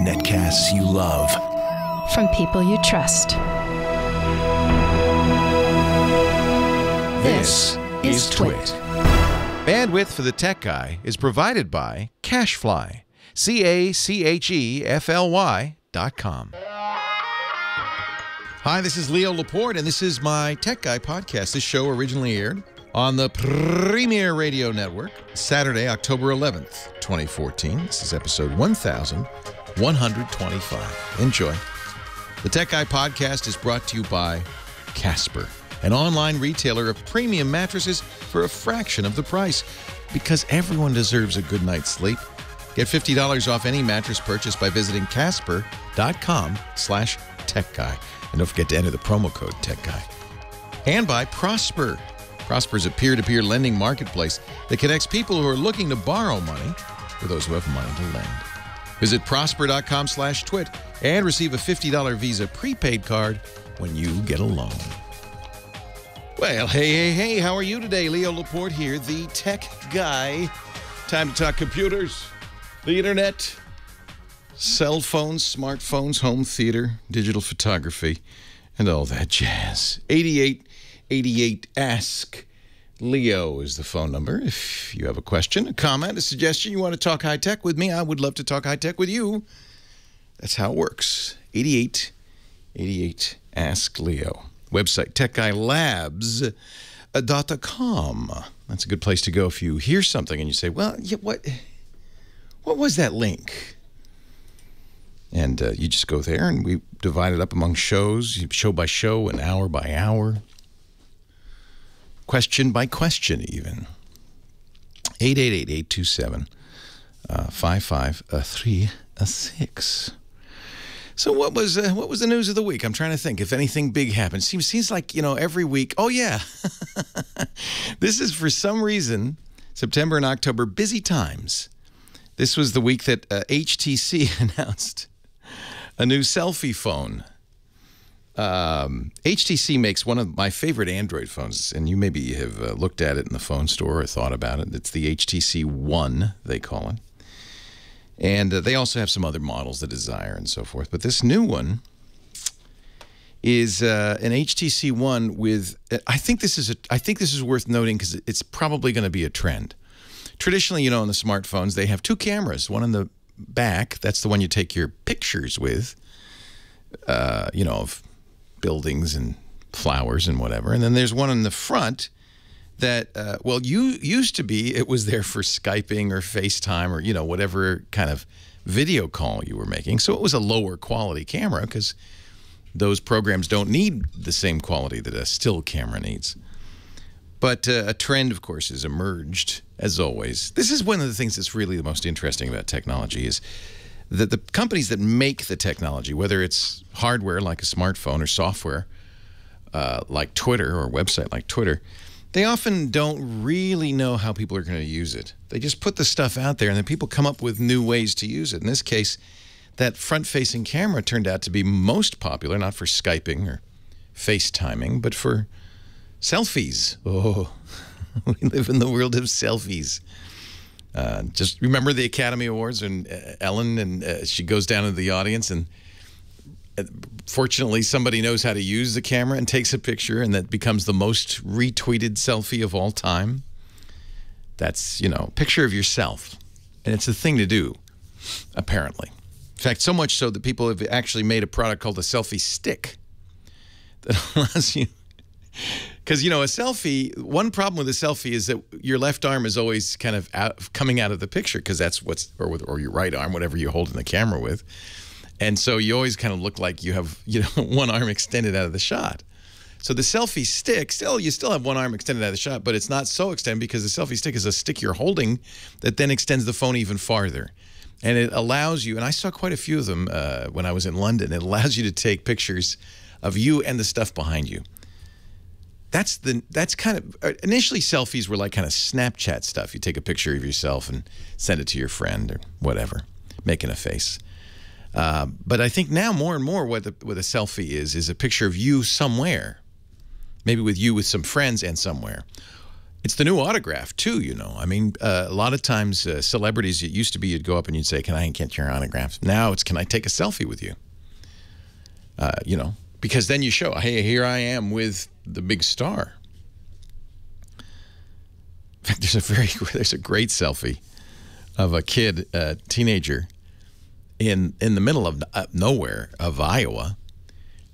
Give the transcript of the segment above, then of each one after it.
Netcasts you love. From people you trust. This is Twit. Bandwidth for the Tech Guy is provided by CacheFly. CacheFly.com. Hi, this is Leo Laporte, and this is my Tech Guy podcast. This show originally aired on the Premier Radio Network, Saturday, October 11th, 2014. This is episode 1125. Enjoy. The Tech Guy podcast is brought to you by Casper, an online retailer of premium mattresses for a fraction of the price. Because everyone deserves a good night's sleep. Get $50 off any mattress purchase by visiting casper.com/techguy. And don't forget to enter the promo code TechGuy. And by Prosper. Prosper is a peer-to-peer lending marketplace that connects people who are looking to borrow money for those who have money to lend. Visit prosper.com/twit and receive a $50 Visa prepaid card when you get a loan. Well, hey, how are you today? Leo Laporte here, the Tech Guy. Time to talk computers, the internet, cell phones, smartphones, home theater, digital photography, and all that jazz. 8888 Ask Leo is the phone number. If you have a question, a comment, a suggestion, you want to talk high-tech with me, I would love to talk high-tech with you. That's how it works. 8888 Ask Leo. Website, techguylabs.com. That's a good place to go if you hear something and you say, well, yeah, what was that link? And you just go there, and we divide it up among shows, show by show and hour by hour. Question by question, even. 888-827-5536. So what was the news of the week? I'm trying to think if anything big happened. Seems like, every week. Oh, yeah. This is, for some reason, September and October, busy times. This was the week that HTC announced a new selfie phone. HTC makes one of my favorite Android phones, and you maybe have looked at it in the phone store or thought about it. It's the HTC One, they call it. And they also have some other models, the Desire and so forth. But this new one is an HTC One with. I think this is worth noting because it's probably going to be a trend. Traditionally, in the smartphones, they have two cameras. One in the back, that's the one you take your pictures with, of buildings and flowers and whatever. And then there's one in the front that, used to be, it was there for Skyping or FaceTime or, whatever kind of video call you were making. So it was a lower quality camera because those programs don't need the same quality that a still camera needs. But a trend, of course, has emerged, as always. This is one of the things that's really the most interesting about technology is that the companies that make the technology, whether it's hardware like a smartphone or software like Twitter or a website like Twitter, they often don't really know how people are going to use it. They just put the stuff out there, and then people come up with new ways to use it. In this case, that front-facing camera turned out to be most popular, not for Skyping or FaceTiming, but for selfies. Oh, we live in the world of selfies. Just remember the Academy Awards and Ellen, and she goes down into the audience, and fortunately somebody knows how to use the camera and takes a picture, and that becomes the most retweeted selfie of all time. That's, a picture of yourself. And it's a thing to do, apparently. In fact, so much so that people have actually made a product called a selfie stick that allows you. Because, a selfie, one problem with a selfie is that your left arm is always kind of coming out of the picture because that's or your right arm, whatever you're holding the camera with. And so you always kind of look like you have, one arm extended out of the shot. So the selfie stick, you still have one arm extended out of the shot, but it's not so extended because the selfie stick is a stick you're holding that then extends the phone even farther. And it allows you, and I saw quite a few of them when I was in London, it allows you to take pictures of you and the stuff behind you. That's kind of, initially selfies were like kind of Snapchat stuff. You take a picture of yourself and send it to your friend or whatever, making a face. But I think now more and more what a selfie is a picture of you somewhere, maybe with some friends and somewhere. It's the new autograph, too, you know. I mean, a lot of times, celebrities, it used to be you'd go up and you'd say, can I get your autograph? Now it's, can I take a selfie with you? You know, because then you show, hey, here I am with the big star. In fact, there's a great selfie of a kid, a teenager, in the middle of nowhere of Iowa,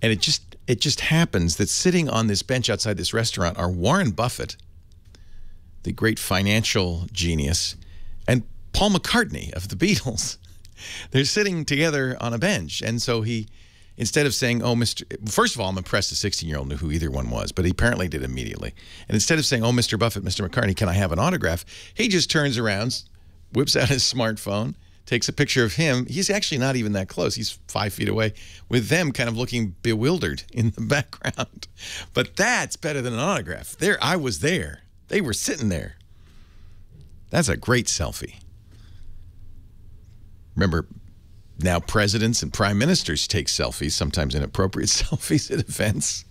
and it just happens that sitting on this bench outside this restaurant are Warren Buffett, the great financial genius, and Paul McCartney of the Beatles. They're sitting together on a bench, and so he, instead of saying, oh, first of all, I'm impressed the 16-year-old knew who either one was, but he apparently did immediately. And instead of saying, oh, Mr. Buffett, Mr. McCartney, can I have an autograph? He just turns around, whips out his smartphone, takes a picture of him. He's actually not even that close. He's 5 feet away, with them kind of looking bewildered in the background. But that's better than an autograph. I was there. They were sitting there. That's a great selfie. Remember, now presidents and prime ministers take selfies, sometimes inappropriate selfies at events.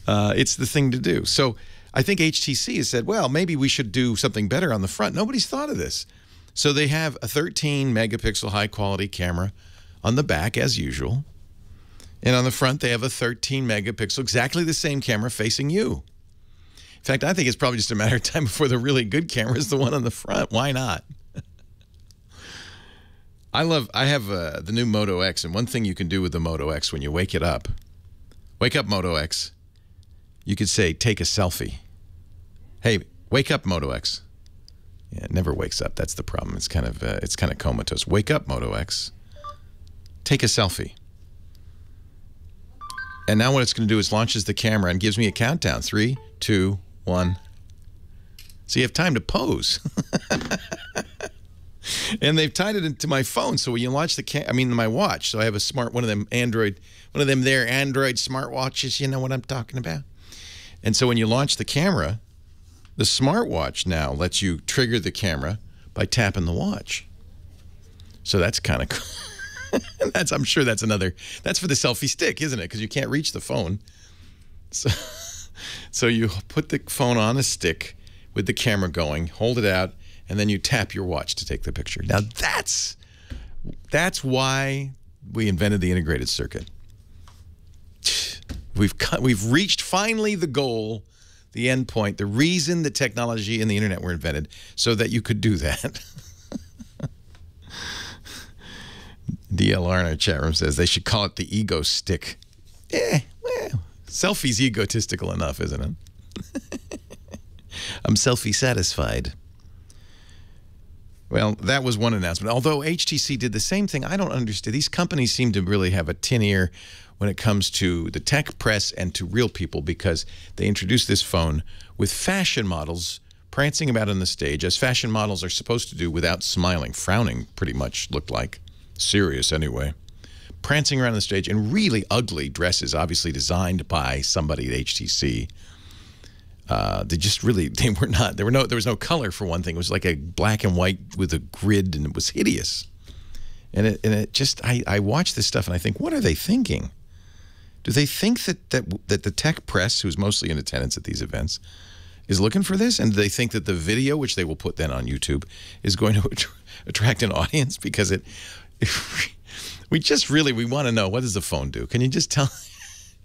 It's the thing to do. So I think HTC has said, well, maybe we should do something better on the front. Nobody's thought of this. So they have a 13-megapixel high-quality camera on the back, as usual. And on the front, they have a 13-megapixel, exactly the same camera facing you. In fact, I think it's probably just a matter of time before the really good camera is the one on the front. Why not? I have the new Moto X, and one thing you can do with the Moto X when you wake up Moto X, you could say, take a selfie. Hey, wake up Moto X. Yeah, it never wakes up. That's the problem. It's kind of comatose. Wake up Moto X. Take a selfie. And now what it's going to do is launches the camera and gives me a countdown. 3, 2, 1. So you have time to pose. And they've tied it into my phone, so when you launch my watch. So I have a one of them Android smartwatches. You know what I'm talking about. And so when you launch the camera, the smartwatch now lets you trigger the camera by tapping the watch. So that's kind of cool. I'm sure that's for the selfie stick, isn't it? Because you can't reach the phone. So you put the phone on a stick with the camera going, hold it out, and then you tap your watch to take the picture. Now that's why we invented the integrated circuit. We've reached finally the goal, the end point, the reason the technology and the internet were invented, so that you could do that. DLR in our chat room says they should call it the ego stick. Well, selfie's egotistical enough, isn't it? I'm selfie satisfied. Well, that was one announcement. Although HTC did the same thing, I don't understand. These companies seem to really have a tin ear when it comes to the tech press and to real people, because they introduced this phone with fashion models prancing about on the stage, as fashion models are supposed to do, without smiling. Frowning, pretty much, looked like. Serious, anyway. Prancing around the stage in really ugly dresses, obviously designed by somebody at HTC. There was no color, for one thing. It was like a black and white with a grid, and it was hideous. And it just, I watch this stuff and I think, what are they thinking? Do they think that the tech press, who's mostly in attendance at these events, is looking for this? And do they think that the video, which they will put then on YouTube, is going to attract an audience? Because we want to know, what does the phone do? Can you just tell?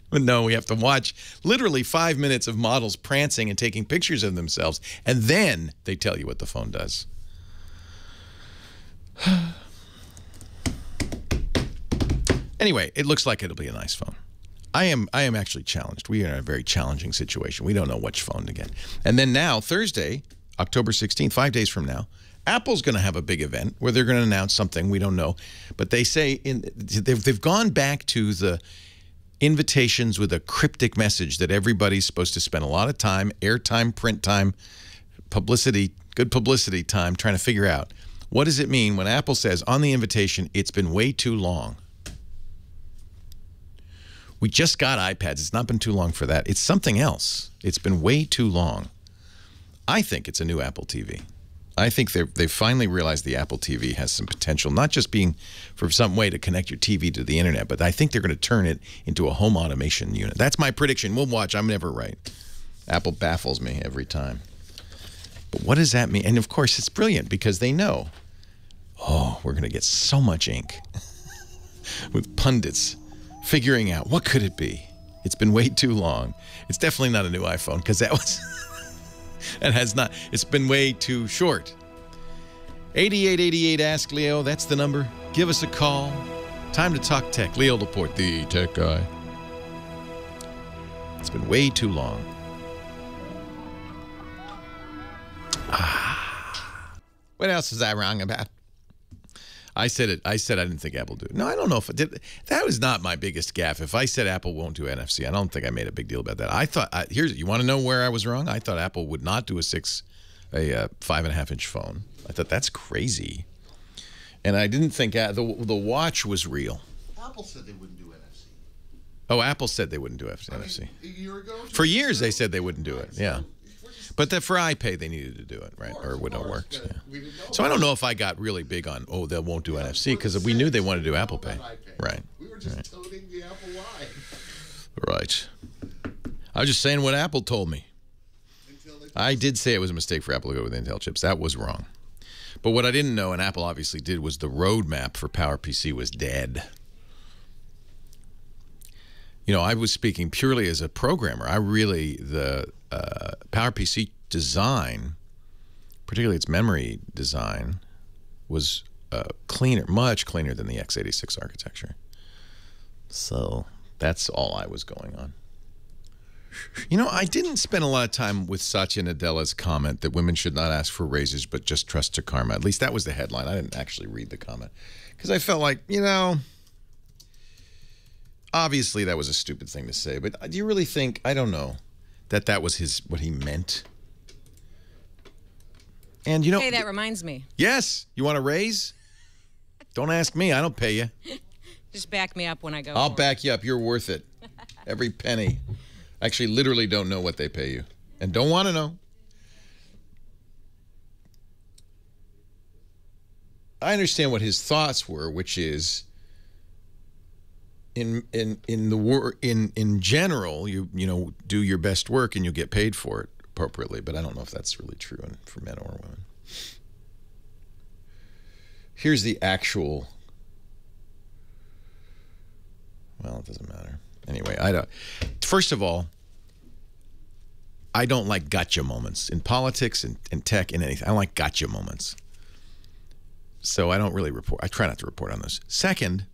But no, we have to watch literally 5 minutes of models prancing and taking pictures of themselves, and then they tell you what the phone does. Anyway, it looks like it'll be a nice phone. I am actually challenged. We are in a very challenging situation. We don't know which phone to get. And then now, Thursday, October 16th, 5 days from now, Apple's going to have a big event where they're going to announce something we don't know. But they say they've gone back to the invitations with a cryptic message that everybody's supposed to spend a lot of time, airtime, print time, publicity, good publicity time, trying to figure out, what does it mean when Apple says on the invitation, it's been way too long? We just got iPads. It's not been too long for that. It's something else. It's been way too long. I think it's a new Apple TV. I think they've finally realized the Apple TV has some potential, not just being for some way to connect your TV to the internet, but I think they're going to turn it into a home automation unit. That's my prediction. We'll watch. I'm never right. Apple baffles me every time. But what does that mean? And of course, it's brilliant because they know, oh, we're going to get so much ink with pundits figuring out what could it be. It's been way too long. It's definitely not a new iPhone because that was, it has not, it's been way too short. 8888 Ask Leo, that's the number. Give us a call. Time to talk tech. Leo Laporte, the tech guy. It's been way too long. What else was I wrong about? I said it. I said I didn't think Apple would do it. No, I don't know if it did. That was not my biggest gaffe. If I said Apple won't do NFC, I don't think I made a big deal about that. I thought, you want to know where I was wrong? I thought Apple would not do a 5.5-inch phone. I thought that's crazy. And I didn't think the watch was real. Apple said they wouldn't do NFC. Oh, Apple said they wouldn't do NFC. A year ago? For years, they said they wouldn't do it. Yeah. But that for iPay, they needed to do it, right? Or it wouldn't have worked. Yeah. So I don't know if I got really big on, oh, they won't do NFC, because we knew they wanted to do Apple Pay. Right. We were just toting the Apple line. Right. I was just saying what Apple told me. I did say it was a mistake for Apple to go with Intel chips. That was wrong. But what I didn't know, and Apple obviously did, was the roadmap for PowerPC was dead. You know, I was speaking purely as a programmer. The PowerPC design, particularly its memory design, was cleaner, much cleaner than the x86 architecture. So that's all I was going on. You know, I didn't spend a lot of time with Satya Nadella's comment that women should not ask for raises but just trust to karma. At least that was the headline. I didn't actually read the comment because I felt like, you know, obviously that was a stupid thing to say. But do you really think, I don't know, that was what he meant? And, you know. Hey, that reminds me. Yes. You want a raise? Don't ask me. I don't pay you. Just back me up when I go. I'll back you up. You're worth it. Every penny. Actually, literally don't know what they pay you. And don't want to know. I understand what his thoughts were, which is in general, you know, do your best work and you'll get paid for it appropriately. But I don't know if that's really true for men or women. Here's the actual. Well, it doesn't matter. Anyway, first of all, I don't like gotcha moments in politics and tech and anything. I don't like gotcha moments. So I don't really report. I try not to report on those. Second,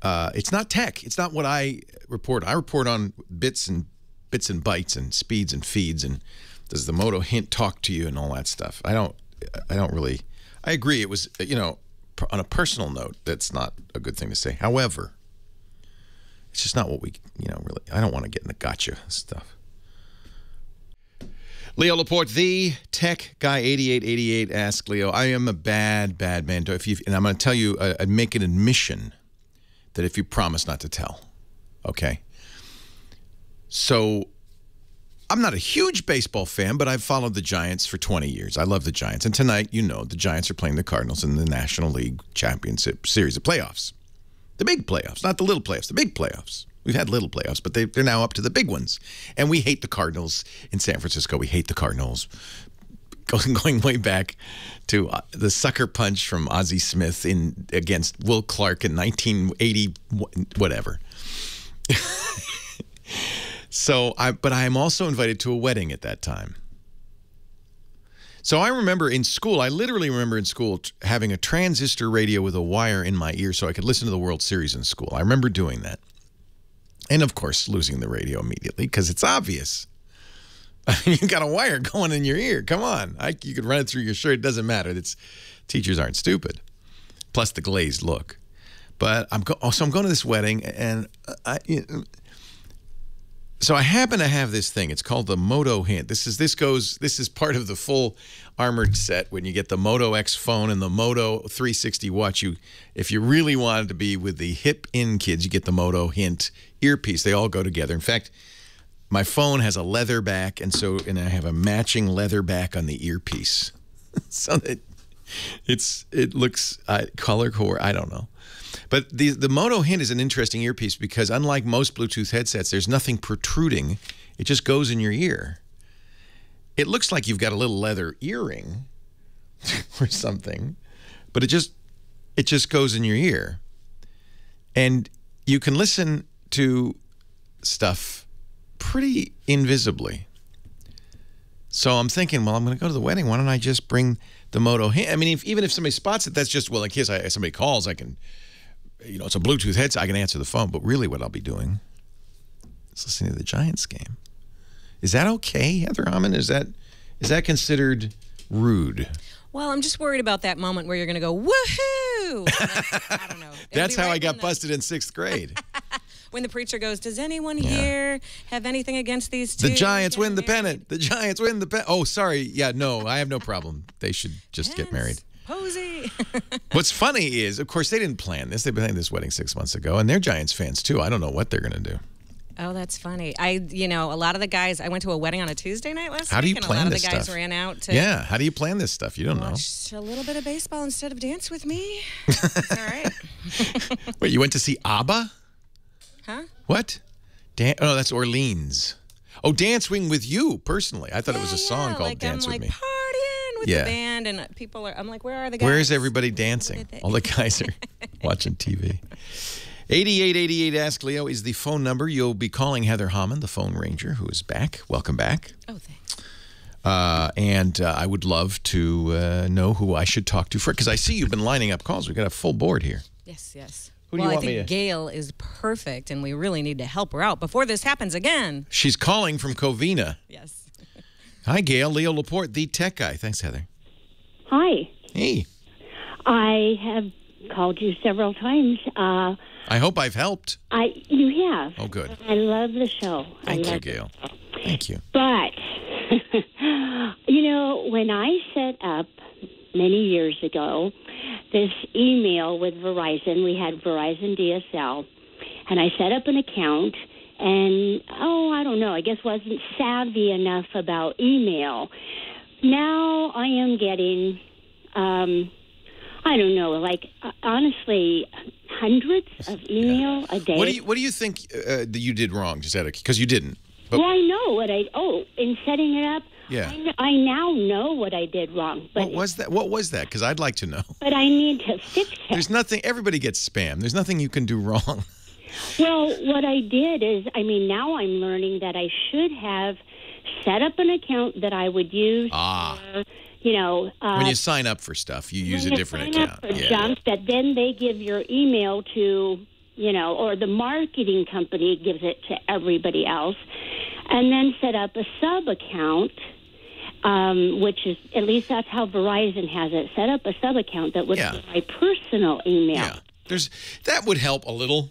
it's not tech. It's not what I report. I report on bits and bytes and speeds and feeds and does the Moto Hint talk to you and all that stuff. I don't really. I agree. It was, you know, on a personal note, that's not a good thing to say. However, it's just not what we, you know, really. I don't want to get in the gotcha stuff. Leo Laporte, the tech guy, 8888 Ask Leo. I am a bad man. And I'm going to tell you, make an admission that if you promise not to tell, okay? So I'm not a huge baseball fan, but I've followed the Giants for 20 years. I love the Giants. And tonight, you know, the Giants are playing the Cardinals in the National League Championship Series of playoffs. The big playoffs, not the little playoffs, the big playoffs. We've had little playoffs, but they're now up to the big ones. And we hate the Cardinals in San Francisco. We hate the Cardinals. Going way back to the sucker punch from Ozzie Smith against Will Clark in 1980, whatever. But I am also invited to a wedding at that time. So I remember in school, I literally remember in school having a transistor radio with a wire in my ear so I could listen to the World Series in school. I remember doing that. And, of course, losing the radio immediately because it's obvious. You got a wire going in your ear. Come on. You could run it through your shirt. It doesn't matter. Teachers aren't stupid. Plus the glazed look. But I'm going to this wedding, and so I happen to have this thing. It's called the Moto Hint. This is part of the full armored set. When you get the Moto X phone and the Moto 360 watch, if you really wanted to be with the hip-in kids, you get the Moto Hint earpiece. They all go together. In fact, my phone has a leather back, and I have a matching leather back on the earpiece, so that it looks color core. I don't know. But the Moto Hint is an interesting earpiece because unlike most Bluetooth headsets, there's nothing protruding It just goes in your ear. It looks like you've got a little leather earring or something, but it just goes in your ear. And you can listen to stuff pretty invisibly. So I'm thinking, well, I'm going to go to the wedding. Why don't I just bring the Moto? I mean, even if somebody spots it, that's just, well, in case somebody calls, I can, it's a Bluetooth headset. I can answer the phone. But really what I'll be doing is listening to the Giants game. Is that okay, Heather Hammond? Is that considered rude? Well, I'm just worried about that moment where you're going to go, woohoo! I don't know. That's how I got busted in 6th grade. When the preacher goes, does anyone here have anything against these two? The Giants win the pennant. The Giants win the pennant. Oh, sorry. Yeah, no, I have no problem. They should just get married. Posey. What's funny is, of course, they didn't plan this. They planned this wedding 6 months ago, and they're Giants fans, too. I don't know what they're going to do. Oh, that's funny. A lot of the guys, I went to a wedding on a Tuesday night last week. How do you plan this stuff? And a lot of the guys stuff? ran out to Yeah, how do you plan this stuff? You don't know. watch a little bit of baseball instead of dance with me. It's all right. Wait, you went to see ABBA? Huh? What? Oh, that's Orleans. Oh, Dancing with You, personally. I thought it was a song called Dance I'm With Me. partying with the band, and people are, I'm like, where are the guys? Where is everybody dancing? All the guys are watching TV. 8888 Ask Leo is the phone number. You'll be calling Heather Hammond, the phone ranger, who is back. Welcome back. Oh, thanks. And I would love to know who I should talk to first, because I see you've been lining up calls. We've got a full board here. Yes. Who do you want me I think Gail is perfect, and we really need to help her out before this happens again. She's calling from Covina. Yes. Hi, Gail. Leo Laporte, the tech guy. Thanks, Heather. Hi. Hey. I have called you several times. I hope I've helped. You have. Oh, good. I love the show. Thank you, Gail. Thank you. But, when I set up many years ago this email with Verizon, we had Verizon DSL, and I set up an account, and, I don't know, I guess wasn't savvy enough about email. Now I am getting, I don't know, honestly, hundreds of email a day. What do you think that you did wrong, because you didn't? But, well, I know in setting it up, yeah. I now know what I did wrong. But What was that? Because I'd like to know. But I need to fix it. There's nothing, everybody gets spam. There's nothing you can do wrong. Well, what I did is, now I'm learning that I should have set up an account that I would use for, when you sign up for stuff, you use a different account. For junk that then they give your email to, or the marketing company gives it to everybody else, and then set up a sub account, which is, at least that's how Verizon has it, set up a sub account that would be my personal email. Yeah, that would help a little.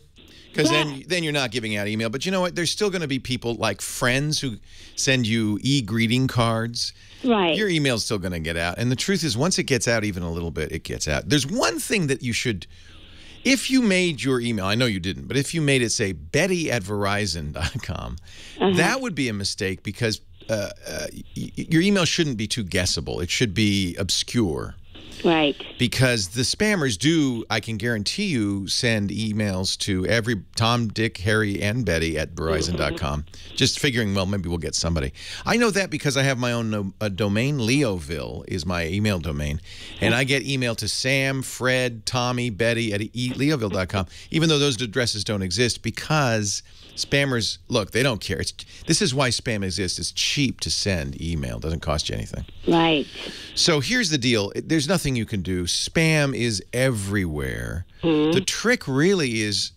Because then you're not giving out email. But you know what? There's still going to be people like friends who send you e-greeting cards. Right. Your email's still going to get out. And the truth is, once it gets out even a little bit, it gets out. There's one thing that you should, if you made your email, I know you didn't, but if you made it say Betty@Verizon.com, that would be a mistake because your email shouldn't be too guessable. It should be obscure. Right. Because the spammers do, I can guarantee you, send emails to every Tom, Dick, Harry, and Betty at Verizon.com, just figuring, well, maybe we'll get somebody. I know that because I have my own domain. Leoville is my email domain. And I get email to Sam, Fred, Tommy, Betty at Leoville.com, even though those addresses don't exist, because spammers, look, they don't care. This is why spam exists. It's cheap to send email. It doesn't cost you anything. Right. So here's the deal. There's nothing you can do. Spam is everywhere. The trick really is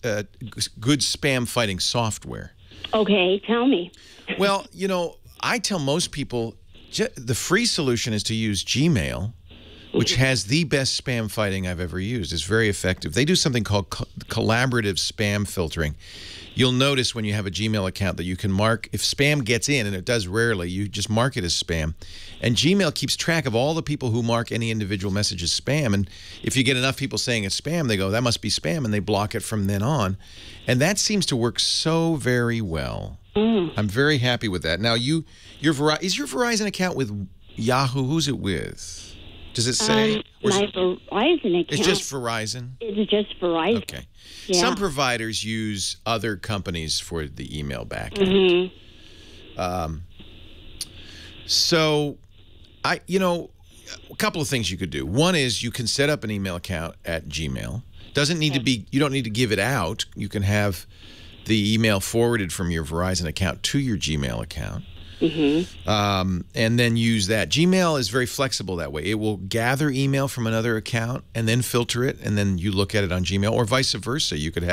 good spam fighting software. Okay, tell me. Well, I tell most people the free solution is to use Gmail, which has the best spam fighting I've ever used. It's very effective. They do something called collaborative spam filtering. You'll notice when you have a Gmail account that you can mark, if spam gets in, and it does rarely, you just mark it as spam. And Gmail keeps track of all the people who mark any individual message as spam. And if you get enough people saying it's spam, they go, that must be spam, and they block it from then on. And that seems to work so very well. I'm very happy with that. Now, is your Verizon account with Yahoo? Who's it with? Does it say? My Verizon account. It's just Verizon? It's just Verizon. Okay. Yeah. Some providers use other companies for the email back. So, a couple of things you could do. One is you can set up an email account at Gmail. Doesn't need to be. You don't need to give it out. You can have the email forwarded from your Verizon account to your Gmail account. And then use that. Gmail is very flexible that way. It will gather email from another account and then filter it, and then you look at it on Gmail, or vice versa. You could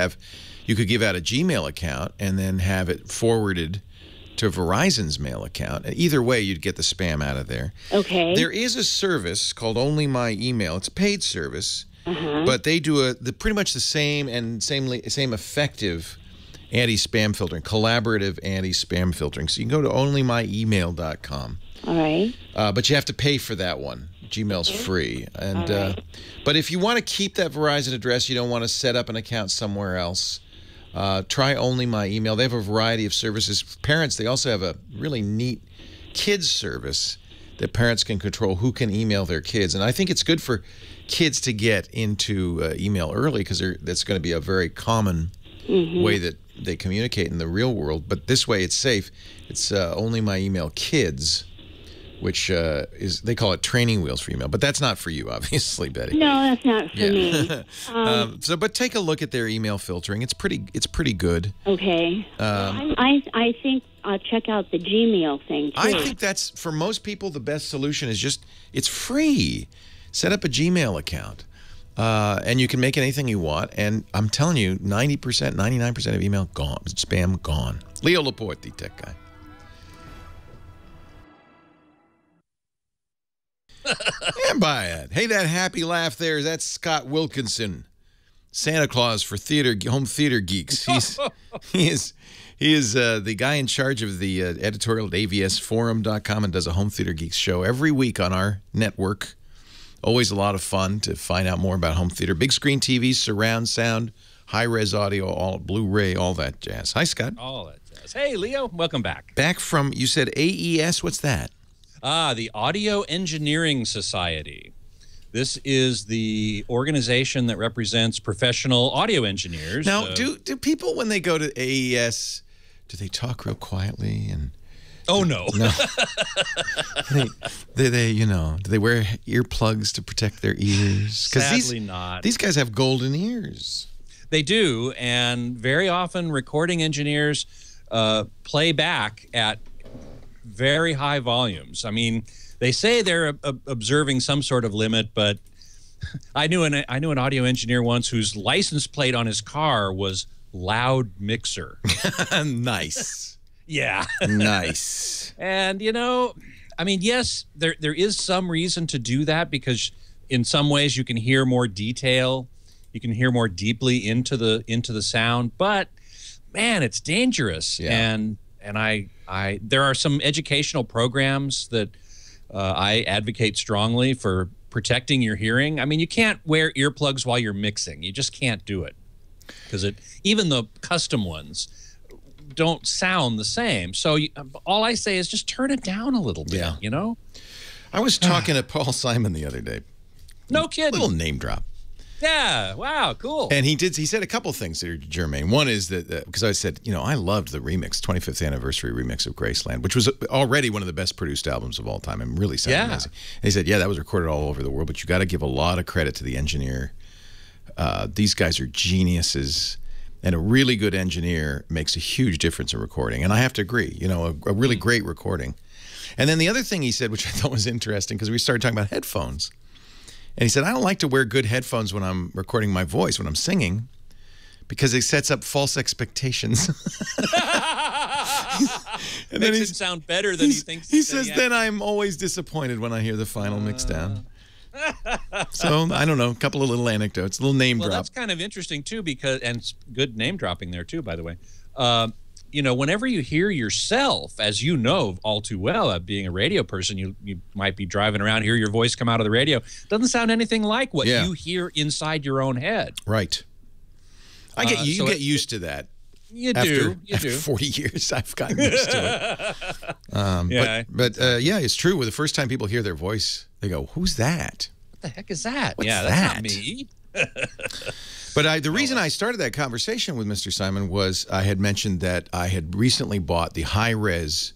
give out a Gmail account and then have it forwarded to Verizon's mail account. And either way, you'd get the spam out of there. Okay. There is a service called Only My Email. It's a paid service, but they do pretty much the same effective anti-spam filtering, collaborative anti-spam filtering. So you can go to onlymyemail.com. All right. But you have to pay for that one. Gmail's free. And but if you want to keep that Verizon address, you don't want to set up an account somewhere else, try Only My Email. They have a variety of services. Parents, they also have a really neat kids service that parents can control who can email their kids. And I think it's good for kids to get into email early, because that's going to be a very common way that they communicate in the real world. But this way it's safe. It's Only My Email Kids, which they call it training wheels for email. But that's not for you, obviously, Betty. No, that's not for me. But take a look at their email filtering. It's pretty good. Okay. I think I'll check out the Gmail thing, too. I think that's, for most people, the best solution is just, it's free. Set up a Gmail account. And you can make anything you want. And I'm telling you, 90%, 99% of email gone. Spam gone. Leo Laporte, the tech guy. And by it. Hey, that happy laugh there, that's Scott Wilkinson, Santa Claus for home theater geeks. He is the guy in charge of the editorial at avsforum.com and does a Home Theater Geeks show every week on our network. Always a lot of fun to find out more about home theater. Big screen TVs, surround sound, high-res audio, all Blu-ray, all that jazz. Hi, Scott. All that jazz. Hey, Leo. Welcome back. Back from, you said AES. What's that? The Audio Engineering Society. This is the organization that represents professional audio engineers. Now, do people, when they go to AES, do they talk real quietly and... Oh, no. No. Do they wear earplugs to protect their ears? Sadly not. These guys have golden ears. They do, and very often recording engineers play back at very high volumes. I mean, they say they're observing some sort of limit, but I knew an audio engineer once whose license plate on his car was loud mixer. Nice. Yeah. Nice. And, I mean, yes, there is some reason to do that, because in some ways you can hear more detail. You can hear more deeply into the sound. But, man, it's dangerous. Yeah. And there are some educational programs that I advocate strongly for protecting your hearing. I mean, you can't wear earplugs while you're mixing. You just can't do it, because even the custom ones don't sound the same. So all I say is just turn it down a little bit, I was talking to Paul Simon the other day. No kidding. Little name drop. Yeah, wow, cool. And he said a couple things that are germane. One is that, because I said, I loved the remix, 25th anniversary remix of Graceland, which was already one of the best produced albums of all time and really sounded amazing. And he said, yeah, that was recorded all over the world, but you got to give a lot of credit to the engineer. These guys are geniuses. And a really good engineer makes a huge difference in recording. And I have to agree, a really great recording. And then the other thing he said, which I thought was interesting, because we started talking about headphones. And he said, I don't like to wear good headphones when I'm recording my voice, when I'm singing, because it sets up false expectations. And makes it sound better than he thinks. He says, then I'm always disappointed when I hear the final mix down. So, I don't know, a couple of little anecdotes, a little name drop. Well, that's kind of interesting, too, because, and good name dropping there, too, by the way. Whenever you hear yourself, as you know all too well, being a radio person, you might be driving around, hear your voice come out of the radio. Doesn't sound anything like what you hear inside your own head. Right. You get used to that. You do. After 40 years, I've gotten used to it. But it's true. The first time people hear their voice, they go, "Who's that? What the heck is that?" What's that's not me. But the reason I started that conversation with Mr. Simon was I had mentioned that I had recently bought the high-res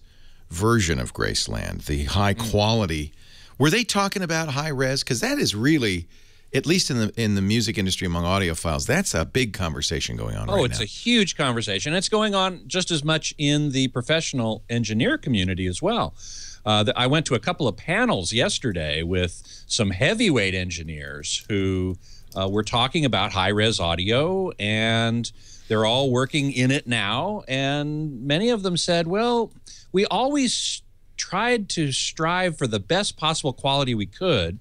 version of Graceland, the high quality. Were they talking about high res? Because that is really, at least in the music industry among audiophiles, that's a big conversation going on right now. Oh, it's a huge conversation. It's going on just as much in the professional engineer community as well. I went to a couple of panels yesterday with some heavyweight engineers who were talking about high-res audio, and they're all working in it now. And many of them said, well, we always tried to strive for the best possible quality we could,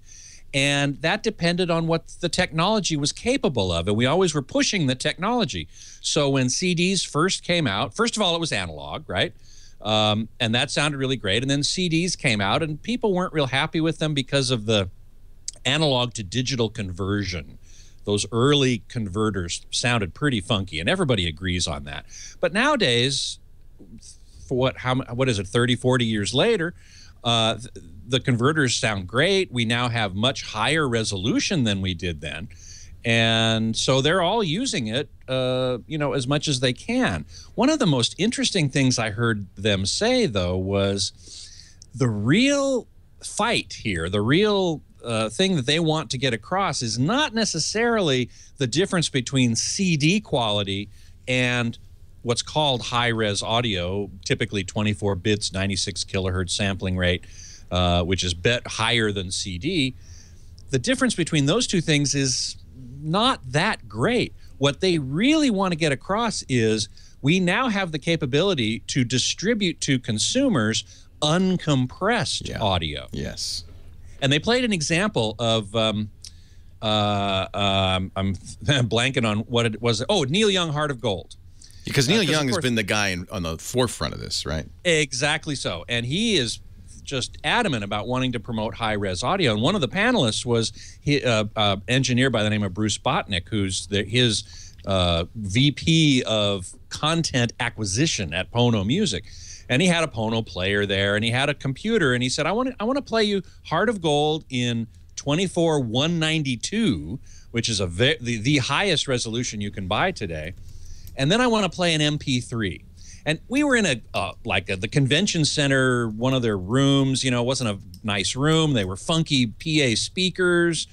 and that depended on what the technology was capable of, and we always were pushing the technology. So when CDs first came out, first of all, it was analog, right? And that sounded really great. And then CDs came out, and people weren't real happy with them because of the analog to digital conversion. Those early converters sounded pretty funky, and everybody agrees on that. But nowadays, for what is it, 30, 40 years later, the converters sound great. We now have much higher resolution than we did then. And so they're all using it, as much as they can. One of the most interesting things I heard them say, though, was the real fight here, the real thing that they want to get across is not necessarily the difference between CD quality and what's called high-res audio, typically 24 bits, 96 kilohertz sampling rate, which is higher than CD. The difference between those two things is not that great. What they really want to get across is we now have the capability to distribute to consumers uncompressed audio. Yes. And they played an example of, I'm blanking on what it was. Oh, Neil Young, Heart of Gold. Because Neil Young has been the guy on the forefront of this, right? Exactly so. And he is just adamant about wanting to promote high-res audio. And one of the panelists was an engineer by the name of Bruce Botnick, who's his VP of content acquisition at Pono Music. And he had a Pono player there, and he had a computer, and he said, I want to play you Heart of Gold in 24:192, which is the highest resolution you can buy today. And then I want to play an MP3. And we were in the convention center, one of their rooms. It wasn't a nice room. They were funky PA speakers,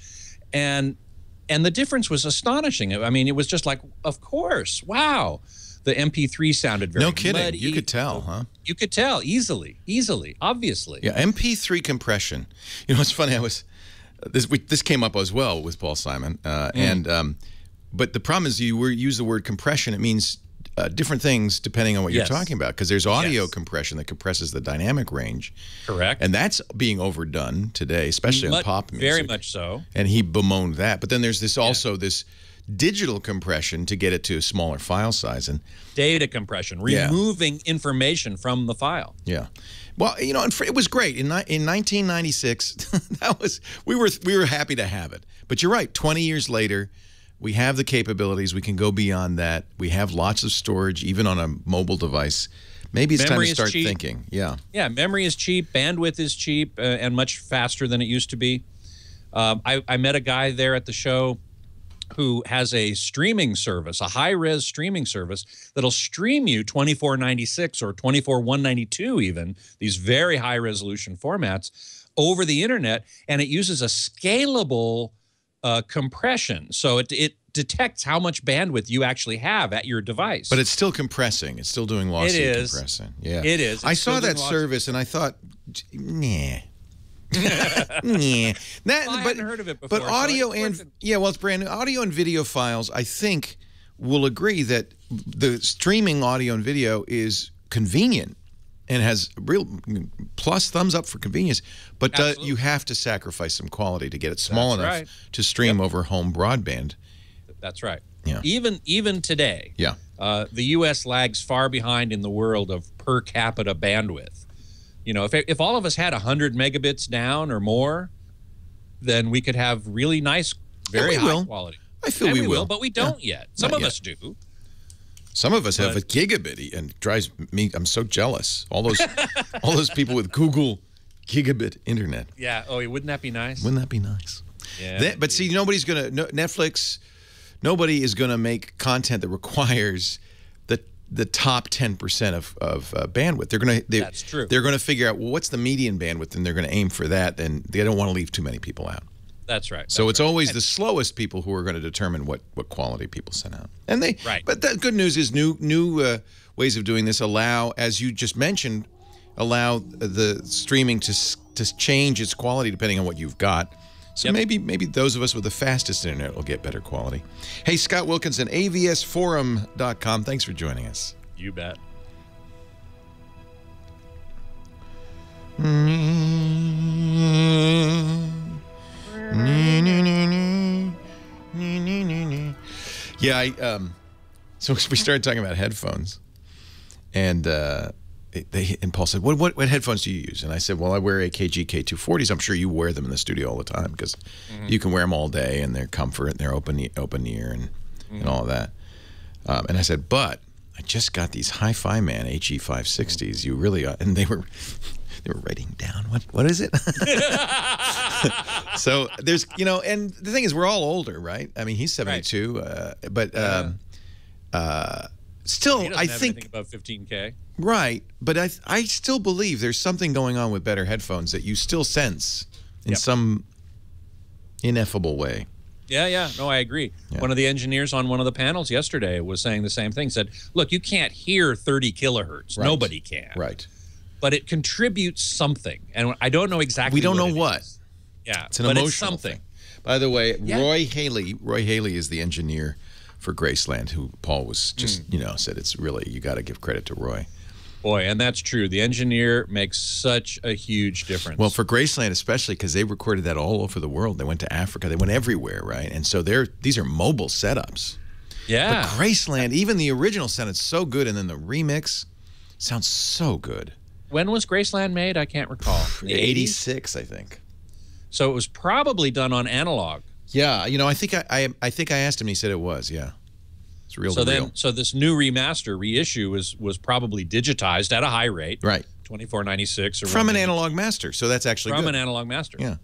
and the difference was astonishing. I mean, it was just like, of course, wow. The MP3 sounded very no kidding. muddy. You could tell, huh? You could tell easily, obviously. Yeah, MP3 compression. It's funny. This came up as well with Paul Simon, but the problem is you use the word compression. It means different things depending on what you're talking about, because there's audio compression that compresses the dynamic range. Correct. And that's being overdone today, especially on pop music. Very much so. And he bemoaned that. But then there's this this digital compression to get it to a smaller file size, and data compression, removing information from the file. Yeah. Well, it was great in 1996. we were happy to have it. But you're right. 20 years later, we have the capabilities. We can go beyond that. We have lots of storage, even on a mobile device. Maybe it's time to start thinking. Yeah. Yeah. Memory is cheap. Bandwidth is cheap and much faster than it used to be. I met a guy there at the show who has a streaming service, a high-res streaming service that'll stream you 2496 or 24192 even, these very high-resolution formats, over the internet, and it uses a scalable compression. So it detects how much bandwidth you actually have at your device. But it's still compressing. It's still doing lossy compressing. Yeah. It is. I saw that service, and I thought, nah. Yeah, I hadn't heard of it before. But audio it's brand new. Audio and video files, I think, will agree that the streaming audio and video is convenient and has real plus thumbs up for convenience. But you have to sacrifice some quality to get it small enough to stream over home broadband. That's right. Yeah. Even today. Yeah. The U.S. lags far behind in the world of per capita bandwidth. If all of us had 100 megabits down or more, then we could have really nice, very high quality. I feel we will, but we don't yet. Some of us do. Some of us have a gigabit, and it drives me. I'm so jealous. All those people with Google gigabit internet. Yeah. Oh, wouldn't that be nice? Wouldn't that be nice? Yeah. But see, nobody's gonna Netflix. Nobody is gonna make content that requires the top 10% of bandwidth. That's true. They're going to figure out, well, what's the median bandwidth, and they're going to aim for that, and they don't want to leave too many people out. That's right. So it's always the slowest people who are going to determine what quality people send out. And But the good news is new ways of doing this allow, as you just mentioned, allow the streaming to change its quality depending on what you've got. So maybe those of us with the fastest internet will get better quality. Hey, Scott Wilkinson, avsforum.com. Thanks for joining us. You bet. Yeah, so we started talking about headphones, and Paul said, "What headphones do you use?" And I said, "Well, I wear AKG K240s. I'm sure you wear them in the studio all the time because you can wear them all day, and they're comfort, and they're open ear, and all of that." And I said, "But I just got these Hi-Fi Man HE560s. You really are," and they were writing down what is it? So there's and the thing is, we're all older, right? I mean, he's 72, but still, he doesn't have anything above 15K. Right, but I still believe there's something going on with better headphones that you still sense in some ineffable way. Yeah. No, I agree. Yeah. One of the engineers on one of the panels yesterday was saying the same thing. Said, look, you can't hear 30 kilohertz. Right. Nobody can. Right. But it contributes something. And I don't know exactly We don't know what. Is. Yeah, it's an emotional thing. By the way, Roy Haley is the engineer for Graceland, who Paul was just, said it's really, you got to give credit to Roy. Boy, and that's true. The engineer makes such a huge difference. Well, for Graceland especially, because they recorded that all over the world. They went to Africa. They went everywhere, right? And so these are mobile setups. Yeah. But Graceland, even the original sounded so good, and then the remix sounds so good. When was Graceland made? I can't recall. The 86, I think. So it was probably done on analog. Yeah, I think I asked him. He said it was. Yeah. It's real to real. So this new reissue was probably digitized at a high rate, right? 2496 or from an analog master. So that's actually from good. an analog master. Yeah,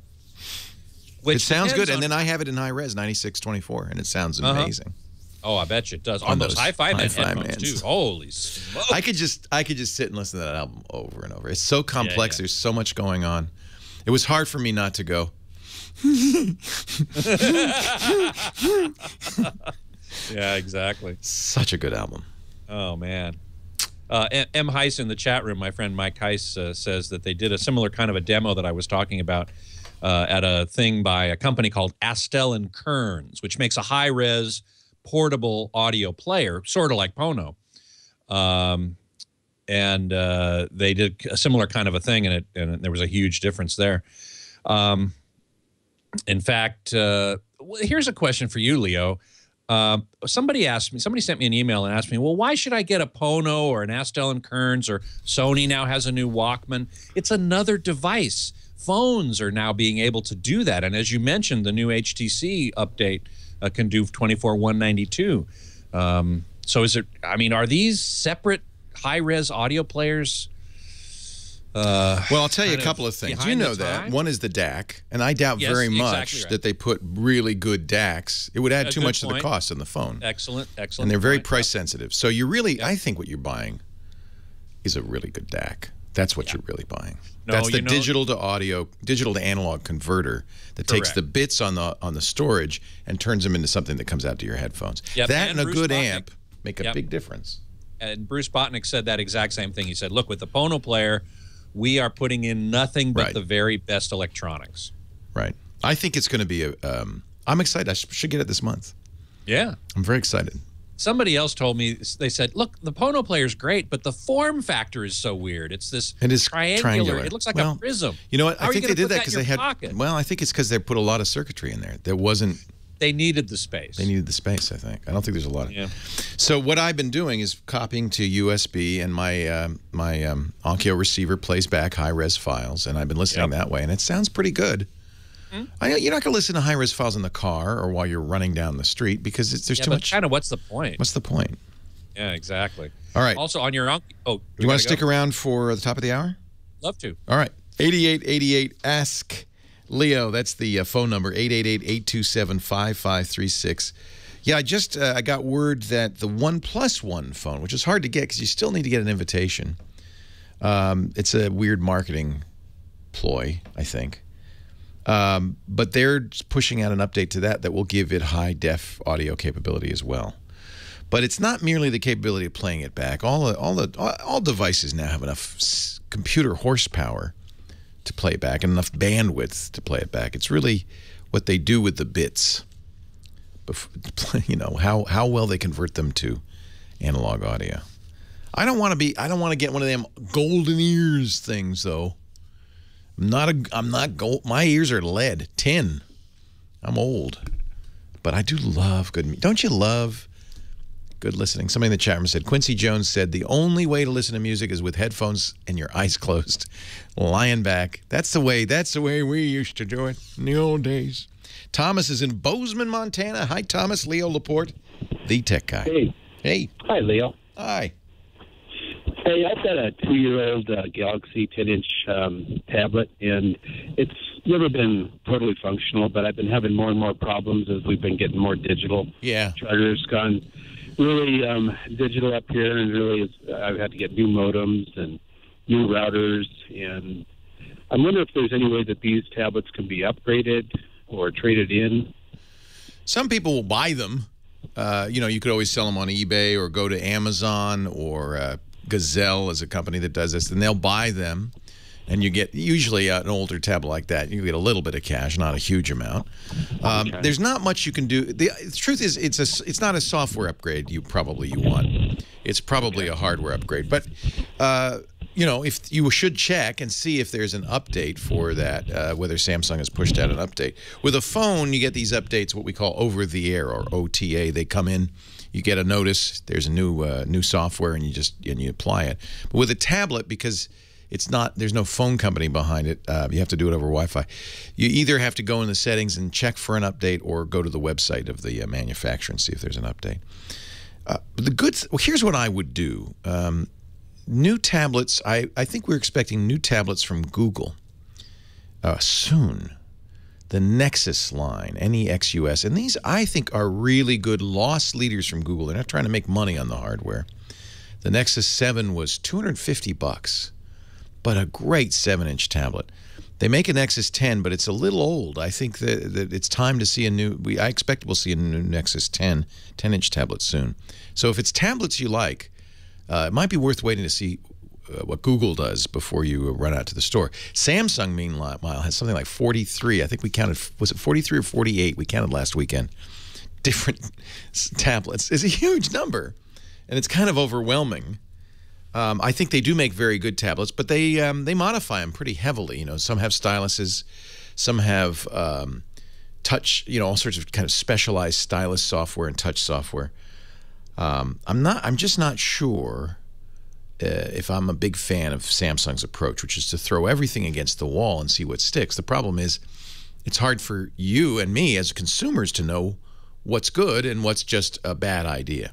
it sounds good. And then I have it in high res 9624, and it sounds amazing. Oh, I bet you it does. On those Hi-Fi Man headphones too. Holy smokes! I could just sit and listen to that album over and over. It's so complex. There's so much going on. It was hard for me not to go. Yeah, exactly. Such a good album. Oh, man. M. Heiss in the chat room, my friend Mike Heiss, says that they did a similar kind of a demo that I was talking about at a thing by a company called Astel & Kearns, which makes a high-res portable audio player, sort of like Pono. And they did a similar kind of a thing, and there was a huge difference there. In fact, here's a question for you, Leo. Somebody sent me an email and asked me, well, why should I get a Pono or an Astel & Kearns, or Sony now has a new Walkman? It's another device. Phones are now being able to do that. And as you mentioned, the new HTC update can do 24.192. So are these separate high-res audio players? Well, I'll tell you a couple of things. You know that. One is the DAC, and I doubt very much that they put really good DACs. It would add too much to the cost on the phone. Excellent. And they're very price sensitive. So you really, I think what you're buying is a really good DAC. That's what you're really buying. That's the digital to analog converter that takes the bits on the storage and turns them into something that comes out to your headphones. Yep. That and a good amp make a big difference. And Bruce Botnick said that exact same thing. He said, look, with the Pono player, we are putting in nothing but the very best electronics. Right. I think it's going to be I'm excited. I should get it this month. Yeah. I'm very excited. Somebody else told me, they said, look, the Pono player is great, but the form factor is so weird. It's this triangular. It looks like a prism. You know what? I think they did that because they had pocket? Well, I think it's because they put a lot of circuitry in there. There wasn't. They needed the space. They needed the space, I think. I don't think there's a lot of. Yeah. So what I've been doing is copying to USB, and my Onkyo receiver plays back high-res files, and I've been listening that way, and it sounds pretty good. You're not going to listen to high-res files in the car or while you're running down the street because there's too much. Kind of, what's the point? What's the point? Yeah, exactly. All right. Also, on your do you want to stick around for the top of the hour? Love to. All right. 8888 Ask Leo. That's the phone number, 888-827-5536. Yeah, I got word that the OnePlus One phone, which is hard to get because you still need to get an invitation. It's a weird marketing ploy, I think. But they're pushing out an update to that will give it high-def audio capability as well. But it's not merely the capability of playing it back. All devices now have enough computer horsepower to play it back and enough bandwidth to play it back. It's really what they do with the bits. You know, how well they convert them to analog audio. I don't want to get one of them golden ears things though. I'm not gold. My ears are lead, tin. I'm old. But I do love good. Don't you love good listening? Somebody in the chat room said, Quincy Jones said, the only way to listen to music is with headphones and your eyes closed, lying back. That's the way we used to do it in the old days. Thomas is in Bozeman, Montana. Hi, Thomas. Leo Laporte, the tech guy. Hey. Hey. Hi, Leo. Hi. Hey, I've got a 2-year-old Galaxy 10-inch tablet, and it's never been totally functional, but I've been having more and more problems as we've been getting more digital. Yeah. Charter's gone really digital up here, and really I've had to get new modems and new routers, and I'm wondering if there's any way that these tablets can be upgraded or traded in. Some people will buy them. You know, you could always sell them on eBay or go to Amazon or Gazelle is a company that does this, and they'll buy them, and you get usually an older tablet like that. You get a little bit of cash, not a huge amount. Okay. There's not much you can do. The truth is, it's not a software upgrade you want. It's probably a hardware upgrade. But you know, if you should check and see if there's an update for that, whether Samsung has pushed out an update. With a phone, you get these updates, what we call over the air or OTA. They come in. You get a notice. There's a new software, and you apply it. But with a tablet, because there's no phone company behind it. You have to do it over Wi-Fi. You either have to go in the settings and check for an update, or go to the website of the manufacturer and see if there's an update. Well, here's what I would do. New tablets. I think we're expecting new tablets from Google soon. The Nexus line, Nexus, and these I think are really good loss leaders from Google. They're not trying to make money on the hardware. The Nexus 7 was $250, but a great 7-inch tablet. They make a Nexus 10, but it's a little old. I think that it's time to see a new. I expect we'll see a new Nexus 10-inch tablet soon. So if it's tablets you like, it might be worth waiting to see what Google does before you run out to the store. Samsung, meanwhile, has something like 43. I think we counted, was it 43 or 48? We counted last weekend. Different tablets. It's a huge number, and it's kind of overwhelming. I think they do make very good tablets, but they modify them pretty heavily. You know, some have styluses, some have touch. You know, all sorts of kind of specialized stylus software and touch software. I'm just not sure if I'm a big fan of Samsung's approach, which is to throw everything against the wall and see what sticks. The problem is, it's hard for you and me as consumers to know what's good and what's just a bad idea.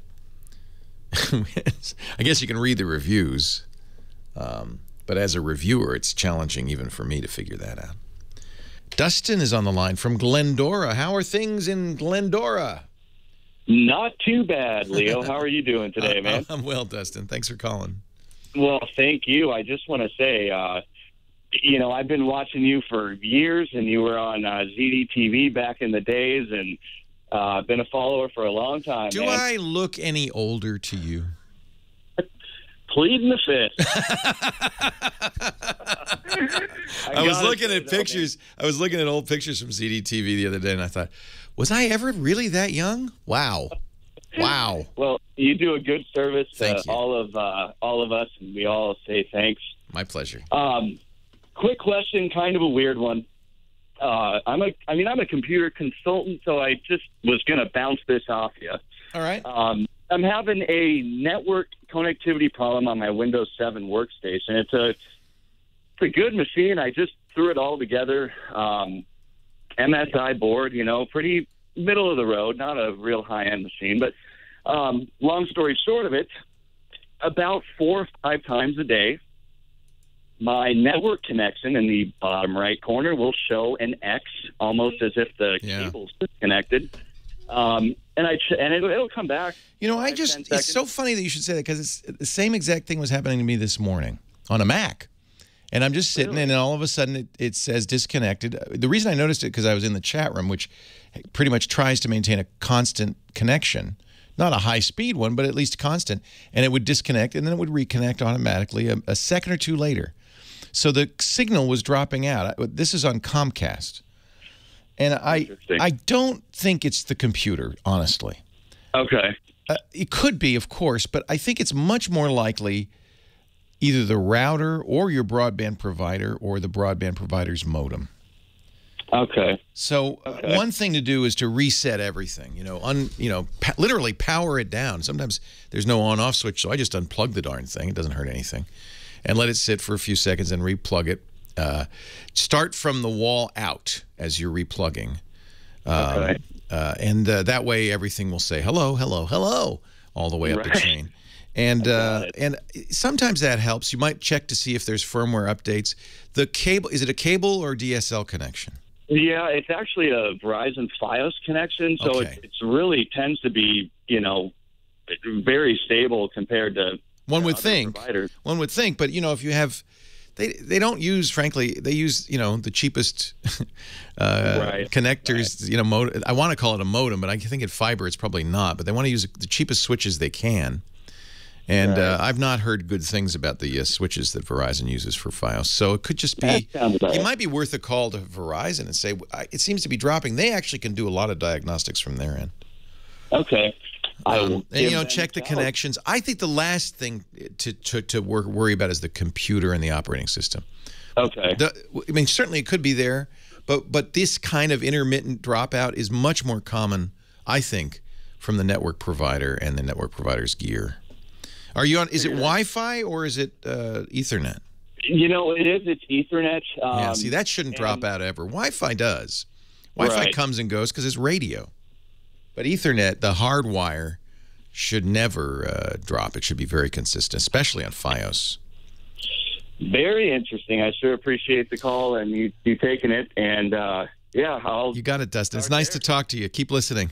I guess you can read the reviews, but as a reviewer, it's challenging even for me to figure that out. Dustin is on the line from Glendora. How are things in Glendora? Not too bad, Leo. How are you doing today, man? I'm well, Dustin. Thanks for calling. Well, thank you. I just want to say, you know, I've been watching you for years, and you were on ZDTV back in the days, and been a follower for a long time. Do I look any older to you? Pleading the fifth. I was looking at pictures. I was looking at old pictures from ZDTV the other day, and I thought, was I ever really that young? Wow. Wow. Well, you do a good service to you. all of us, and we all say thanks. My pleasure. Quick question, kind of a weird one. I'm a computer consultant, so I just was going to bounce this off you. All right. I'm having a network connectivity problem on my Windows 7 workstation. It's a good machine. I just threw it all together. MSI board, you know, pretty middle of the road, not a real high-end machine. But long story short of it, about 4 or 5 times a day, my network connection in the bottom right corner will show an X, almost as if the cable's disconnected. and it'll come back. You know, 10 it's seconds. so funny that you should say that, because it's the same exact thing was happening to me this morning on a Mac. And I'm just sitting, and all of a sudden it says disconnected. The reason I noticed it, because I was in the chat room, which pretty much tries to maintain a constant connection. Not a high-speed one, but at least constant. And it would disconnect, and then it would reconnect automatically a second or two later. So the signal was dropping out. This is on Comcast. And I don't think it's the computer, honestly. Okay. It could be, of course, but I think it's much more likely either the router or your broadband provider or the broadband provider's modem. Okay. So one thing to do is to reset everything. Literally power it down. Sometimes there's no on-off switch, so I just unplug the darn thing. It doesn't hurt anything, and let it sit for a few seconds and replug it. Start from the wall out as you're replugging, and that way everything will say hello, hello, hello all the way up the chain. And sometimes that helps. You might check to see if there's firmware updates. The cable, is it a cable or DSL connection? Yeah, it's actually a Verizon Fios connection, so it really tends to be, very stable compared to one would think. Providers. One would think, but if you have, they don't use, frankly, they use the cheapest connectors. Right. I want to call it a modem, but I think at fiber it's probably not. But they want to use the cheapest switches they can. And I've not heard good things about the switches that Verizon uses for Fios. So it could just be, it might be worth a call to Verizon and say, it seems to be dropping. They actually can do a lot of diagnostics from their end. Okay. And, check the connections. I think the last thing to worry about is the computer and the operating system. Okay. Certainly it could be there, but this kind of intermittent dropout is much more common, I think, from the network provider and the network provider's gear. Are you on? Is it Wi-Fi or is it Ethernet? It is. It's Ethernet. Yeah. See, that shouldn't drop out ever. Wi-Fi does. Wi-Fi comes and goes because it's radio. But Ethernet, the hard wire, should never drop. It should be very consistent, especially on Fios. Very interesting. I sure appreciate the call and you taking it. And you got it, Dustin. It's nice to talk to you. Keep listening.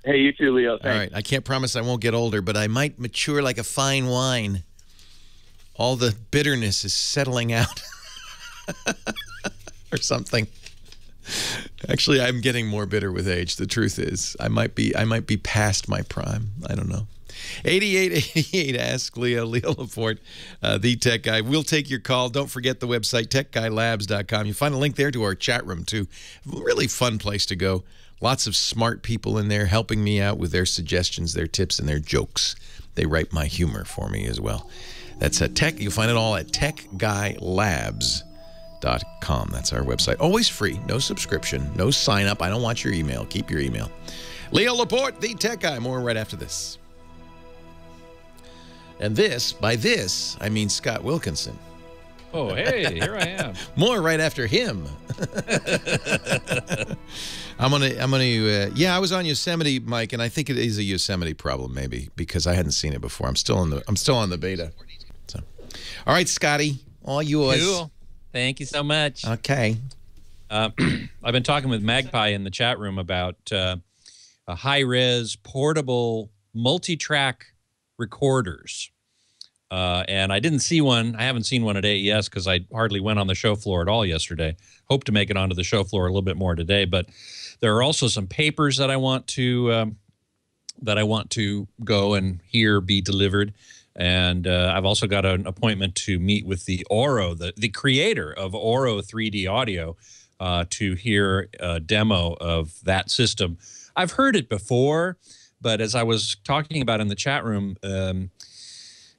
Hey, you too, Leo. Thanks. All right. I can't promise I won't get older, but I might mature like a fine wine. All the bitterness is settling out. Or something. Actually, I'm getting more bitter with age. The truth is, I might be past my prime. I don't know. 8888, ask Leo Laporte, the tech guy. We'll take your call. Don't forget the website, techguylabs.com. You'll find a link there to our chat room, too. Really fun place to go. Lots of smart people in there helping me out with their suggestions, their tips, and their jokes. They write my humor for me as well. That's Tech. You'll find it all at techguylabs.com. That's our website. Always free. No subscription. No sign up. I don't want your email. Keep your email. Leo Laporte, the tech guy. More right after this. And by this, I mean Scott Wilkinson. Oh, hey, here I am. More right after him. I was on Yosemite, Mike, and I think it is a Yosemite problem, maybe, because I hadn't seen it before. I'm still on the beta. So, all right, Scotty, all yours. Cool. Thank you so much. Okay. I've been talking with Magpie in the chat room about a high-res portable multi-track recorders. And I didn't see one. I haven't seen one at AES because I hardly went on the show floor at all yesterday. Hope to make it onto the show floor a little bit more today. But there are also some papers that I want to go and hear be delivered. And I've also got an appointment to meet with the Oro, the creator of Oro 3D Audio, to hear a demo of that system. I've heard it before, but as I was talking about in the chat room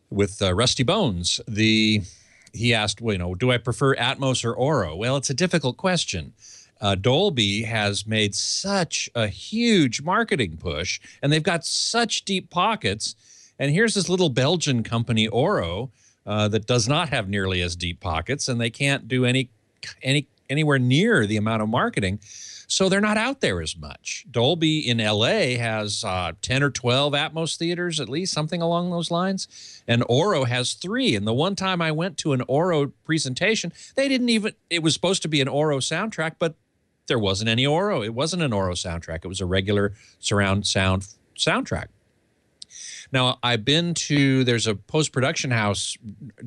with Rusty Bones, he asked, do I prefer Atmos or Oro? Well, it's a difficult question. Dolby has made such a huge marketing push, and they've got such deep pockets. And here's this little Belgian company, Oro, that does not have nearly as deep pockets, and they can't do anywhere near the amount of marketing. So they're not out there as much. Dolby in LA has 10 or 12 Atmos theaters, at least, something along those lines. And Oro has 3. And the one time I went to an Oro presentation, they didn't even, it was supposed to be an Oro soundtrack, but there wasn't any Oro. It wasn't an Oro soundtrack. It was a regular surround sound soundtrack. Now, I've been to, there's a post-production house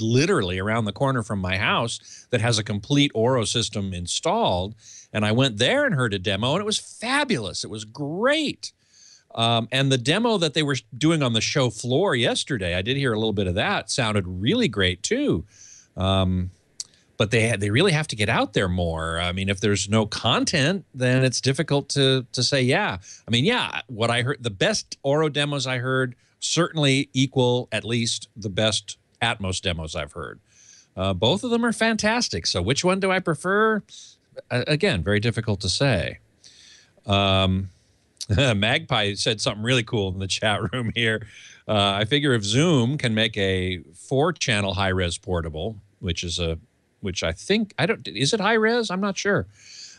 literally around the corner from my house that has a complete Oro system installed, and I went there and heard a demo, and it was fabulous. It was great. And the demo that they were doing on the show floor yesterday, I did hear a little bit of that, sounded really great too. But they really have to get out there more. I mean, if there's no content, then it's difficult to say, yeah. I mean, yeah, what I heard, the best Oro demos I heard certainly equal at least the best Atmos demos I've heard. Both of them are fantastic. So which one do I prefer? Again, very difficult to say. Magpie said something really cool in the chat room here. I figure if Zoom can make a 4-channel high-res portable, which I think, is it high-res? I'm not sure.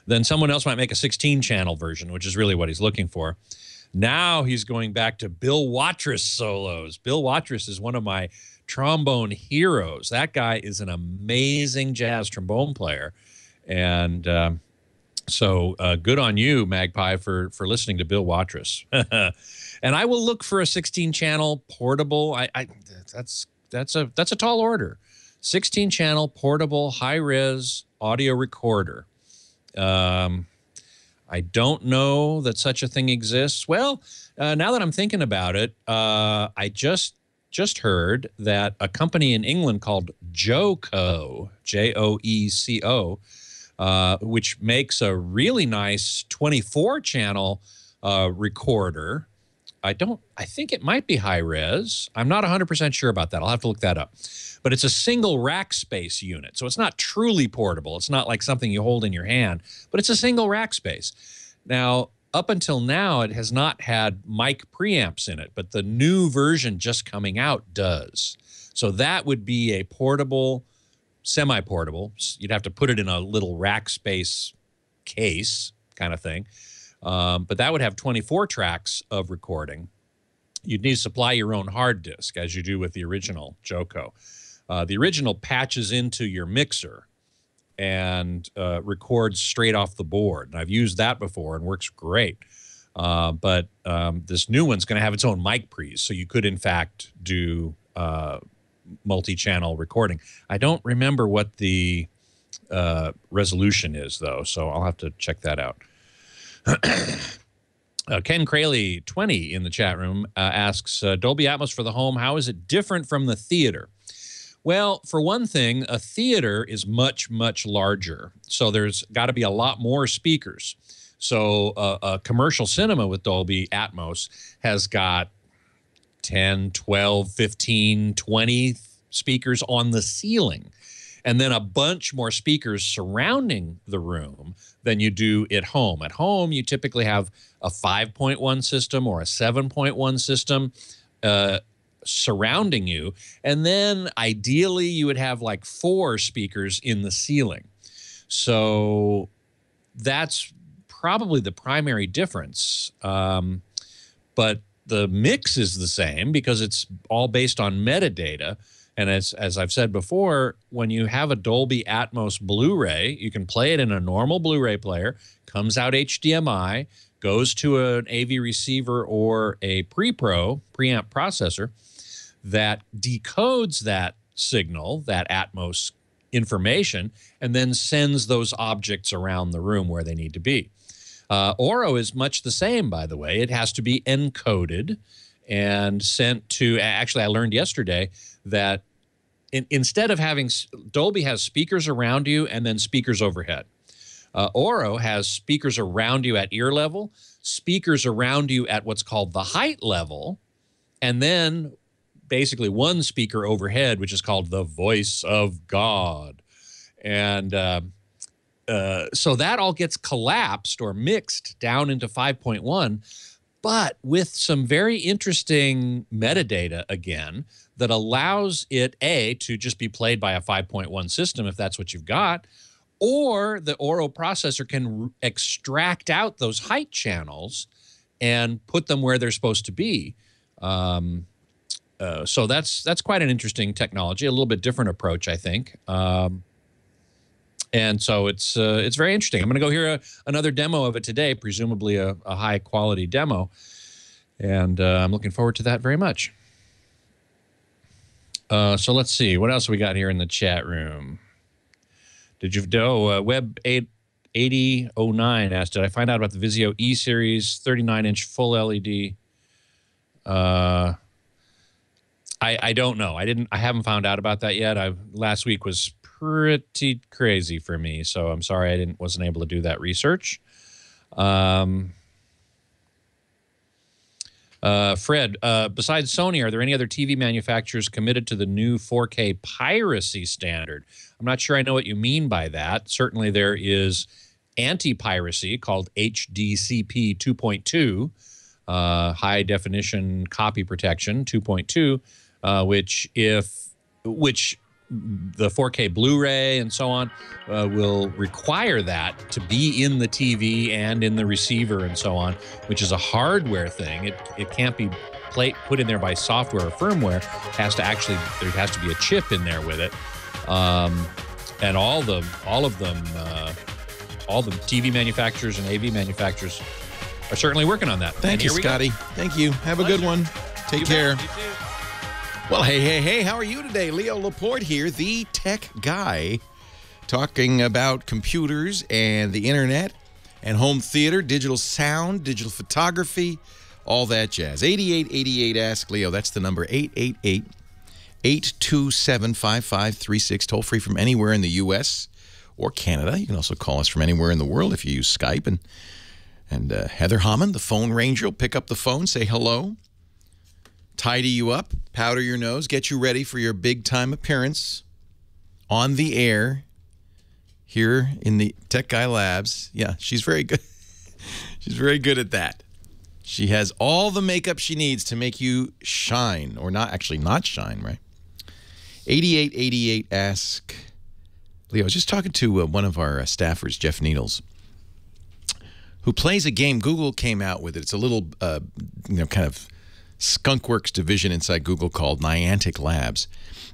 Then someone else might make a 16-channel version, which is really what he's looking for. Now he's going back to Bill Watrous solos. Bill Watrous is one of my trombone heroes. That guy is an amazing jazz trombone player. And so good on you, Magpie, for listening to Bill Watrous. And I will look for a 16-channel portable. That's a tall order. 16-channel portable high-res audio recorder. I don't know that such a thing exists. Well, now that I'm thinking about it, I just heard that a company in England called Joeco, Joeco, which makes a really nice 24-channel recorder. I think it might be high res. I'm not 100% sure about that. I'll have to look that up. But it's a single rack space unit. So it's not truly portable. It's not like something you hold in your hand, but it's a single rack space. Now, up until now, it has not had mic preamps in it, but the new version just coming out does. So that would be a portable, semi-portable. You'd have to put it in a little rack space case kind of thing. But that would have 24 tracks of recording. You'd need to supply your own hard disk, as you do with the original Joeco. The original patches into your mixer and records straight off the board. And I've used that before and works great. But this new one's going to have its own mic pre's, so you could, in fact, do multi-channel recording. I don't remember what the resolution is, though, so I'll have to check that out. Ken Crayley, 20 in the chat room, asks, Dolby Atmos for the home, how is it different from the theater? Well, for one thing, a theater is much, much larger. So there's got to be a lot more speakers. So a commercial cinema with Dolby Atmos has got 10, 12, 15, 20 speakers on the ceiling, and then a bunch more speakers surrounding the room than you do at home. At home, you typically have a 5.1 system or a 7.1 system surrounding you, and then ideally you would have like 4 speakers in the ceiling. So that's probably the primary difference. But the mix is the same because it's all based on metadata. And as I've said before, when you have a Dolby Atmos Blu-ray, you can play it in a normal Blu-ray player, comes out HDMI, goes to an AV receiver or a preamp processor that decodes that signal, that Atmos information, and then sends those objects around the room where they need to be. Oro is much the same, by the way. It has to be encoded and sent to, actually I learned yesterday that instead of having, Dolby has speakers around you and then speakers overhead. Oro has speakers around you at ear level, speakers around you at what's called the height level, and then basically one speaker overhead, which is called the voice of God. And so that all gets collapsed or mixed down into 5.1, but with some very interesting metadata again that allows it, A, to just be played by a 5.1 system if that's what you've got, or the Oro processor can extract out those height channels and put them where they're supposed to be. So that's quite an interesting technology, a little bit different approach, I think. And so it's very interesting. I'm going to go hear another demo of it today, presumably a high-quality demo. And I'm looking forward to that very much. So let's see. What else we got here in the chat room? Web 8009 asked, did I find out about the Vizio E-Series 39-inch full LED? I don't know. I haven't found out about that yet. Last week was pretty crazy for me, so I'm sorry I wasn't able to do that research. Fred, besides Sony, are there any other TV manufacturers committed to the new 4K piracy standard? I'm not sure I know what you mean by that. Certainly there is anti-piracy called HDCP 2.2, high definition copy protection 2.2, which the 4K Blu-ray and so on will require that to be in the TV and in the receiver and so on, which is a hardware thing. It can't be put in there by software or firmware. There has to be a chip in there with it. And all the TV manufacturers and AV manufacturers are certainly working on that. Thank you, Scotty. Thank you. Have a good one. Take care. You too. Well, hey, how are you today? Leo Laporte here, the tech guy, talking about computers and the internet and home theater, digital sound, digital photography, all that jazz. 8888 Ask Leo. That's the number, 888-827-5536. Toll free from anywhere in the U.S. or Canada. You can also call us from anywhere in the world if you use Skype. And Heather Hammond, the phone ranger, will pick up the phone, say hello, tidy you up, powder your nose, get you ready for your big-time appearance on the air here in the Tech Guy Labs. Yeah, she's very good. She's very good at that. She has all the makeup she needs to make you shine, or not shine, right? 8888 Ask Leo. I was just talking to one of our staffers, Jeff Needles, who plays a game. Google came out with it. It's a little, kind of skunkworks division inside Google called Niantic Labs.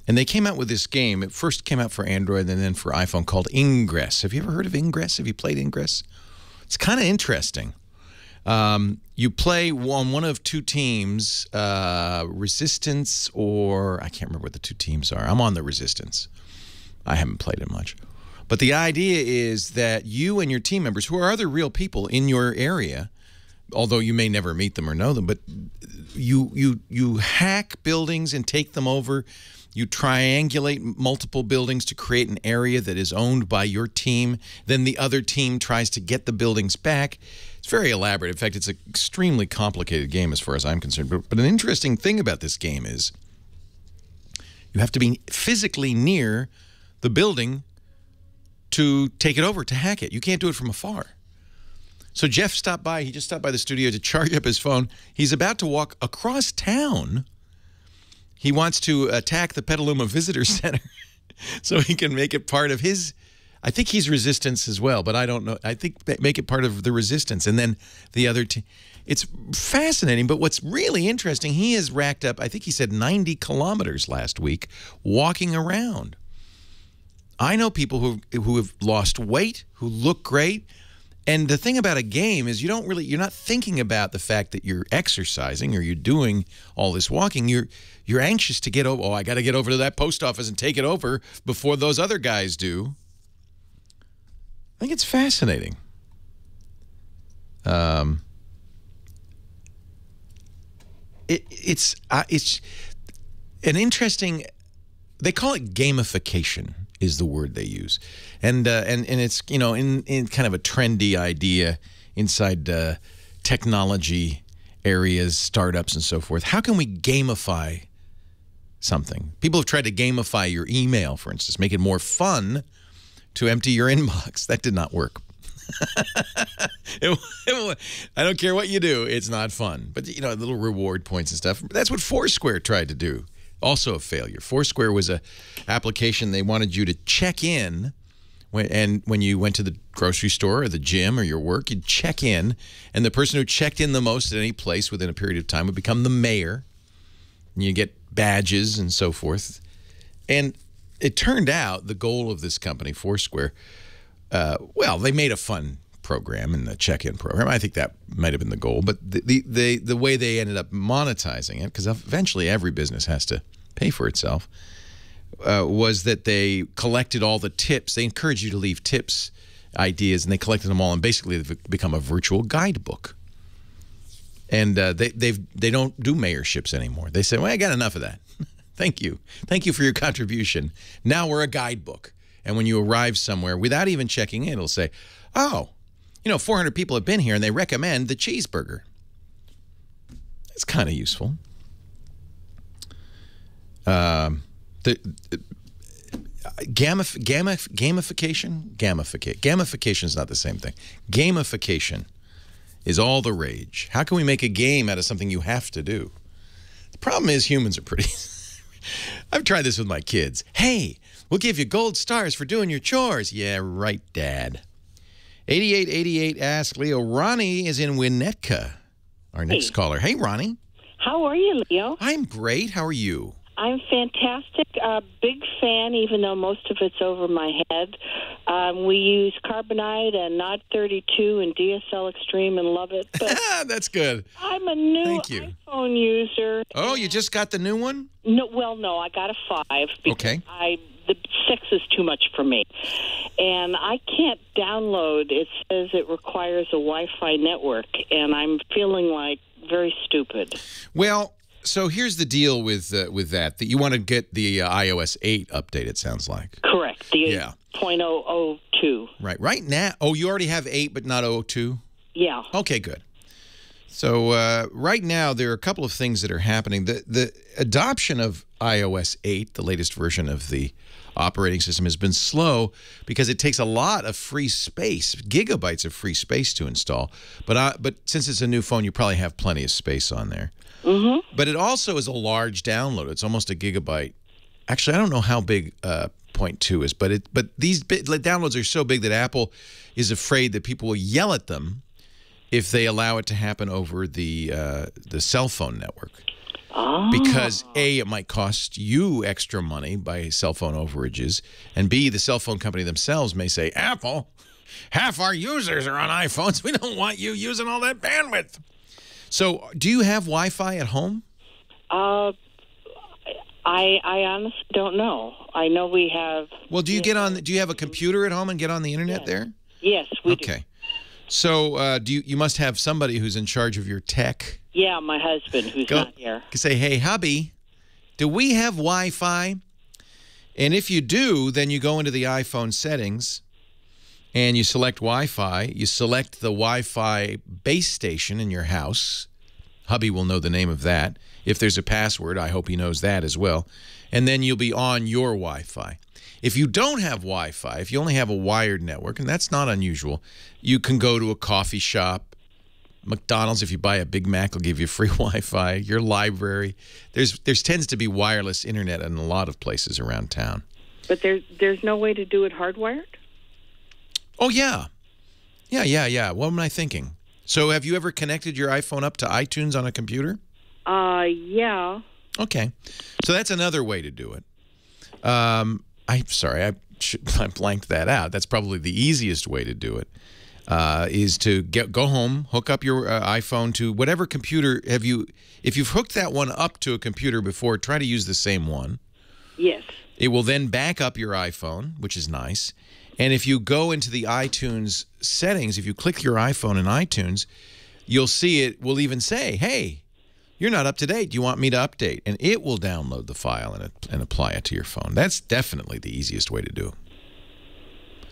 And they came out with this game. It first came out for Android and then for iPhone called Ingress. Have you ever heard of Ingress? Have you played Ingress? It's kind of interesting. You play on one of two teams, Resistance or I can't remember what the two teams are. I'm on the Resistance. I haven't played it much. But the idea is that you and your team members, who are other real people in your area, although you may never meet them or know them, but you hack buildings and take them over. You triangulate multiple buildings to create an area that is owned by your team. Then the other team tries to get the buildings back. It's very elaborate. In fact, it's an extremely complicated game as far as I'm concerned. But an interesting thing about this game is you have to be physically near the building to take it over, to hack it. You can't do it from afar. So Jeff stopped by. He just stopped by the studio to charge up his phone. He's about to walk across town. He wants to attack the Petaluma Visitor Center so he can make it part of his, I think he's Resistance as well, but I don't know. I think make it part of the Resistance. And then the other team. It's fascinating, but what's really interesting, he has racked up, I think he said 90 kilometers last week walking around. I know people who have lost weight, who look great. And the thing about a game is you're not thinking about the fact that you're exercising or you're doing all this walking. You're anxious to get over. Oh, I got to get over to that post office and take it over before those other guys do. I think it's fascinating. It's an interesting. They call it gamification. Is the word they use, and it's in kind of a trendy idea inside technology areas, startups, and so forth. How can we gamify something? People have tried to gamify your email, for instance, make it more fun to empty your inbox. That did not work. I don't care what you do; it's not fun. But little reward points and stuff. That's what Foursquare tried to do. Also a failure. Foursquare was an application they wanted you to check in when you went to the grocery store or the gym or your work, you'd check in, and the person who checked in the most at any place within a period of time would become the mayor, and you get badges and so forth. And it turned out the goal of this company, Foursquare, well, they made a fun program in the check-in program. I think that might have been the goal, but the way they ended up monetizing it, because eventually every business has to pay for itself, was that they collected all the tips. They encourage you to leave tips, ideas, and they collected them all, and basically they've become a virtual guidebook. And they don't do mayorships anymore. They say, well, I got enough of that. Thank you. Thank you for your contribution. Now we're a guidebook. And when you arrive somewhere, without even checking in, it'll say, oh, 400 people have been here, and they recommend the cheeseburger. It's kind of useful. Gamification is not the same thing. Gamification is all the rage. How can we make a game out of something you have to do? The problem is humans are pretty... I've tried this with my kids. Hey, we'll give you gold stars for doing your chores. Yeah, right, Dad. 8888 asks Leo. Ronnie is in Winnetka, our next caller. Hey, Ronnie. How are you, Leo? I'm great. How are you? I'm fantastic. Big fan, even though most of it's over my head. We use Carbonite and Nod 32 and DSL Extreme and love it. But that's good. I'm a new iPhone user. Oh, you just got the new one? No, I got a 5. Okay. The 6 is too much for me. And I can't download. It says it requires a Wi-Fi network, and I'm feeling like very stupid. Well, so here's the deal with that you want to get the iOS 8 update, it sounds like. Correct. The 8.002. Right now. Oh, you already have 8 but not 02? Yeah. Okay, good. So right now there are a couple of things that are happening. The adoption of iOS 8, the latest version of the operating system, has been slow because it takes a lot of free space, gigabytes of free space to install. But since it's a new phone, you probably have plenty of space on there. Mm-hmm. But it also is a large download. It's almost a gigabyte. Actually, I don't know how big 0.2 is, but these downloads are so big that Apple is afraid that people will yell at them if they allow it to happen over the cell phone network. Oh. Because A, it might cost you extra money by cell phone overages, and B, the cell phone company themselves may say, Apple, half our users are on iPhones. We don't want you using all that bandwidth. So, do you have Wi-Fi at home? I honestly don't know. I know we have. Well, do you have a computer at home and get on the internet there? Yes, we do. Okay. So, you must have somebody who's in charge of your tech. Yeah, my husband, who's not here. Say, hey, hubby, do we have Wi-Fi? And if you do, then you go into the iPhone settings and you select Wi-Fi. You select the Wi-Fi base station in your house. Hubby will know the name of that. If there's a password, I hope he knows that as well. And then you'll be on your Wi-Fi. If you don't have Wi-Fi, if you only have a wired network, and that's not unusual, you can go to a coffee shop. McDonald's, if you buy a Big Mac, will give you free Wi-Fi. Your library. There's tends to be wireless internet in a lot of places around town. But there's no way to do it hardwired? Oh, yeah. Yeah. What am I thinking? So have you ever connected your iPhone up to iTunes on a computer? Yeah. Okay. So that's another way to do it. I'm sorry, I blanked that out. That's probably the easiest way to do it. Is to go home, hook up your iPhone to whatever computer if you've hooked that one up to a computer before, try to use the same one. Yes. It will then back up your iPhone, which is nice. And if you go into the iTunes settings, if you click your iPhone in iTunes, you'll see it will even say, hey, you're not up to date. Do you want me to update? And it will download the file and apply it to your phone. That's definitely the easiest way to do it.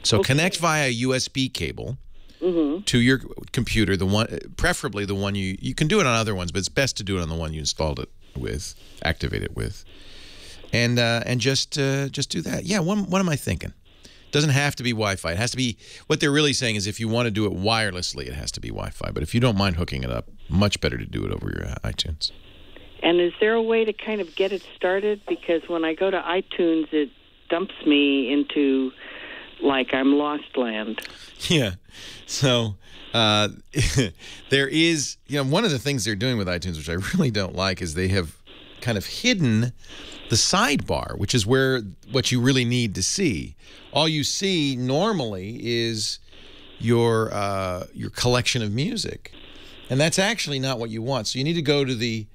So connect via USB cable. Mm-hmm. To your computer, preferably the one you can do it on other ones, but it's best to do it on the one you installed it with, activate it with, and just do that. Yeah, what am I thinking? Doesn't have to be Wi-Fi. It has to be. What they're really saying is if you want to do it wirelessly, it has to be Wi-Fi. But if you don't mind hooking it up, much better to do it over your iTunes. And is there a way to kind of get it started? Because when I go to iTunes, it dumps me into like I'm lost land. Yeah. So there is, one of the things they're doing with iTunes, which I really don't like, is they have kind of hidden the sidebar, which is what you really need to see. All you see normally is your collection of music, and that's actually not what you want. So you need to go to the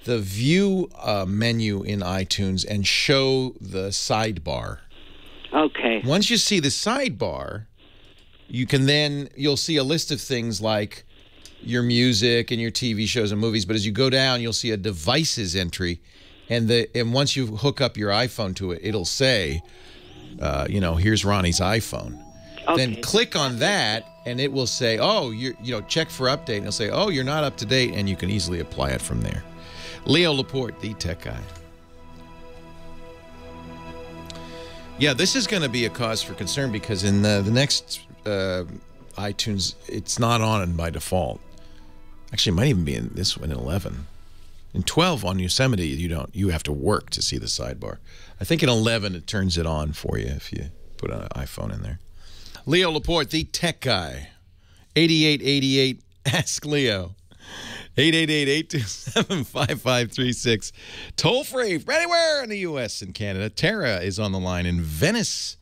View menu in iTunes and show the sidebar. Okay. Once you see the sidebar, you'll see a list of things like your music and your TV shows and movies. But as you go down, you'll see a devices entry, and once you hook up your iPhone to it, it'll say, here's Ronnie's iPhone. Okay. Then click on that, and it will say, oh, check for update. And it'll say, oh, you're not up to date, and you can easily apply it from there. Leo Laporte, the tech guy. Yeah, this is going to be a cause for concern because in the next iTunes, it's not on by default. Actually, it might even be in this one in 11. In 12 on Yosemite, you have to work to see the sidebar. I think in 11 it turns it on for you if you put an iPhone in there. Leo Laporte, the tech guy. 8888 Ask Leo. 888-827-5536. Toll free anywhere in the U.S. and Canada. Tara is on the line in Venice,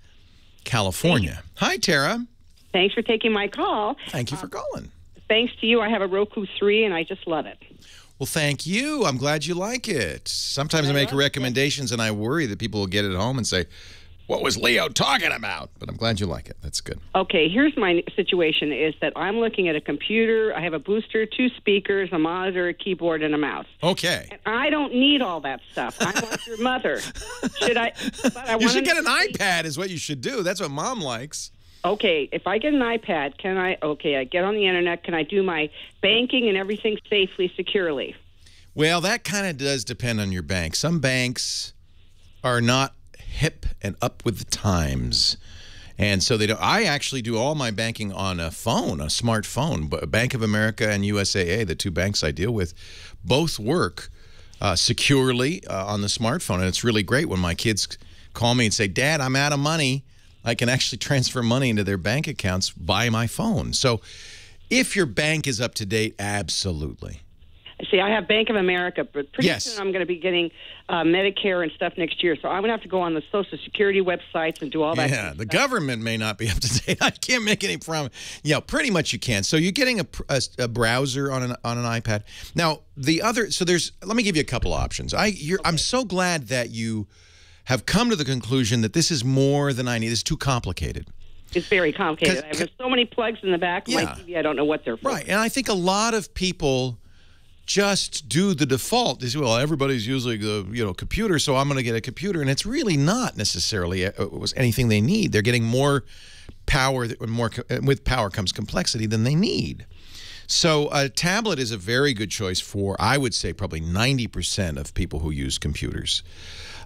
California. Hi, Tara. Thanks for taking my call. Thank you for calling. Thanks to you, I have a Roku 3, and I just love it. Well, thank you. I'm glad you like it. Sometimes I make recommendations, and I worry that people will get it home and say, what was Leo talking about? But I'm glad you like it. That's good. Okay, here's my situation is that I'm looking at a computer. I have a booster, 2 speakers, a monitor, a keyboard, and a mouse. Okay. And I don't need all that stuff. I'm like your mother. Should I? You should get an iPad is what you should do. That's what Mom likes. Okay, if I get an iPad, I get on the internet, can I do my banking and everything safely, securely? Well, that kind of does depend on your bank. Some banks are not hip and up with the times. And so they don't. I actually do all my banking on a phone, a smartphone. But Bank of America and USAA, the 2 banks I deal with, both work securely on the smartphone. And it's really great when my kids call me and say, Dad, I'm out of money. I can actually transfer money into their bank accounts by my phone. So if your bank is up to date, absolutely. See, I have Bank of America, but pretty soon I'm going to be getting Medicare and stuff next year. So I'm going to have to go on the Social Security websites and do all that. Yeah, the government may not be up to date. I can't make any promise. Yeah, pretty much you can. So you're getting a browser on an iPad. Now, let me give you a couple options. I'm so glad that you have come to the conclusion that this is more than I need. It's too complicated. It's very complicated. I have so many plugs in the back of my TV, I don't know what they're for. Right, and I think a lot of people just do the default. They say, well, everybody's using the computer, so I'm going to get a computer, and it's really not necessarily anything they need. They're getting more power, with power comes complexity than they need. So a tablet is a very good choice for, I would say, probably 90% of people who use computers.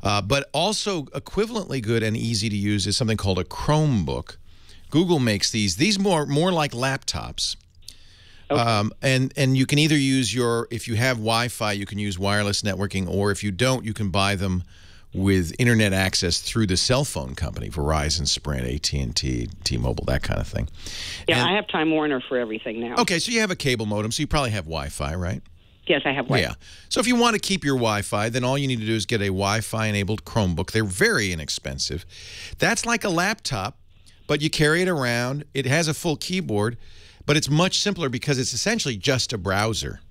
But also equivalently good and easy to use is something called a Chromebook. Google makes these more like laptops. Okay. And you can either use if you have Wi-Fi, you can use wireless networking, or if you don't, you can buy them with internet access through the cell phone company, Verizon, Sprint, AT&T, T-Mobile, that kind of thing. Yeah, I have Time Warner for everything now. Okay, so you have a cable modem, so you probably have Wi-Fi, right? Yes, I have Wi-Fi. Yeah. So if you want to keep your Wi-Fi, then all you need to do is get a Wi-Fi-enabled Chromebook. They're very inexpensive. That's like a laptop, but you carry it around. It has a full keyboard, but it's much simpler because it's essentially just a browser.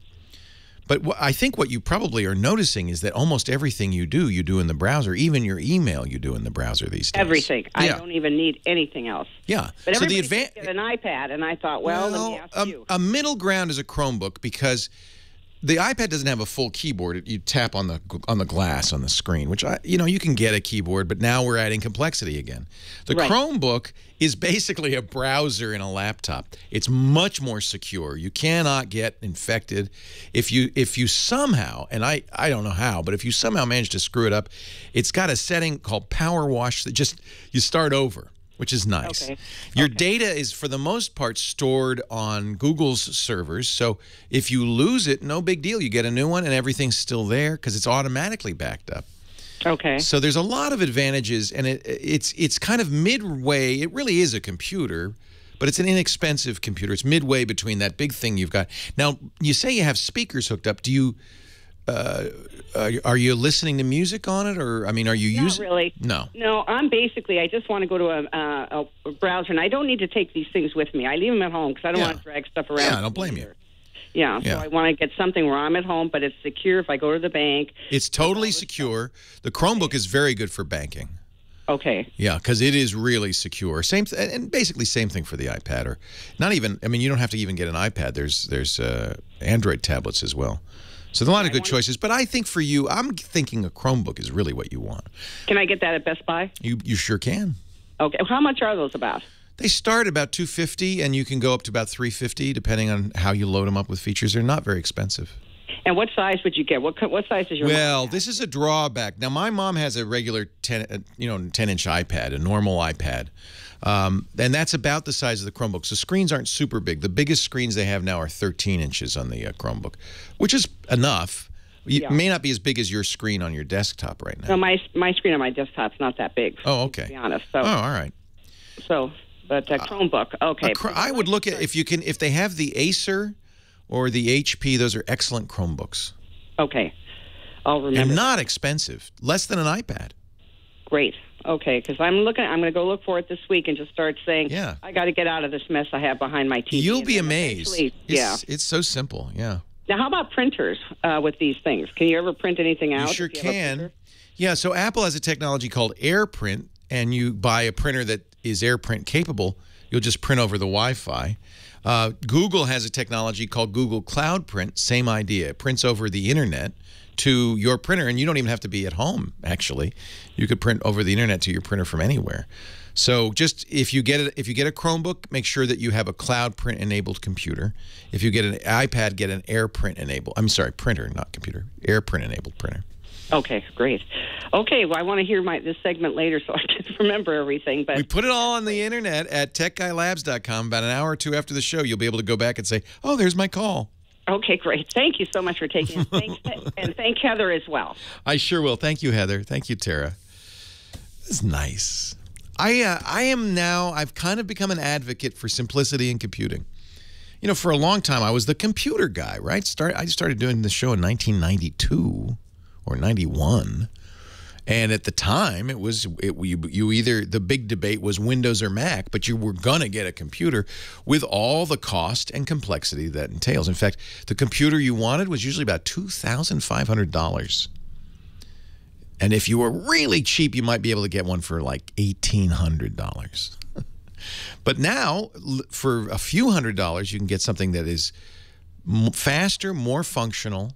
But I think what you probably are noticing is that almost everything you do in the browser. Even your email you do in the browser these days. Everything. I don't even need anything else. Yeah. But everybody should get an iPad, and I thought, well let me ask you. A middle ground is a Chromebook because the iPad doesn't have a full keyboard. You tap on the glass on the screen, which you can get a keyboard, but now we're adding complexity again. The Chromebook is basically a browser in a laptop. It's much more secure. You cannot get infected if you somehow, and I don't know how, but if you somehow manage to screw it up, it's got a setting called Power Wash that you start over, which is nice. Okay. Your data is, for the most part, stored on Google's servers. So if you lose it, no big deal. You get a new one, and everything's still there because it's automatically backed up. Okay. So there's a lot of advantages, and it's kind of midway. It really is a computer, but it's an inexpensive computer. It's midway between that big thing you've got. Now, you say you have speakers hooked up. Do you Are you listening to music on it, or I mean, are you using? Not really. No. No, I just want to go to a browser, and I don't need to take these things with me. I leave them at home because I don't want to drag stuff around. Yeah, I don't blame you. Yeah, so I want to get something where I'm at home, but it's secure if I go to the bank. It's totally secure. The Chromebook is very good for banking. Okay. Yeah, because it is really secure. And basically same thing for the iPad, or not even. I mean, you don't have to even get an iPad. There's Android tablets as well. So there are a lot of good choices. But I think for you, I'm thinking a Chromebook is really what you want. Can I get that at Best Buy? You sure can. Okay. How much are those about? They start about $250, and you can go up to about $350, depending on how you load them up with features. They're not very expensive. And what size would you get? What size is your? Well, this is a drawback. Now, my mom has a regular 10-inch iPad, a normal iPad, and that's about the size of the Chromebook. So screens aren't super big. The biggest screens they have now are 13 inches on the Chromebook, which is enough. It may not be as big as your screen on your desktop right now. No, my screen on my desktop's not that big. Oh, okay. To be honest. So. Oh, all right. So. But a Chromebook, okay. I would look at if they have the Acer or the HP. Those are excellent Chromebooks. Okay, I'll remember. They're not expensive, less than an iPad. Great. Okay, because I'm going to go look for it this week and just start saying, I got to get out of this mess I have behind my TV. You'll be amazed. It's so simple. Yeah. Now, how about printers with these things? Can you ever print anything out? You sure can. Yeah. So Apple has a technology called AirPrint, and you buy a printer that is AirPrint capable. You'll just print over the Wi-Fi. Google has a technology called Google Cloud Print. Same idea. It prints over the internet to your printer, and you don't even have to be at home, actually. You could print over the internet to your printer from anywhere. So just if you get a Chromebook, make sure that you have a Cloud Print enabled computer. If you get an iPad, get an AirPrint enabled. I'm sorry, printer, not computer. AirPrint enabled printer. Okay, great. Okay, well, I want to hear this segment later so I can remember everything. But we put it all on the internet at techguylabs.com. About an hour or two after the show, you'll be able to go back and say, oh, there's my call. Okay, great. Thank you so much for taking it. Thanks, and thank Heather as well. I sure will. Thank you, Heather. Thank you, Tara. It's nice. I've kind of become an advocate for simplicity in computing. You know, for a long time, I was the computer guy, right? I started doing this show in 1992. Or 91, and at the time the big debate was Windows or Mac, but you were gonna get a computer with all the cost and complexity that entails. In fact, the computer you wanted was usually about $2,500, and if you were really cheap, you might be able to get one for like $1,800. But now, for a few $100s, you can get something that is faster, more functional.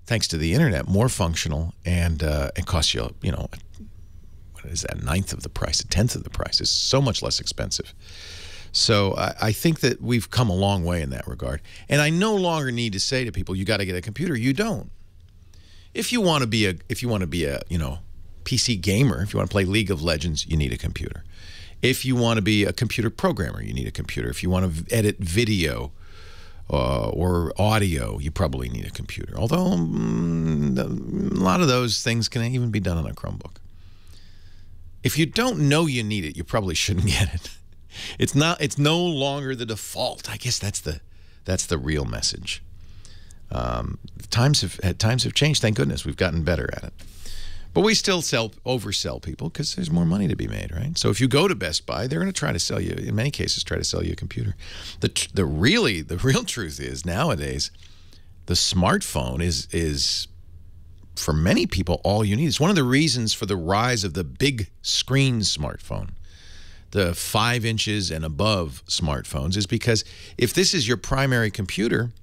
Thanks to the internet, more functional, and it costs you, what is that, 1/9 of the price, 1/10 of the price. It's so much less expensive. So I think that we've come a long way in that regard. And I no longer need to say to people, you got to get a computer. You don't. If you want to be a PC gamer, if you want to play League of Legends, you need a computer. If you want to be a computer programmer, you need a computer. If you want to edit video or audio, you probably need a computer. Although a lot of those things can even be done on a Chromebook. If you don't know you need it, you probably shouldn't get it. It's no longer the default. I guess that's the real message. Times have changed. Thank goodness we've gotten better at it. But we still oversell people because there's more money to be made, right? So if you go to Best Buy, they're going to try to sell you, in many cases, try to sell you a computer. The real truth is nowadays, the smartphone is for many people all you need. It's one of the reasons for the rise of the big screen smartphone. The 5 inches and above smartphones is because if this is your primary computer,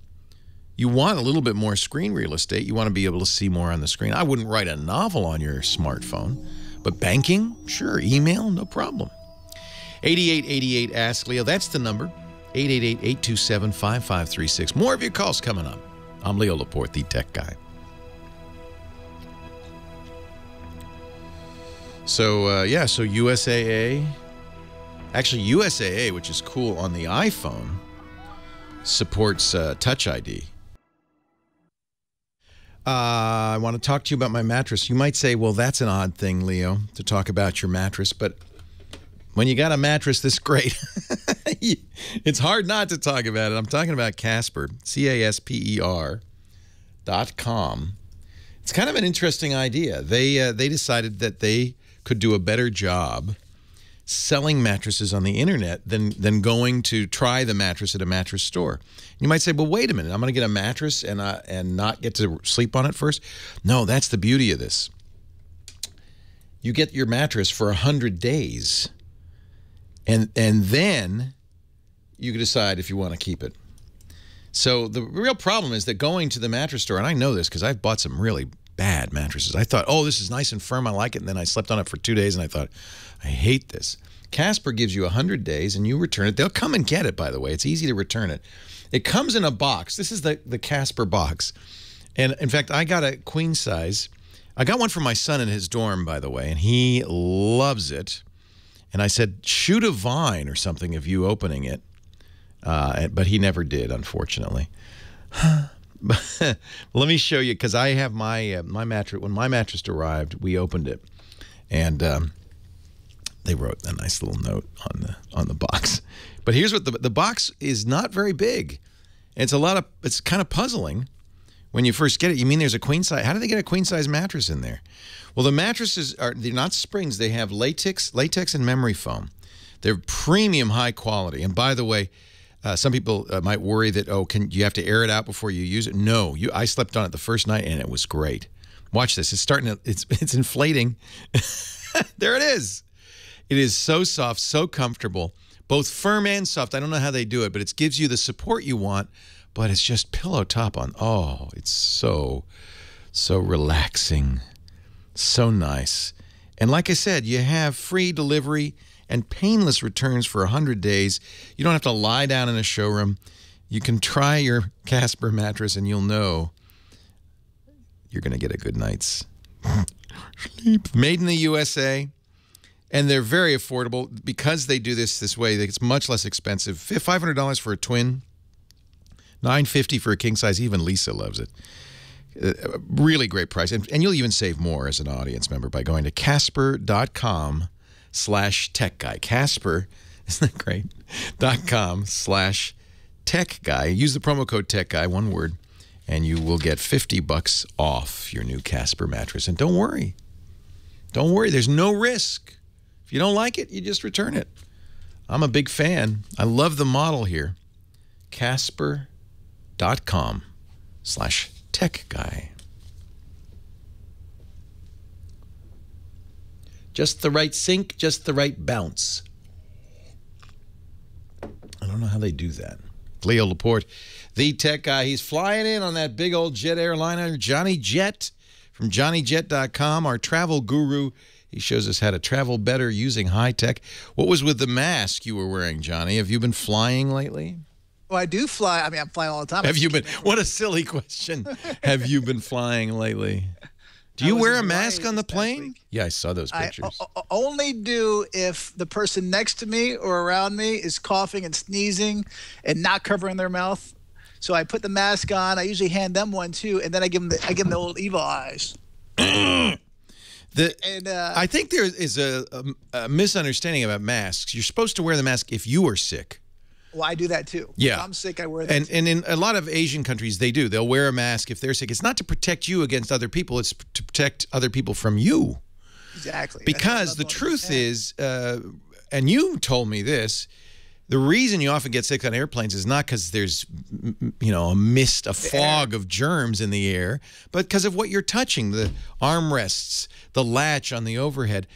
you want a little bit more screen real estate. You want to be able to see more on the screen. I wouldn't write a novel on your smartphone, but banking, sure. Email, no problem. 8888 Ask Leo. That's the number. 888-827-5536. More of your calls coming up. I'm Leo Laporte, the tech guy. So, so USAA. Actually, USAA, which is cool on the iPhone, supports Touch ID. I want to talk to you about my mattress. You might say, well, that's an odd thing, Leo, to talk about your mattress. But when you got a mattress this great, it's hard not to talk about it. I'm talking about Casper, CASPER.com. It's kind of an interesting idea. They decided that they could do a better job selling mattresses on the internet than going to try the mattress at a mattress store. You might say, well, wait a minute, I'm going to get a mattress and not get to sleep on it first? No, that's the beauty of this. You get your mattress for 100 days, and then you can decide if you want to keep it. So the real problem is that going to the mattress store, and I know this because I've bought some really bad mattresses. I thought, oh, this is nice and firm, I like it, and then I slept on it for 2 days, and I thought, I hate this. Casper gives you 100 days, and you return it. They'll come and get it, by the way. It's easy to return it. It comes in a box. This is the Casper box. And, in fact, I got a queen size. I got one for my son in his dorm, by the way, and he loves it. And I said, shoot a vine or something of you opening it. But he never did, unfortunately. Let me show you, because I have my mattress. When my mattress arrived, we opened it, and they wrote a nice little note on the box. But here's what the box is not very big. It's kind of puzzling when you first get it. You mean there's a queen size? How do they get a queen size mattress in there? Well, the mattresses they're not springs. They have latex and memory foam. They're premium high quality. And by the way, some people might worry that, you have to air it out before you use it? No, I slept on it the first night and it was great. Watch this. It's inflating. There it is. It is so soft, so comfortable, both firm and soft. I don't know how they do it, but it gives you the support you want, but it's just pillow top on. Oh, it's so relaxing, so nice. And like I said, you have free delivery and painless returns for 100 days. You don't have to lie down in a showroom. You can try your Casper mattress, and you'll know you're going to get a good night's sleep. Made in the USA, and they're very affordable because they do this way. It's much less expensive. $500 for a twin, $950 for a king size. Even Lisa loves it. Really great price, and you'll even save more as an audience member by going to Casper.com/techguy. Casper, isn't that great? .com/techguy. Use the promo code techguy, one word, and you will get $50 off your new Casper mattress. And don't worry. Don't worry. There's no risk. If you don't like it, you just return it. I'm a big fan. I love the model here. Casper.com/techguy. Just the right sink, just the right bounce. I don't know how they do that. Leo Laporte, the tech guy. He's flying in on that big old jet airliner, Johnny Jet, from JohnnyJet.com, our travel guru. He shows us how to travel better using high tech. What was with the mask you were wearing, Johnny? Have you been flying lately? Well, I do fly. I mean, I'm flying all the time. Have you been? What a silly question. Have you been flying lately? Do you wear a mask on the plane? Yeah, I saw those pictures. I only do if the person next to me or around me is coughing and sneezing and not covering their mouth. So I put the mask on. I usually hand them one too, and then I give them the old evil eyes. I think there is a misunderstanding about masks. You're supposed to wear the mask if you are sick. Well, I do that too. Yeah. If I'm sick, I wear that. And in a lot of Asian countries, they do. They'll wear a mask if they're sick. It's not to protect you against other people. It's to protect other people from you. Exactly. Because the truth is, and you told me this, the reason you often get sick on airplanes is not because there's, a mist, a fog of germs in the air, but because of what you're touching, the armrests, the latch on the overhead.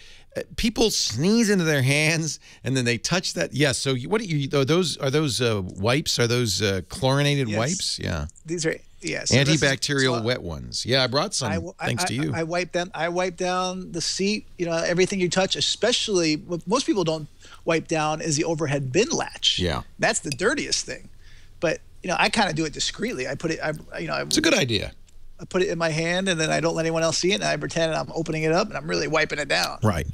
People sneeze into their hands and then they touch that. Yes. So what are those wipes? Are those chlorinated wipes? Yeah. These are yes. Antibacterial wet ones. Yeah, I brought some thanks to you. I wipe down the seat. Everything you touch, especially what most people don't wipe down is the overhead bin latch. Yeah. That's the dirtiest thing. But I kind of do it discreetly. I put it. It's a good idea. I put it in my hand, and then I don't let anyone else see it, and I pretend I'm opening it up, and I'm really wiping it down. Right.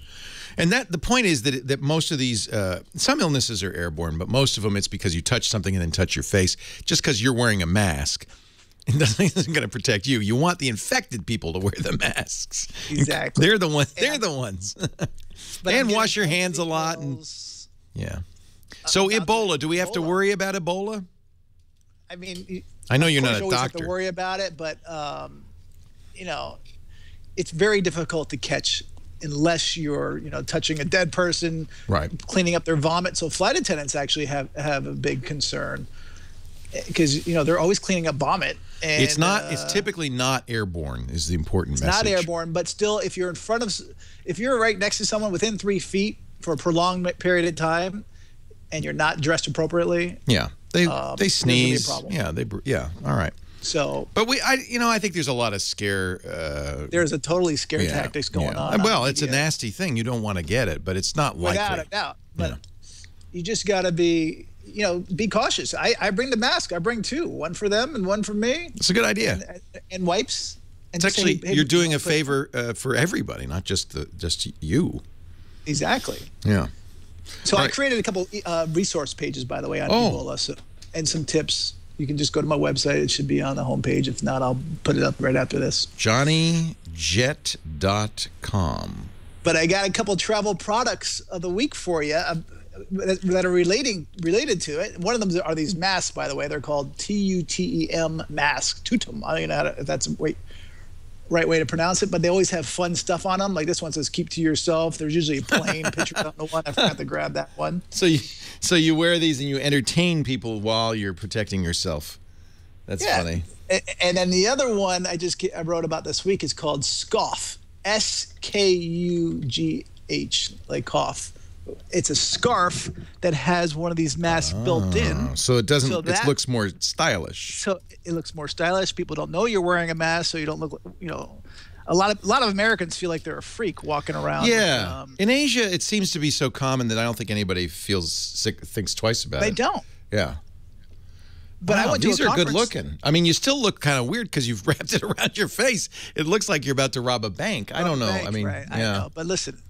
And the point is that most of these, some illnesses are airborne, but most of them it's because you touch something and then touch your face. Just because you're wearing a mask, it isn't going to protect you. You want the infected people to wear the masks. Exactly. They're the ones. They're the ones. And wash your hands a lot. Yeah. So Ebola, do we have to worry about Ebola? I mean, I know you're not a always doctor. have to worry about it, but you know, it's very difficult to catch unless you're, you know, touching a dead person, right, cleaning up their vomit. So flight attendants actually have a big concern because, you know, they're always cleaning up vomit. And, it's typically not airborne is the important message. It's not airborne, but still, if you're if you're right next to someone within 3 feet for a prolonged period of time and you're not dressed appropriately. Yeah. They sneeze. Yeah. All right. So, but I think there's a lot of scare. There's a totally scare tactics going on. Well, it's a nasty thing. You don't want to get it, but it's not likely. Without a doubt. But you just got to be, you know, be cautious. I bring the mask. I bring 2, one for them and one for me. It's a good idea. And wipes. And it's actually you're doing a favor for everybody, not just you. Exactly. Yeah. So I created a couple resource pages, by the way, on Ebola, and some tips. You can just go to my website. It should be on the homepage. If not, I'll put it up right after this. JohnnyJet.com. But I got a couple travel products of the week for you that are related to it. One of them are these masks, by the way. They're called TUTEM masks. Tutum. I don't know if that's the right way to pronounce it, but they always have fun stuff on them. Like this one says, keep to yourself. There's usually a plane picture on the one. I forgot to grab that one. So you wear these and you entertain people while you're protecting yourself. That's funny. And then the other one I wrote about this week is called Scough. SKUGH, like cough. It's a scarf that has one of these masks built in. So it doesn't. It looks more stylish. So it looks more stylish. People don't know you're wearing a mask, so you don't look. You know, a lot of Americans feel like they're a freak walking around. Yeah. In Asia, it seems to be so common that I don't think anybody thinks twice about it. They don't. Yeah. But I went to these a are conference. good looking. I mean, you still look kind of weird because you've wrapped it around your face. It looks like you're about to rob a bank. I don't know. I mean, right. I know. But listen,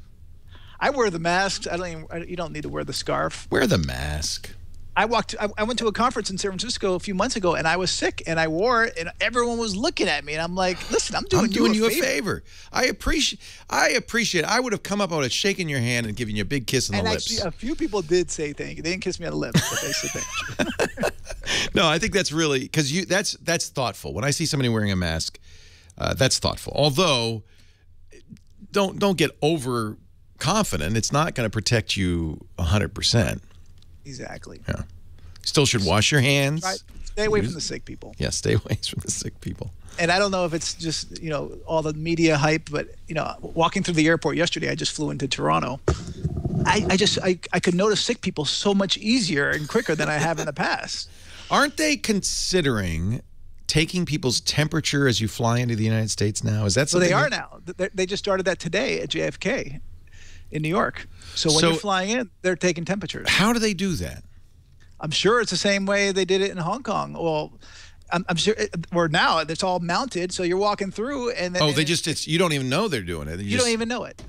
I wear the masks. You don't need to wear the scarf. Wear the mask. I went to a conference in San Francisco a few months ago, and I was sick, and I wore it, and everyone was looking at me, and I'm like, "Listen, I'm doing you a favor. I appreciate. I would have come up, I would have shaken your hand and given you a big kiss on the lips. Actually, a few people did say thank you. They didn't kiss me on the lips, but they said thank you. No, I think that's really because that's thoughtful. When I see somebody wearing a mask, that's thoughtful. Although, don't get overconfident. It's not going to protect you 100%. Exactly. Yeah. Still should wash your hands. Right. Stay away from the sick people. Yeah, stay away from the sick people. And I don't know if it's just, you know, all the media hype, but, you know, walking through the airport yesterday, I just flew into Toronto. I could notice sick people so much easier and quicker than I have in the past. Aren't they considering taking people's temperature as you fly into the United States now? Is that something? Well, they are now. They just started that today at JFK in New York. So when you're flying in, they're taking temperatures. How do they do that? I'm sure it's the same way they did it in Hong Kong. Well, I'm sure, or now it's all mounted, so you're walking through, and then you don't even know they're doing it. You don't even know it.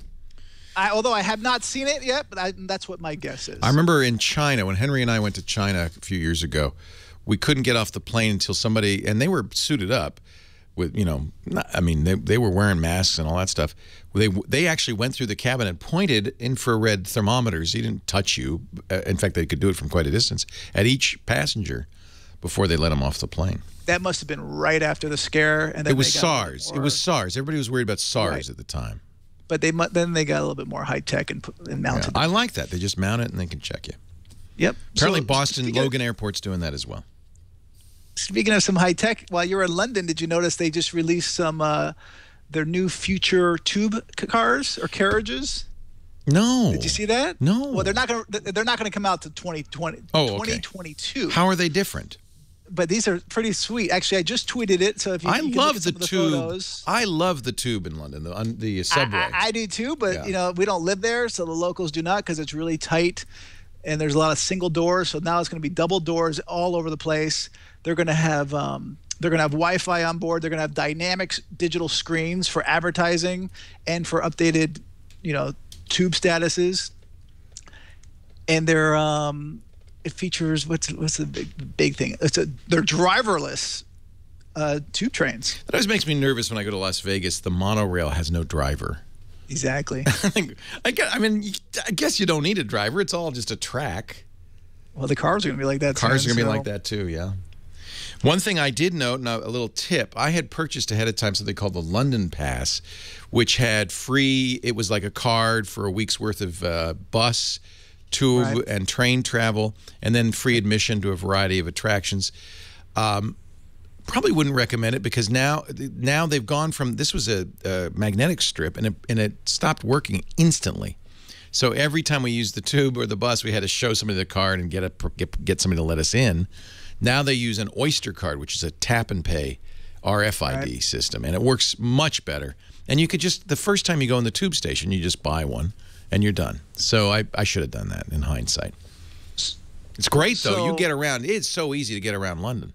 Although I have not seen it yet, but that's what my guess is. I remember in China when Henry and I went to China a few years ago, we couldn't get off the plane until somebody, and they were suited up with, you know, they were wearing masks and all that stuff. They actually went through the cabin and pointed infrared thermometers. He didn't touch you. In fact, they could do it from quite a distance at each passenger before they let them off the plane. That must have been right after the scare. And then it was SARS. It was SARS. Everybody was worried about SARS at the time. But then they got a little bit more high tech and mounted. Yeah, I like that. They just mount it and they can check you. Yep. Apparently, Boston Logan Airport's doing that as well. Speaking of some high tech, while you were in London, did you notice they just released some their new future tube cars or carriages? No. Did you see that? No. Well, they're not gonna come out to 2020. Oh, okay. 2022. How are they different? But these are pretty sweet. Actually, I just tweeted it. So if you, I you love the tube. Photos. I love the tube in London, the subway. I do too, but you know we don't live there, so the locals do not because it's really tight, and there's a lot of single doors. So now it's going to be double doors all over the place. They're going to have Wi-Fi on board. They're going to have dynamic digital screens for advertising and for updated, you know, tube statuses. And they're it features what's the big thing? They're driverless tube trains. That always makes me nervous when I go to Las Vegas. The monorail has no driver. Exactly. I guess you don't need a driver. It's all just a track. Well, the cars are going to be like that. Cars are going to be like that too. Yeah. One thing I did note, and a little tip, I had purchased ahead of time something called the London Pass, which had free, it was like a card for a week's worth of bus, tube, and train travel, and then free admission to a variety of attractions. Probably wouldn't recommend it because now they've gone from, this was a magnetic strip, and it stopped working instantly. So every time we used the tube or the bus, we had to show somebody the card and get somebody to let us in. Now they use an Oyster card, which is a tap and pay RFID system, and it works much better. And you could just, the first time you go in the tube station, you just buy one, and you're done. So I should have done that in hindsight. It's great, though. You get around. It's so easy to get around London.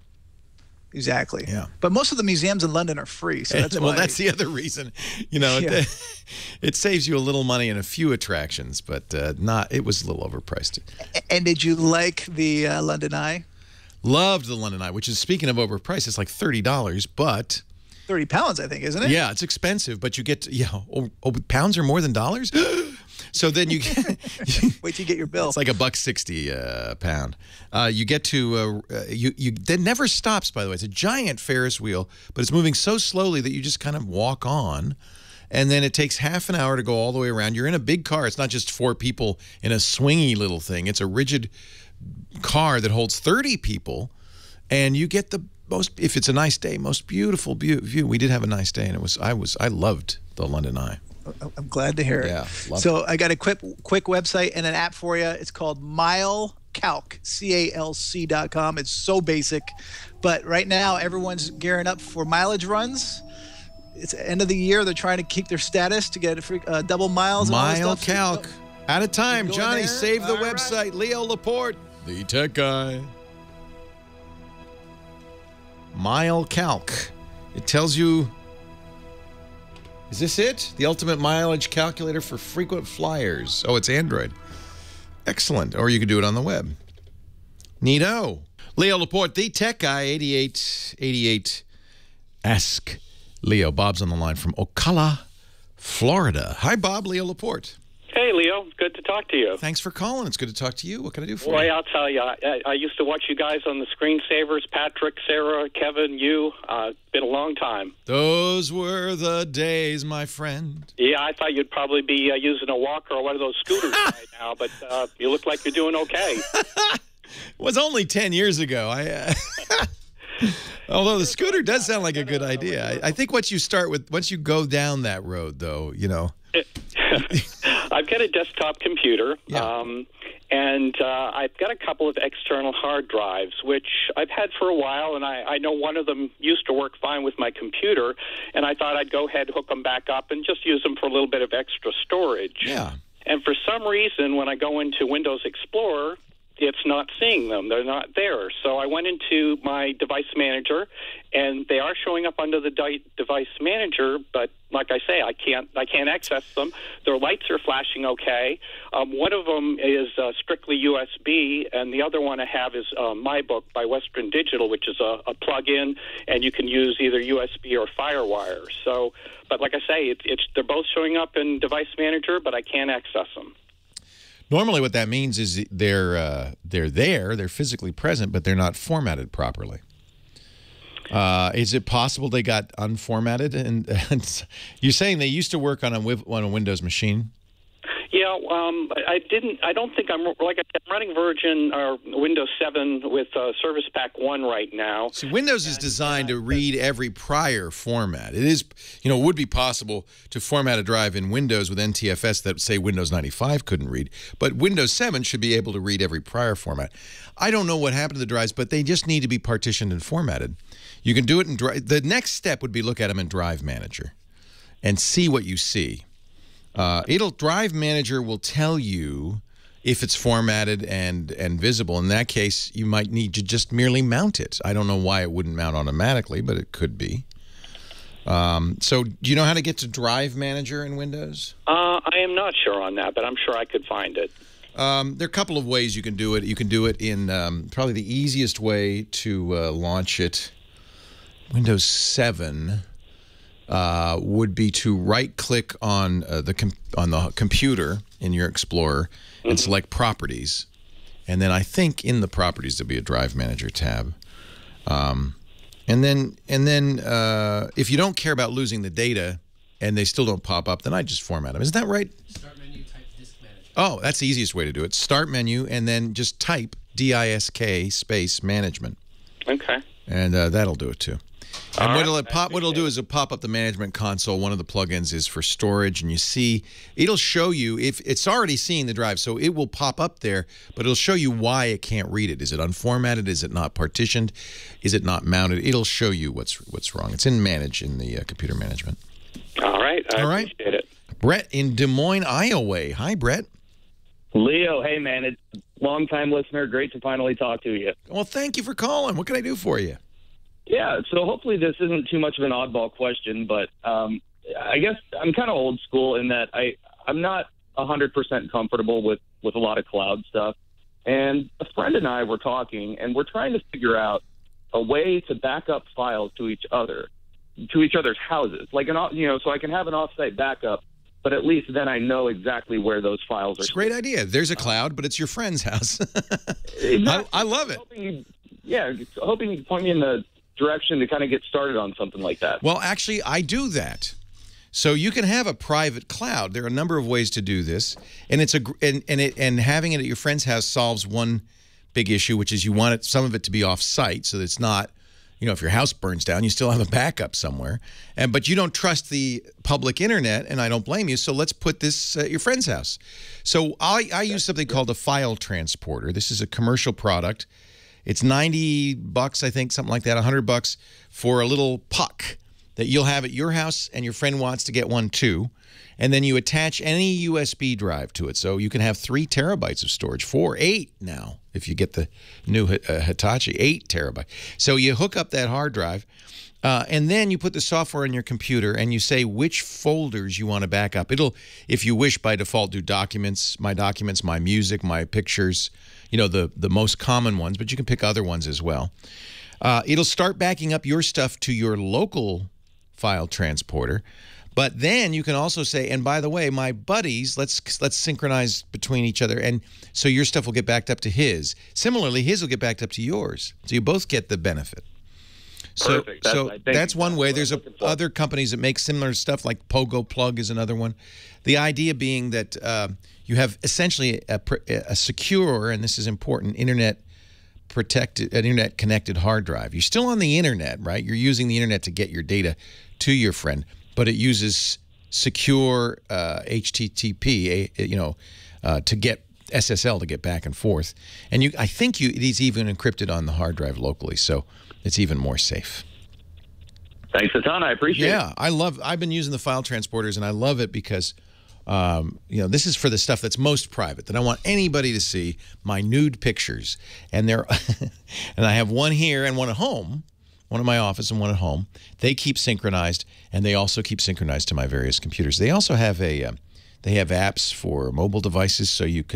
Exactly. Yeah. But most of the museums in London are free, so that's well, that's the other reason. You know, it saves you a little money in a few attractions, but it was a little overpriced. And did you like the London Eye? Loved the London Eye, which is, speaking of overpriced, it's like $30, but £30, I think, isn't it? Yeah, it's expensive, but you get pounds are more than dollars. So then you get wait till you get your bill. It's like $1.60 a pound. You get to it never stops. By the way, it's a giant Ferris wheel, but it's moving so slowly that you just kind of walk on, and then it takes half an hour to go all the way around. You're in a big car. It's not just 4 people in a swingy little thing. It's a rigid car that holds 30 people, and you get the most, if it's a nice day, most beautiful view. We did have a nice day, and I loved the London Eye. I'm glad to hear it. Yeah, so I got a quick website and an app for you. It's called MileCalc, CALC.com. It's so basic, but right now everyone's gearing up for mileage runs. It's the end of the year. They're trying to keep their status to get double miles. MileCalc. Out of time. Johnny, save the website. Right. Leo Laporte, the tech guy. MileCalc. It tells you. Is this it? The ultimate mileage calculator for frequent flyers. Oh, it's Android. Excellent. Or you could do it on the web. Neato. Leo Laporte, the tech guy, 8888. Ask Leo. Bob's on the line from Ocala, Florida. Hi, Bob. Leo Laporte. Hey, Leo. Good to talk to you. Thanks for calling. It's good to talk to you. What can I do for you? Boy, I'll tell you, I used to watch you guys on the Screensavers, Patrick, Sarah, Kevin, you. Been a long time. Those were the days, my friend. Yeah, I thought you'd probably be using a walker or one of those scooters right now, but you look like you're doing okay. It was only 10 years ago. Although the scooter does sound like a good idea. I think once you go down that road, though, you know. I've got a desktop computer, Yeah. and I've got a couple of external hard drives, which I've had for a while, and I know one of them used to work fine with my computer, and I thought I'd go ahead, hook them back up, and just use them for a little bit of extra storage. Yeah. And for some reason, when I go into Windows Explorer, it's not seeing them. They're not there. So I went into my device manager, and they are showing up under the device manager, but like I say, I can't access them. Their lights are flashing okay. One of them is strictly USB, and the other one I have is My Book by Western Digital, which is a plug-in, and you can use either USB or FireWire. So, but like I say, they're both showing up in device manager, but I can't access them. Normally what that means is they're there, they're physically present, but they're not formatted properly. Is it possible they got unformatted? And you're saying they used to work on a Windows machine? Yeah, I don't think I'm, like I said, I'm running Virgin or Windows 7 with Service Pack 1 right now. See, Windows is designed to read every prior format. It is, it would be possible to format a drive in Windows with NTFS that, say, Windows 95 couldn't read, but Windows 7 should be able to read every prior format. I don't know what happened to the drives, but they just need to be partitioned and formatted. You can do it in Drive. The next step would be look at them in Drive Manager and see what you see. Drive Manager will tell you if it's formatted and visible. In that case, you might need to just merely mount it. I don't know why it wouldn't mount automatically, but it could be. So do you know how to get to Drive Manager in Windows? I am not sure on that, but I'm sure I could find it. There are a couple of ways you can do it. You can do it in probably the easiest way to launch it. Windows 7 would be to right-click on the computer in your Explorer and select Properties, and then I think in the Properties there'll be a Drive Manager tab. And then if you don't care about losing the data and they still don't pop up, then I just format them. Isn't that right? Start menu, type disk management. Oh, that's the easiest way to do it. Start menu and then just type DISK space management. Okay. And that'll do it too. And All what it'll do is it'll pop up the management console. One of the plugins is for storage, and you see it'll show you if it's already seeing the drive, so it will pop up there, but it'll show you why it can't read it. Is it unformatted? Is it not partitioned? Is it not mounted? It'll show you what's wrong. It's in manage in the computer management. All right. I appreciate it. Brett in Des Moines, Iowa. Hi, Brett. Leo, hey man, it's long-time listener. Great to finally talk to you. Well, thank you for calling. What can I do for you? Yeah, so hopefully this isn't too much of an oddball question, but I guess I'm kind of old school in that I'm not 100% comfortable with a lot of cloud stuff. And a friend and I were talking, and we're trying to figure out a way to back up files to each other's houses, like so I can have an offsite backup, but at least then I know exactly where those files are. It's a great idea. There's a cloud, but it's your friend's house. I love it. Hoping you can point me in the direction to kind of get started on something like that. Well, actually, I do that. So you can have a private cloud. There are a number of ways to do this, and having it at your friend's house solves one big issue, which is you want some of it to be off-site, so that it's not, if your house burns down, you still have a backup somewhere. But you don't trust the public internet, and I don't blame you. So let's put this at your friend's house. So I use something called a file transporter. This is a commercial product. It's $90, I think, something like that, $100 for a little puck that you'll have at your house, and your friend wants to get one too. And then you attach any USB drive to it. So you can have 3 terabytes of storage, 8 now, if you get the new Hitachi, 8 terabytes. So you hook up that hard drive, and then you put the software on your computer, and you say which folders you want to back up. It'll, if you wish, by default, do documents, my music, my pictures, the most common ones, but you can pick other ones as well. It'll start backing up your stuff to your local file transporter. But then you can also say, and by the way, my buddies, let's synchronize between each other, and so your stuff will get backed up to his. Similarly, his will get backed up to yours. So you both get the benefit. So, Perfect. That's one way. There's other companies that make similar stuff, like Pogo Plug is another one. The idea being that you have essentially a secure, and this is important, internet-connected hard drive. You're still on the internet, right? You're using the internet to get your data to your friend, but it uses secure HTTP, to get SSL to get back and forth. And I think it is even encrypted on the hard drive locally, so it's even more safe. Thanks a ton. I appreciate it. Yeah, I've been using the file transporters, and I love it because this is for the stuff that's most private, that I want anybody to see, my nude pictures. And and I have one here and one at home, one in my office and one at home. They keep synchronized, and they also keep synchronized to my various computers. They also have they have apps for mobile devices, so it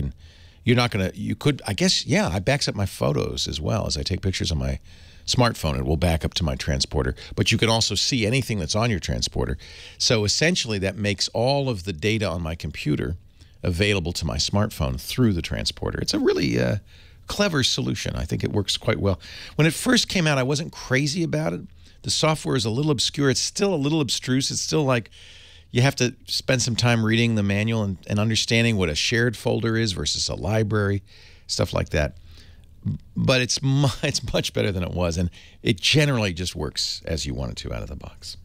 backs up my photos as well. As I take pictures on my smartphone, it will back up to my transporter, but you can also see anything that's on your transporter. So essentially that makes all of the data on my computer available to my smartphone through the transporter. It's a really clever solution. I think it works quite well. When it first came out, I wasn't crazy about it. The software is a little obscure. It's still a little abstruse. It's still like you have to spend some time reading the manual and understanding what a shared folder is versus a library, stuff like that. But it's much better than it was, and it generally just works as you want it to out of the box.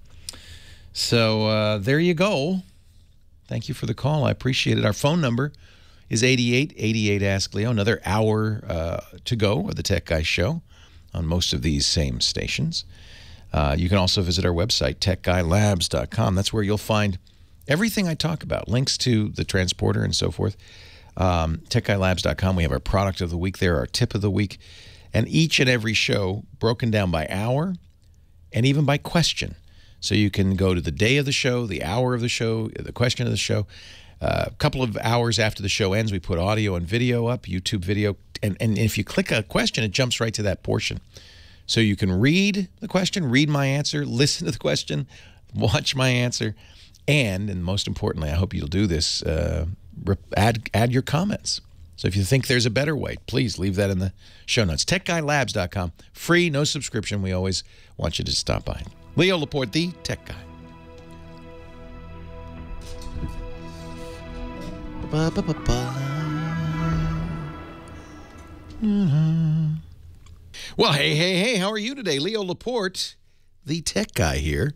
So there you go. Thank you for the call. I appreciate it. Our phone number is 8888-ASK-LEO. Another hour to go of the Tech Guy Show on most of these same stations. You can also visit our website, techguylabs.com. That's where you'll find everything I talk about, links to the transporter and so forth. TechGuyLabs.com. We have our product of the week there, our tip of the week, and each and every show broken down by hour and even by question. So you can go to the day of the show, the hour of the show, the question of the show. A couple of hours after the show ends, we put audio and video up, YouTube video, and if you click a question, it jumps right to that portion. So you can read the question, read my answer, listen to the question, watch my answer, and most importantly, I hope you'll do this, add your comments. So if you think there's a better way, please leave that in the show notes. TechGuyLabs.com. Free, no subscription. We always want you to stop by. Leo Laporte, the Tech Guy. Well, hey, how are you today? Leo Laporte, the Tech Guy here.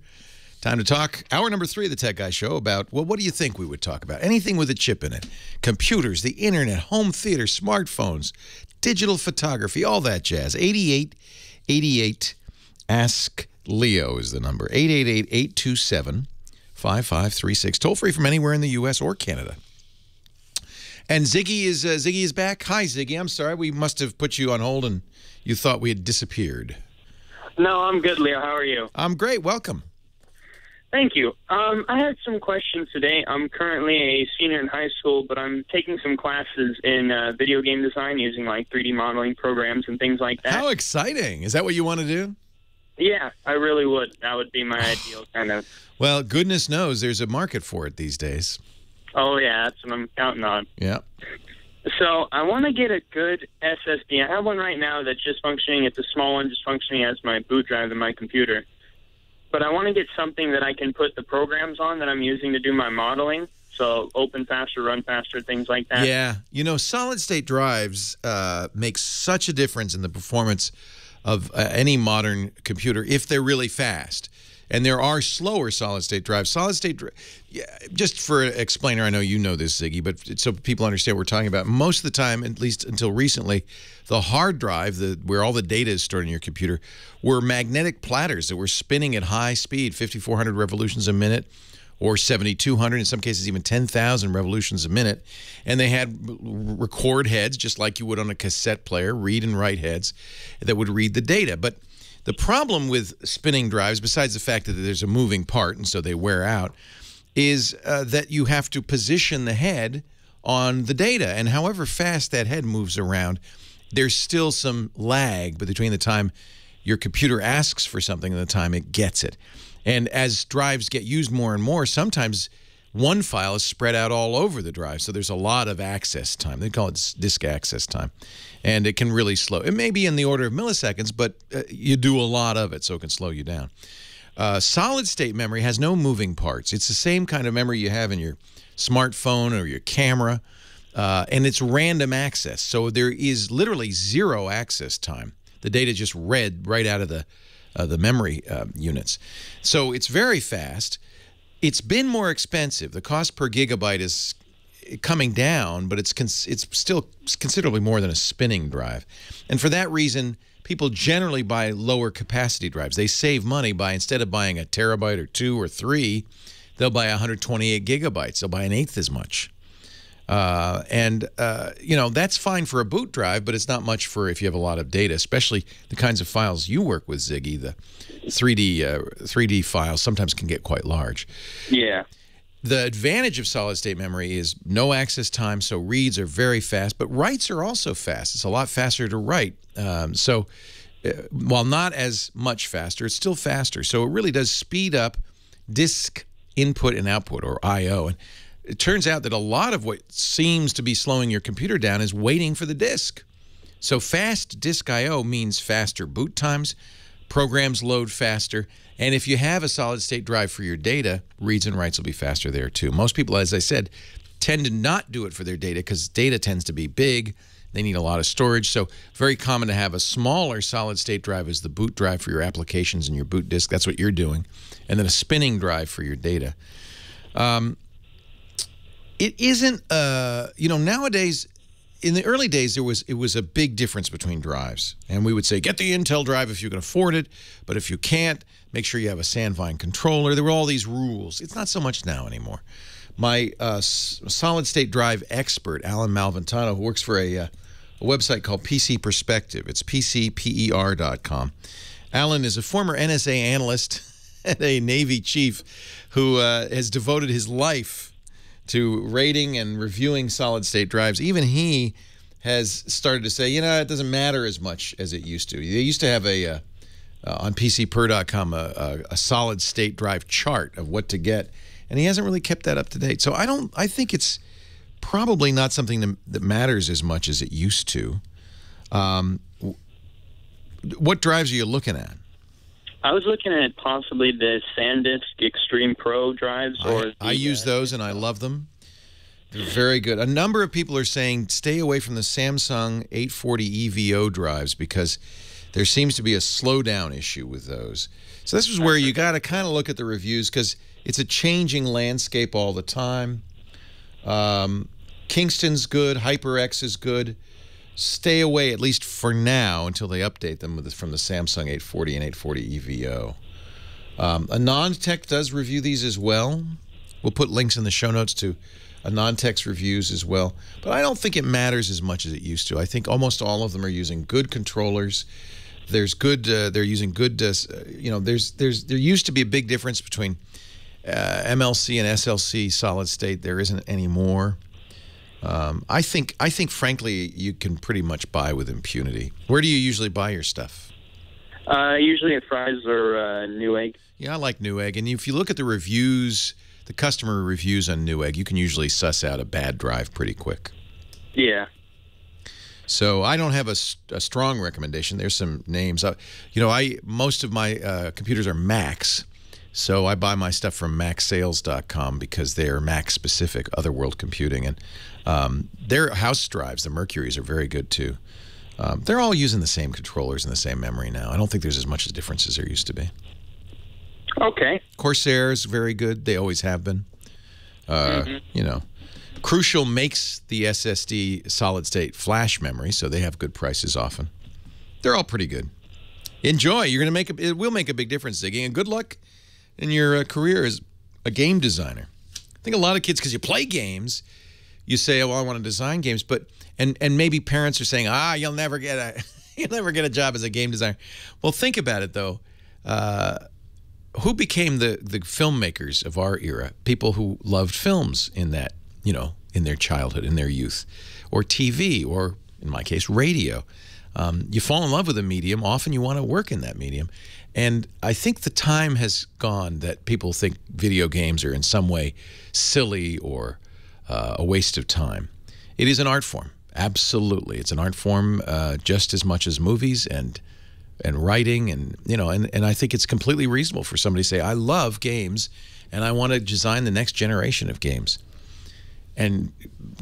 Time to talk, hour number 3 of the Tech Guy Show about, well, what do you think we would talk about? Anything with a chip in it. Computers, the internet, home theater, smartphones, digital photography, all that jazz. 8888 Ask Leo is the number. 888-827-5536. Toll free from anywhere in the U.S. or Canada. And Ziggy is back. Hi, Ziggy. I'm sorry. We must have put you on hold and you thought we had disappeared. No, I'm good, Leo. How are you? I'm great. Welcome. Thank you. I had some questions today. I'm currently a senior in high school, but I'm taking some classes in video game design using like 3D modeling programs and things like that. How exciting. Is that what you want to do? Yeah, I really would. That would be my ideal kind of. Well, goodness knows there's a market for it these days. Oh, yeah, that's what I'm counting on. Yeah. So I want to get a good SSD. I have one right now that's just functioning. It's a small one, just functioning as my boot drive in my computer. But I want to get something that I can put the programs on that I'm using to do my modeling. So open faster, run faster, things like that. Yeah. You know, solid-state drives make such a difference in the performance of any modern computer if they're really fast. And there are slower solid-state drives. Solid-state, just for an explainer, I know you know this, Ziggy, but so people understand what we're talking about. Most of the time, at least until recently, the hard drive, where all the data is stored in your computer, were magnetic platters that were spinning at high speed, 5,400 revolutions a minute, or 7,200, in some cases even 10,000 revolutions a minute. And they had record heads, just like you would on a cassette player, read and write heads that would read the data. But the problem with spinning drives, besides the fact that there's a moving part and so they wear out, is that you have to position the head on the data. And however fast that head moves around, there's still some lag between the time your computer asks for something and the time it gets it. And as drives get used more and more, sometimes one file is spread out all over the drive. So there's a lot of access time. They call it disk access time. And it can really slow. It may be in the order of milliseconds, but you do a lot of it, so it can slow you down. Solid-state memory has no moving parts. It's the same kind of memory you have in your smartphone or your camera, and it's random access. So there is literally zero access time. The data just read right out of the memory units. So it's very fast. It's been more expensive. The cost per gigabyte is coming down, but it's still considerably more than a spinning drive. And for that reason, people generally buy lower capacity drives. They save money by, instead of buying a terabyte or 2 or 3, they'll buy 128 gigabytes. They'll buy an eighth as much. You know, that's fine for a boot drive, but it's not much for if you have a lot of data, especially the kinds of files you work with, Ziggy. The 3D files sometimes can get quite large. Yeah. The advantage of solid-state memory is no access time, so reads are very fast, but writes are also fast. It's a lot faster to write. While not as much faster, it's still faster. So it really does speed up disk input and output, or I/O. And it turns out that a lot of what seems to be slowing your computer down is waiting for the disk. So fast disk I/O means faster boot times, programs load faster, and if you have a solid-state drive for your data, reads and writes will be faster there too. Most people, as I said, tend to not do it for their data because data tends to be big. They need a lot of storage, so very common to have a smaller solid-state drive as the boot drive for your applications and your boot disk. That's what you're doing. And then a spinning drive for your data. It isn't, you know, nowadays, in the early days, it was a big difference between drives. And we would say, get the Intel drive if you can afford it, but if you can't, make sure you have a Sandvine controller. There were all these rules. It's not so much now anymore. My solid-state drive expert, Alan Malventano, who works for a website called PC Perspective. It's pcper.com. Alan is a former NSA analyst and a Navy chief who has devoted his life to rating and reviewing solid-state drives. Even he has started to say, you know, it doesn't matter as much as it used to. They used to have on PCPer.com a solid-state drive chart of what to get, and he hasn't really kept that up to date. So I think it's probably not something that matters as much as it used to. What drives are you looking at? I was looking at possibly the SanDisk Extreme Pro drives. I use those, and I love them. They're very good. A number of people are saying stay away from the Samsung 840 EVO drives because there seems to be a slowdown issue with those. So this is where you got to kind of look at the reviews because it's a changing landscape all the time. Kingston's good. HyperX is good. Stay away, at least for now, until they update them from the Samsung 840 and 840 EVO. Anandtech does review these as well. We'll put links in the show notes to Anandtech's reviews as well. But I don't think it matters as much as it used to. I think almost all of them are using good controllers. There's good. They're using good. You know, there used to be a big difference between MLC and SLC solid state. There isn't anymore. I think, frankly, you can pretty much buy with impunity. Where do you usually buy your stuff? Usually at Fry's or Newegg. Yeah, I like Newegg. And if you look at the reviews, the customer reviews on Newegg, you can usually suss out a bad drive pretty quick. Yeah. So I don't have a strong recommendation. There's some names. You know, most of my computers are Macs. So I buy my stuff from MacSales.com because they're Mac-specific, Otherworld Computing. And their house drives, the Mercuries, are very good, too. They're all using the same controllers and the same memory now. I don't think there's as much as difference as there used to be. Okay. Corsair is very good. They always have been. You know, Crucial makes the SSD solid-state flash memory, so they have good prices often. They're all pretty good. Enjoy. You're going to it will make a big difference, Ziggy. And good luck in your career as a game designer. I think a lot of kids, because you play games, you say, "Oh, well, I want to design games," but and maybe parents are saying, you'll never get a job as a game designer. Well, think about it though. Who became the filmmakers of our era? People who loved films in that, you know, in their childhood, in their youth, or TV, or in my case, radio. You fall in love with a medium. Often you want to work in that medium. And I think the time has gone that people think video games are in some way silly or a waste of time. It is an art form. Absolutely. It's an art form just as much as movies and writing. And, you know, and I think it's completely reasonable for somebody to say, I love games and I want to design the next generation of games. And,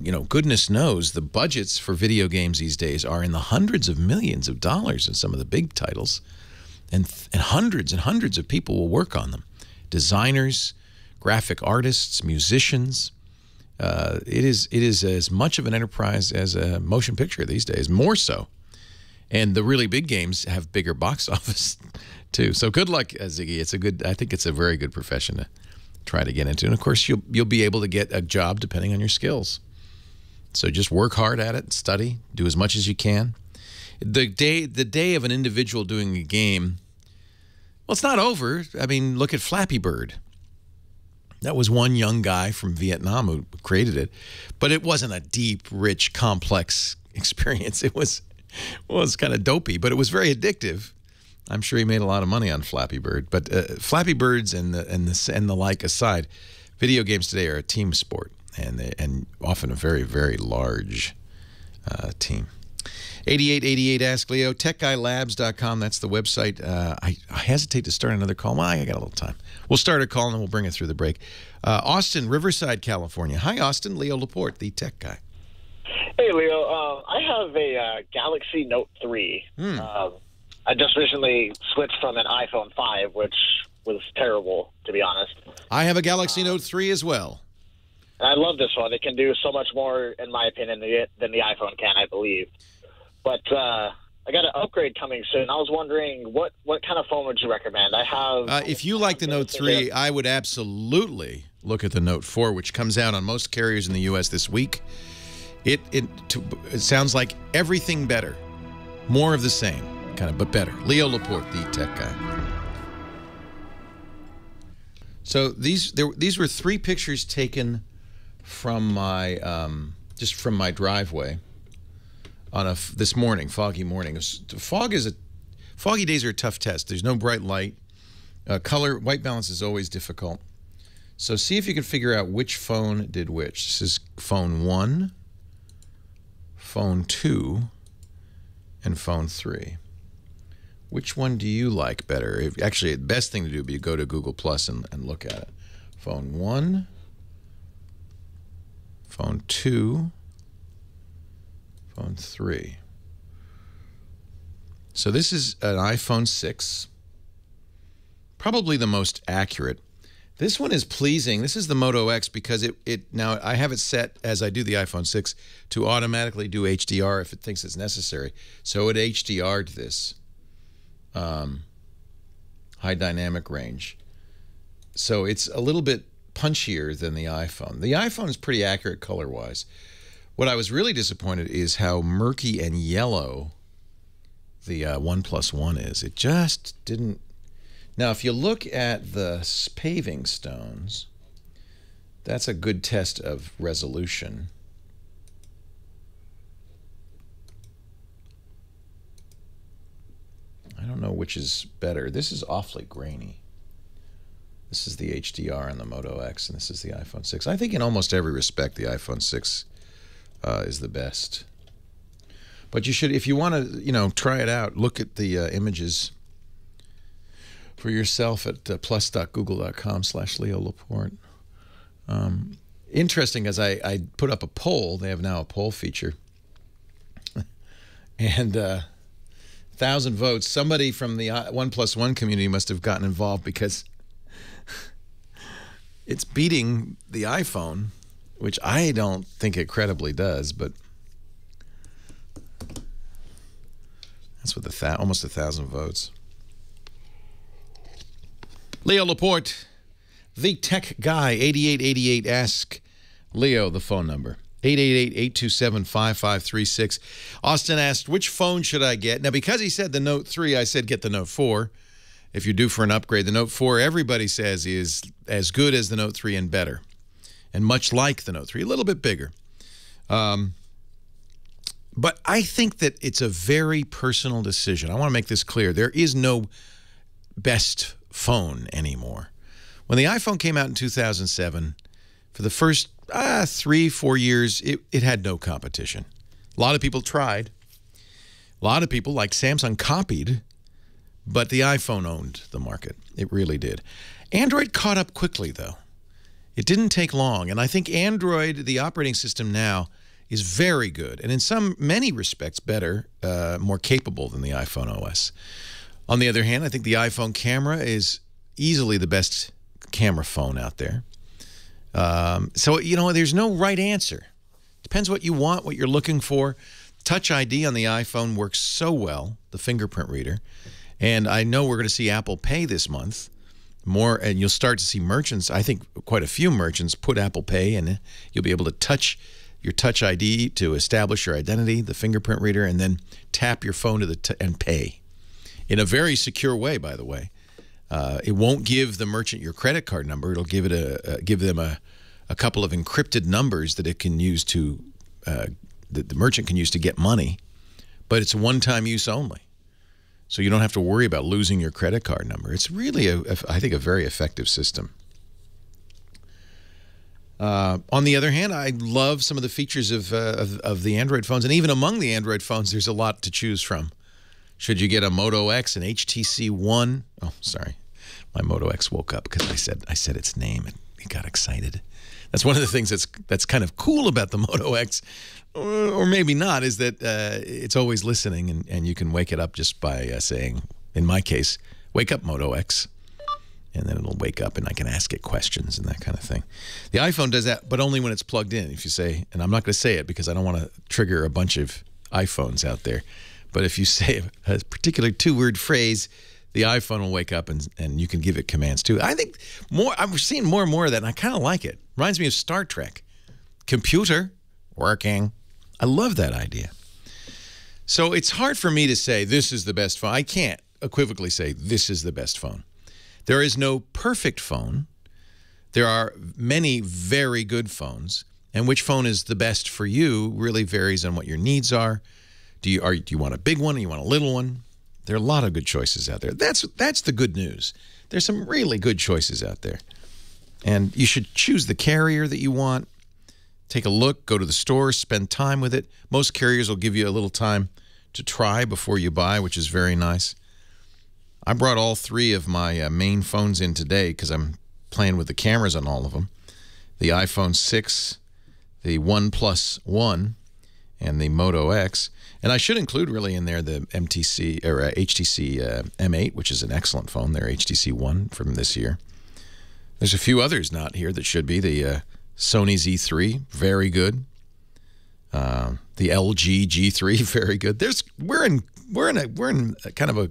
you know, goodness knows the budgets for video games these days are in the hundreds of millions of dollars in some of the big titles. And hundreds and hundreds of people will work on them. Designers, graphic artists, musicians. It is as much of an enterprise as a motion picture these days, more so. And the really big games have bigger box office, too. So good luck, Ziggy. I think it's a very good profession to try to get into. And, of course, you'll be able to get a job depending on your skills. So just work hard at it, study, do as much as you can. The day of an individual doing a game, well, it's not over. I mean, look at Flappy Bird. That was one young guy from Vietnam who created it. But it wasn't a deep, rich, complex experience. It was kind of dopey, but it was very addictive. I'm sure he made a lot of money on Flappy Bird. But Flappy Birds and the like aside, video games today are a team sport and often a very, very large team. 8888 Ask Leo, TechGuyLabs.com. That's the website. I hesitate to start another call. Well, I got a little time. We'll start a call and then we'll bring it through the break. Austin, Riverside, California. Hi, Austin. Leo Laporte, the tech guy. Hey, Leo. I have a Galaxy Note 3. I just recently switched from an iPhone 5, which was terrible, to be honest. I have a Galaxy Note 3 as well. And I love this one. It can do so much more, in my opinion, than the iPhone can, I believe. But I got an upgrade coming soon. I was wondering, what kind of phone would you recommend? I have... if you like the Note 3, I would absolutely look at the Note 4, which comes out on most carriers in the U.S. this week. It sounds like everything better. More of the same, kind of, but better. Leo Laporte, the tech guy. So these were 3 pictures taken from my just from my driveway on this morning, foggy morning. Foggy days are a tough test. There's no bright light. White balance is always difficult. So see if you can figure out which phone did which. This is phone 1, phone 2, and phone 3. Which one do you like better? Actually, the best thing to do would be to go to Google Plus and look at it. Phone 1, phone 2, phone 3. So this is an iPhone 6, probably the most accurate. This one is pleasing. This is the Moto X because now I have it set, as I do the iPhone 6, to automatically do HDR if it thinks it's necessary. So it HDR'd this high dynamic range. So it's a little bit punchier than the iPhone. The iPhone is pretty accurate color-wise. What I was really disappointed is how murky and yellow the OnePlus One is. It just didn't. Now, if you look at the paving stones, that's a good test of resolution. I don't know which is better. This is awfully grainy. This is the HDR on the Moto X, and this is the iPhone 6. I think in almost every respect, the iPhone 6 is the best. But you should, if you want to, try it out, look at the images for yourself at plus.google.com/Leo Laporte. Interesting, as I put up a poll, they have now a poll feature, and 1,000 votes. Somebody from the OnePlus One community must have gotten involved because it's beating the iPhone, which I don't think it credibly does, but that's with almost 1,000 votes. Leo Laporte, the tech guy, 8888. Ask Leo the phone number, 888-827-5536. Austin asked, which phone should I get? Now, because he said the Note 3, I said get the Note 4. If you're due for an upgrade, the Note 4, everybody says, is as good as the Note 3 and better, and much like the Note 3, a little bit bigger. But I think that it's a very personal decision. I want to make this clear. There is no best phone anymore. When the iPhone came out in 2007, for the first 3-4 years, it had no competition. A lot of people tried. A lot of people, like Samsung, copied, but the iPhone owned the market. It really did. Android caught up quickly, though. It didn't take long, and I think Android, the operating system now, is very good, and in many respects better, more capable than the iPhone OS. On the other hand, I think the iPhone camera is easily the best camera phone out there. So, there's no right answer. Depends what you want, what you're looking for. Touch ID on the iPhone works so well, the fingerprint reader. And I know we're going to see Apple Pay this month. And you'll start to see merchants, I think quite a few merchants, put Apple Pay, and you'll be able to touch your Touch ID to establish your identity, the fingerprint reader, and then tap your phone and pay. In a very secure way, by the way. It won't give the merchant your credit card number. It'll give them a couple of encrypted numbers that it can use to that the merchant can use to get money, but it's one-time use only. So you don't have to worry about losing your credit card number. It's really, I think, a very effective system. On the other hand, I love some of the features of the Android phones, and even among the Android phones, there's a lot to choose from. Should you get a Moto X, an HTC One? Oh, sorry. My Moto X woke up because I said its name and it got excited. That's one of the things that's kind of cool about the Moto X, or maybe not, is that it's always listening, and you can wake it up just by saying, in my case, wake up Moto X, and then it'll wake up and I can ask it questions and that kind of thing. The iPhone does that, but only when it's plugged in. If you say, and I'm not going to say it because I don't want to trigger a bunch of iPhones out there, but if you say a particular two-word phrase, the iPhone will wake up and you can give it commands too. I think I'm seeing more and more of that, and I kind of like it. Reminds me of Star Trek. Computer, working. I love that idea. So it's hard for me to say this is the best phone. I can't equivocally say this is the best phone. There is no perfect phone. There are many very good phones, and which phone is the best for you really varies on what your needs are. Do you want a big one or you want a little one? There are a lot of good choices out there. That's the good news. There's some really good choices out there. And you should choose the carrier that you want. Take a look, go to the store, spend time with it. Most carriers will give you a little time to try before you buy, which is very nice. I brought all 3 of my main phones in today because I'm playing with the cameras on all of them. The iPhone 6, the OnePlus One, and the Moto X. And I should include really in there the HTC M8, which is an excellent phone, their HTC One from this year. There's a few others not here that should be. The Sony Z3, very good. The LG G3, very good. We're in kind of a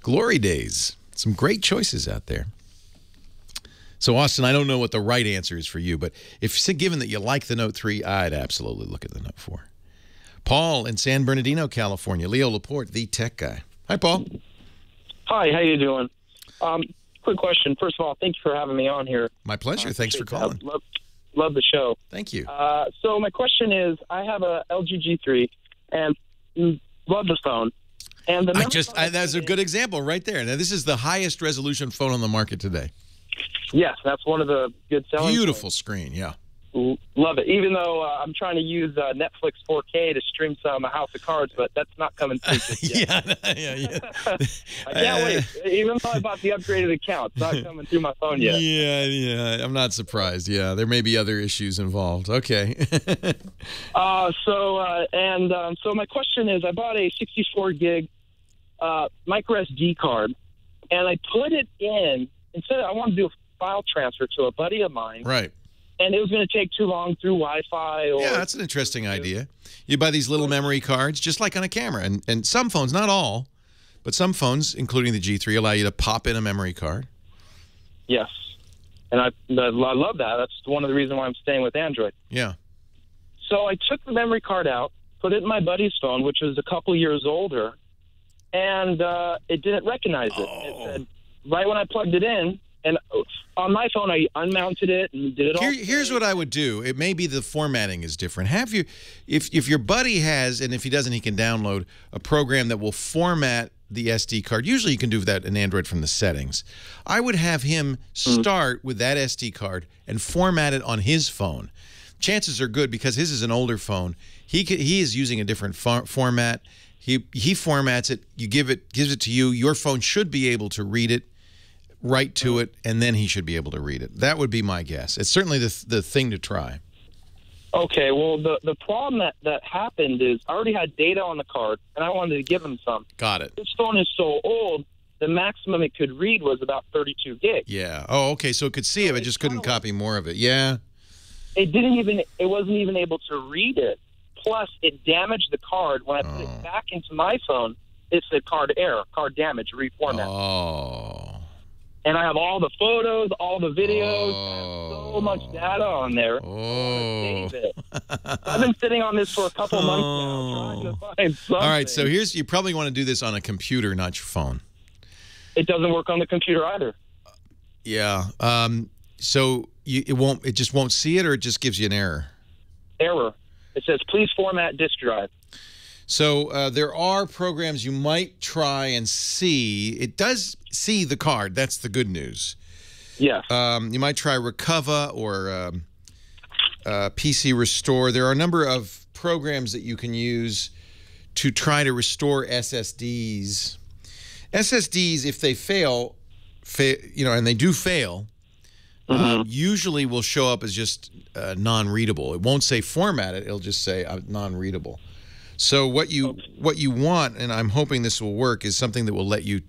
glory days. Some great choices out there. So Austin, I don't know what the right answer is for you, but given that you like the Note 3, I'd absolutely look at the Note 4. Paul in San Bernardino, California. Leo Laporte, the tech guy. Hi, Paul. Hi, how you doing? Quick question. First of all, thank you for having me on here. My pleasure. Thanks for calling. Love the show. Thank you. So my question is, I have a LG G3 and love the phone. And that's a good example right there. Now, this is the highest resolution phone on the market today. Yes, that's one of the good selling Beautiful points. Screen, yeah. Love it. Even though I'm trying to use Netflix 4K to stream some House of Cards, but that's not coming through just yet. yeah. I can't wait. Even though I bought the upgraded account, it's not coming through my phone yet. Yeah. I'm not surprised. Yeah, there may be other issues involved. Okay. So my question is, I bought a 64 gig micro SD card, and I put it in. Instead, I wanted to do a file transfer to a buddy of mine. Right. And it was going to take too long through Wi-Fi. Yeah, that's an interesting idea. You buy these little memory cards, just like on a camera. And some phones, not all, but some phones, including the G3, allow you to pop in a memory card. Yes. And I love that. That's one of the reasons why I'm staying with Android. Yeah. So I took the memory card out, put it in my buddy's phone, which was a couple years older, and it didn't recognize it. It said, right when I plugged it in, and on my phone, I unmounted it and did it all. Here's what I would do. It may be the formatting is different. If your buddy has, and if he doesn't, he can download a program that will format the SD card. Usually you can do that in Android from the settings. I would have him start with that SD card and format it on his phone. Chances are good because his is an older phone. He is using a different format. He formats it. Gives it to you. Your phone should be able to read it, write to it, and then he should be able to read it. That would be my guess. It's certainly the thing to try. Okay, well, the problem that happened is I already had data on the card, and I wanted to give him some. Got it. This phone is so old, the maximum it could read was about 32 gigs. Yeah. Oh, okay, so it could see it, but just couldn't copy more of it. Yeah. It wasn't even able to read it. Plus, it damaged the card. When I put it back into my phone, it said card error, card damage, reformat. Oh. And I have all the photos, all the videos, I have so much data on there. Oh. Save it. I've been sitting on this for a couple months now, trying to find something. All right, so you probably want to do this on a computer, not your phone. It doesn't work on the computer either. Yeah. So it just won't see it, or it just gives you an error? Error. It says, please format disk drive. So there are programs you might try and see. It does see the card. That's the good news. Yeah. You might try Recover or PC Restore. There are a number of programs that you can use to try to restore SSDs. SSDs, if they fail, and they do fail, usually will show up as just non-readable. It won't say formatted. It'll just say non-readable. So what you want, and I'm hoping this will work, is something that will let you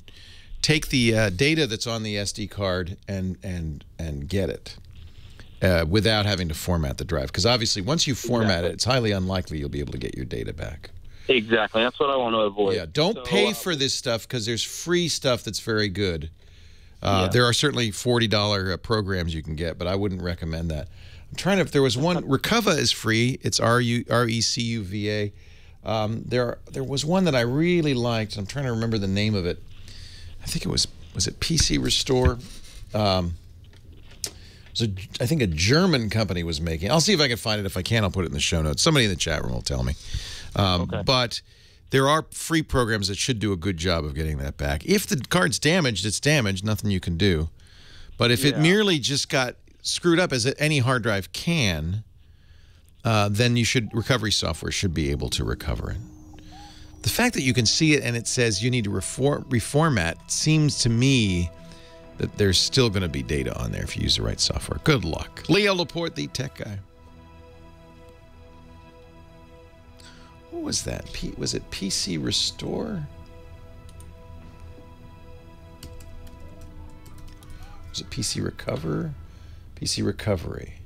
take the data that's on the SD card and get it without having to format the drive. Because obviously, once you format it, it's highly unlikely you'll be able to get your data back. Exactly. That's what I want to avoid. Yeah. Don't pay for this stuff because there's free stuff that's very good. There are certainly $40 programs you can get, but I wouldn't recommend that. I'm trying to. If there was one, Recover is free. It's RECUVA. There was one that I really liked. I'm trying to remember the name of it. I think it was it PC Restore? I think a German company was making it. I'll see if I can find it. If I can, I'll put it in the show notes. Somebody in the chat room will tell me. But there are free programs that should do a good job of getting that back. If the card's damaged, it's damaged. Nothing you can do. But if it merely just got screwed up as any hard drive can, then recovery software should be able to recover it. The fact that you can see it and it says you need to reformat seems to me that there's still going to be data on there if you use the right software. Good luck. Leo Laporte, the tech guy. What was that? Was it PC Restore? Was it PC Recover? PC Recovery.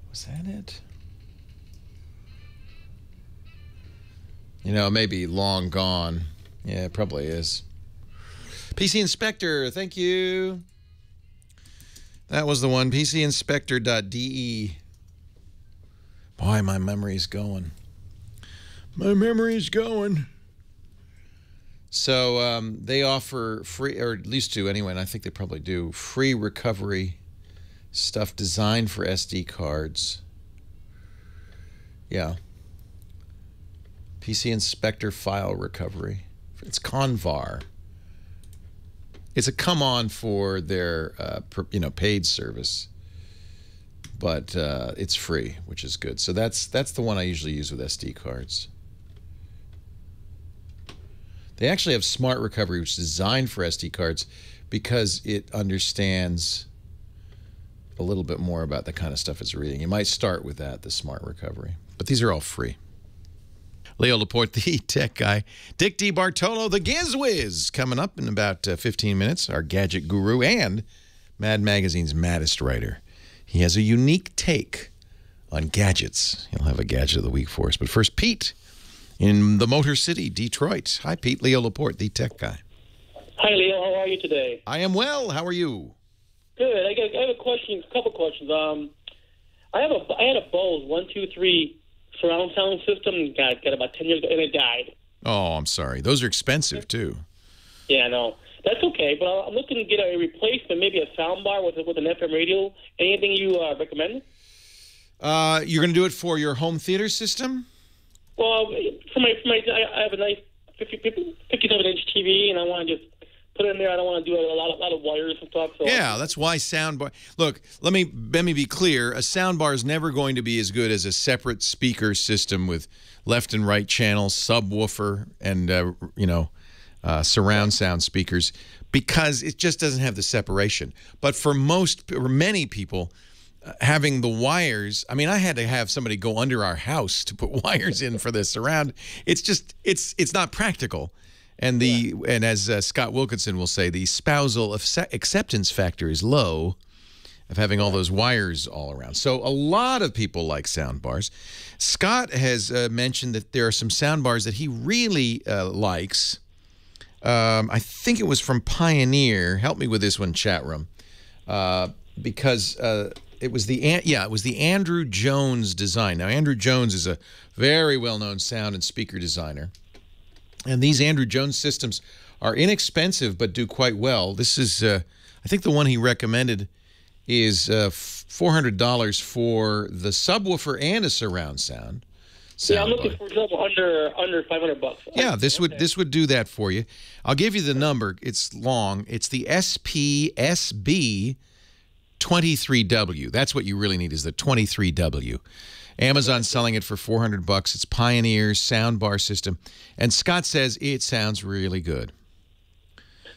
Was that it? You know, maybe long gone. Yeah, it probably is. PC Inspector, thank you. That was the one, PCInspector.de. Boy, my memory's going. My memory's going. So they offer free, or at least do anyway, and I think they probably do, free recovery stuff designed for SD cards. Yeah. PC Inspector File Recovery. It's Convar. It's a come-on for their paid service, but it's free, which is good. So that's the one I usually use with SD cards. They actually have Smart Recovery, which is designed for SD cards because it understands a little bit more about the kind of stuff it's reading. You might start with that, the Smart Recovery. But these are all free. Leo Laporte, the tech guy. Dick DeBartolo, the Gizwiz, coming up in about 15 minutes. Our gadget guru and Mad Magazine's maddest writer. He has a unique take on gadgets. He'll have a gadget of the week for us. But first, Pete in the Motor City, Detroit. Hi, Pete. Leo Laporte, the tech guy. Hi, Leo. How are you today? I am well. How are you? Good. I have a question. A couple questions. I had a Bose 123 surround sound system. Got about 10 years ago, and it died. Oh, I'm sorry. Those are expensive too. Yeah, I know. That's okay, but I'm looking to get a replacement, maybe a sound bar with an FM radio. Anything you recommend? You're going to do it for your home theater system? Well, I have a nice 57-inch TV, and I want to just put it in there. I don't want to do a lot of wires and stuff. So yeah, that's why soundbar. Look, let me be clear. A soundbar is never going to be as good as a separate speaker system with left and right channels, subwoofer, and surround sound speakers, because it just doesn't have the separation. But for many people, having the wires, I mean, I had to have somebody go under our house to put wires in for the surround. It's not practical. And and as Scott Wilkinson will say, the spousal acceptance factor is low of having all those wires all around. So a lot of people like sound bars. Scott has mentioned that there are some sound bars that he really likes. I think it was from Pioneer. Help me with this one, chat room, because it was the Andrew Jones design. Now, Andrew Jones is a very well-known sound and speaker designer. And these Andrew Jones systems are inexpensive but do quite well. This is, I think the one he recommended is $400 for the subwoofer and a surround sound. Yeah, I'm looking for example under $500. Yeah, this would do that for you. I'll give you the number. It's long. It's the SPSB 23W. That's what you really need, is the 23W. Amazon's selling it for $400. It's Pioneer's soundbar system, and Scott says it sounds really good.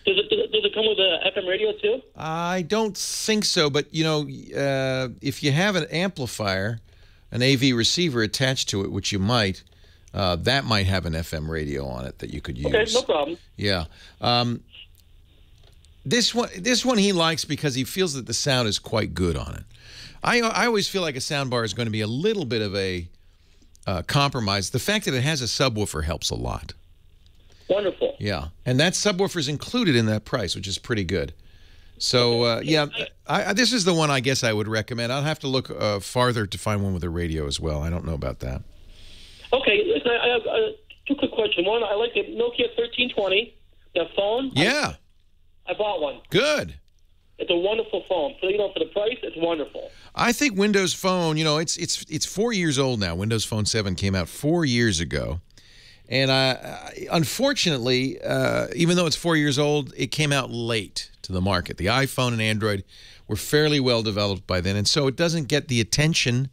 Does it come with an FM radio too? I don't think so, but if you have an amplifier, an AV receiver attached to it, which you might, that might have an FM radio on it that you could use. Okay, no problem. Yeah. This one he likes because he feels that the sound is quite good on it. I always feel like a soundbar is going to be a little bit of a compromise. The fact that it has a subwoofer helps a lot. Wonderful. Yeah, and that subwoofer is included in that price, which is pretty good. So, this is the one I guess I would recommend. I'll have to look farther to find one with a radio as well. I don't know about that. Okay, listen, I have two quick questions. One, I like the Nokia 1320, the phone. Yeah. I bought one. Good. It's a wonderful phone. So, for the price, it's wonderful. I think Windows Phone, it's 4 years old now. Windows Phone 7 came out 4 years ago. And unfortunately, even though it's 4 years old, it came out late to the market. The iPhone and Android were fairly well developed by then, and so it doesn't get the attention